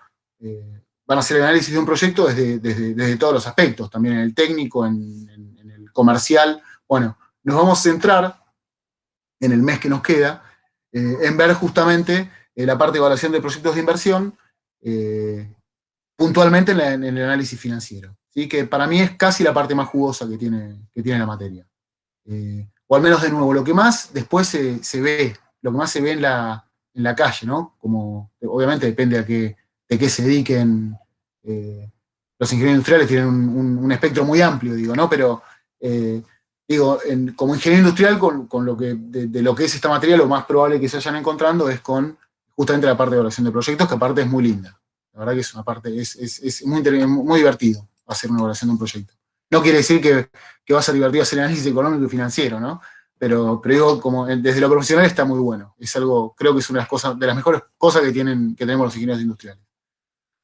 van a hacer el análisis de un proyecto desde todos los aspectos, también en el técnico, en el comercial. Bueno, nos vamos a centrar en el mes que nos queda, en ver justamente la parte de evaluación de proyectos de inversión, puntualmente en el análisis financiero, ¿sí? Que para mí es casi la parte más jugosa que tiene la materia. O al menos, de nuevo, lo que más después se ve, lo que más se ve en la calle, ¿no? Como, obviamente depende de qué se dediquen. Los ingenieros industriales tienen un espectro muy amplio, digo, ¿no? Pero, como ingeniero industrial, con lo que, de lo que es esta materia, lo más probable que se vayan encontrando es con justamente la parte de evaluación de proyectos, que aparte es muy linda. La verdad que es una parte, es muy divertido hacer una evaluación de un proyecto. No quiere decir que va a ser divertido hacer análisis económico y financiero, ¿no? Pero digo, como desde lo profesional está muy bueno. Es algo, creo que es una de las mejores cosas que tenemos los ingenieros industriales.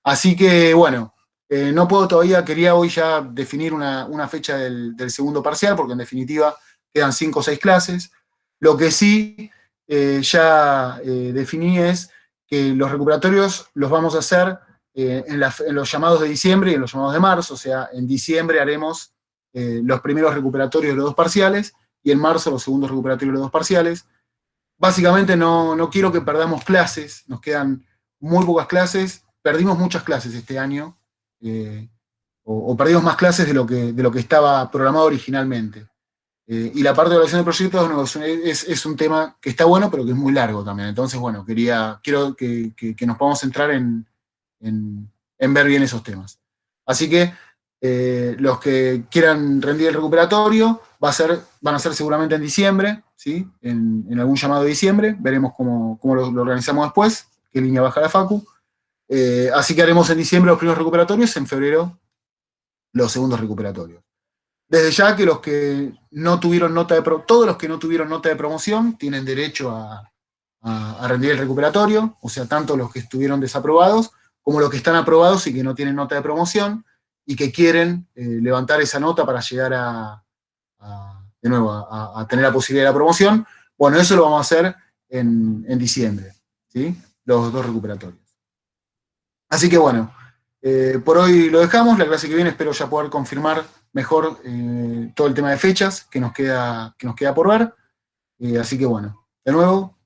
Así que, bueno, no puedo todavía, quería hoy ya definir una fecha del segundo parcial, porque en definitiva quedan 5 o 6 clases. Lo que sí ya definí es que los recuperatorios los vamos a hacer en los llamados de diciembre y en los llamados de marzo. O sea, en diciembre haremos los primeros recuperatorios de los 2 parciales, y en marzo los segundos recuperatorios de los 2 parciales. Básicamente no quiero que perdamos clases, nos quedan muy pocas clases, perdimos muchas clases este año, o perdimos más clases de lo que estaba programado originalmente. Y la parte de evaluación de proyectos no, es un tema que está bueno, pero que es muy largo también. Entonces, bueno, quiero que nos podamos centrar en ver bien esos temas. Así que los que quieran rendir el recuperatorio van a ser seguramente en diciembre, ¿sí? En algún llamado de diciembre. Veremos cómo lo organizamos después, qué línea baja la Facu. Así que haremos en diciembre los primeros recuperatorios, en febrero los segundos recuperatorios. Desde ya que los que no tuvieron todos los que no tuvieron nota de promoción tienen derecho a rendir el recuperatorio, o sea, tanto los que estuvieron desaprobados como los que están aprobados y que no tienen nota de promoción y que quieren levantar esa nota para llegar de nuevo a tener la posibilidad de la promoción. Bueno, eso lo vamos a hacer en diciembre, ¿sí? Los 2 recuperatorios. Así que bueno, por hoy lo dejamos. La clase que viene espero ya poder confirmar mejor todo el tema de fechas que nos queda por ver. Así que bueno, de nuevo,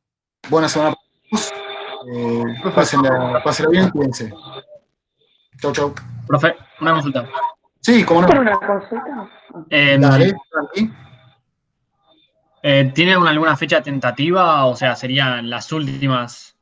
buena semana para todos. Pásenla bien, cuídense. Chau, chau. Profe, una consulta. Sí, cómo no. ¿Una consulta? Dale, ¿Tiene alguna fecha tentativa? O sea, serían las últimas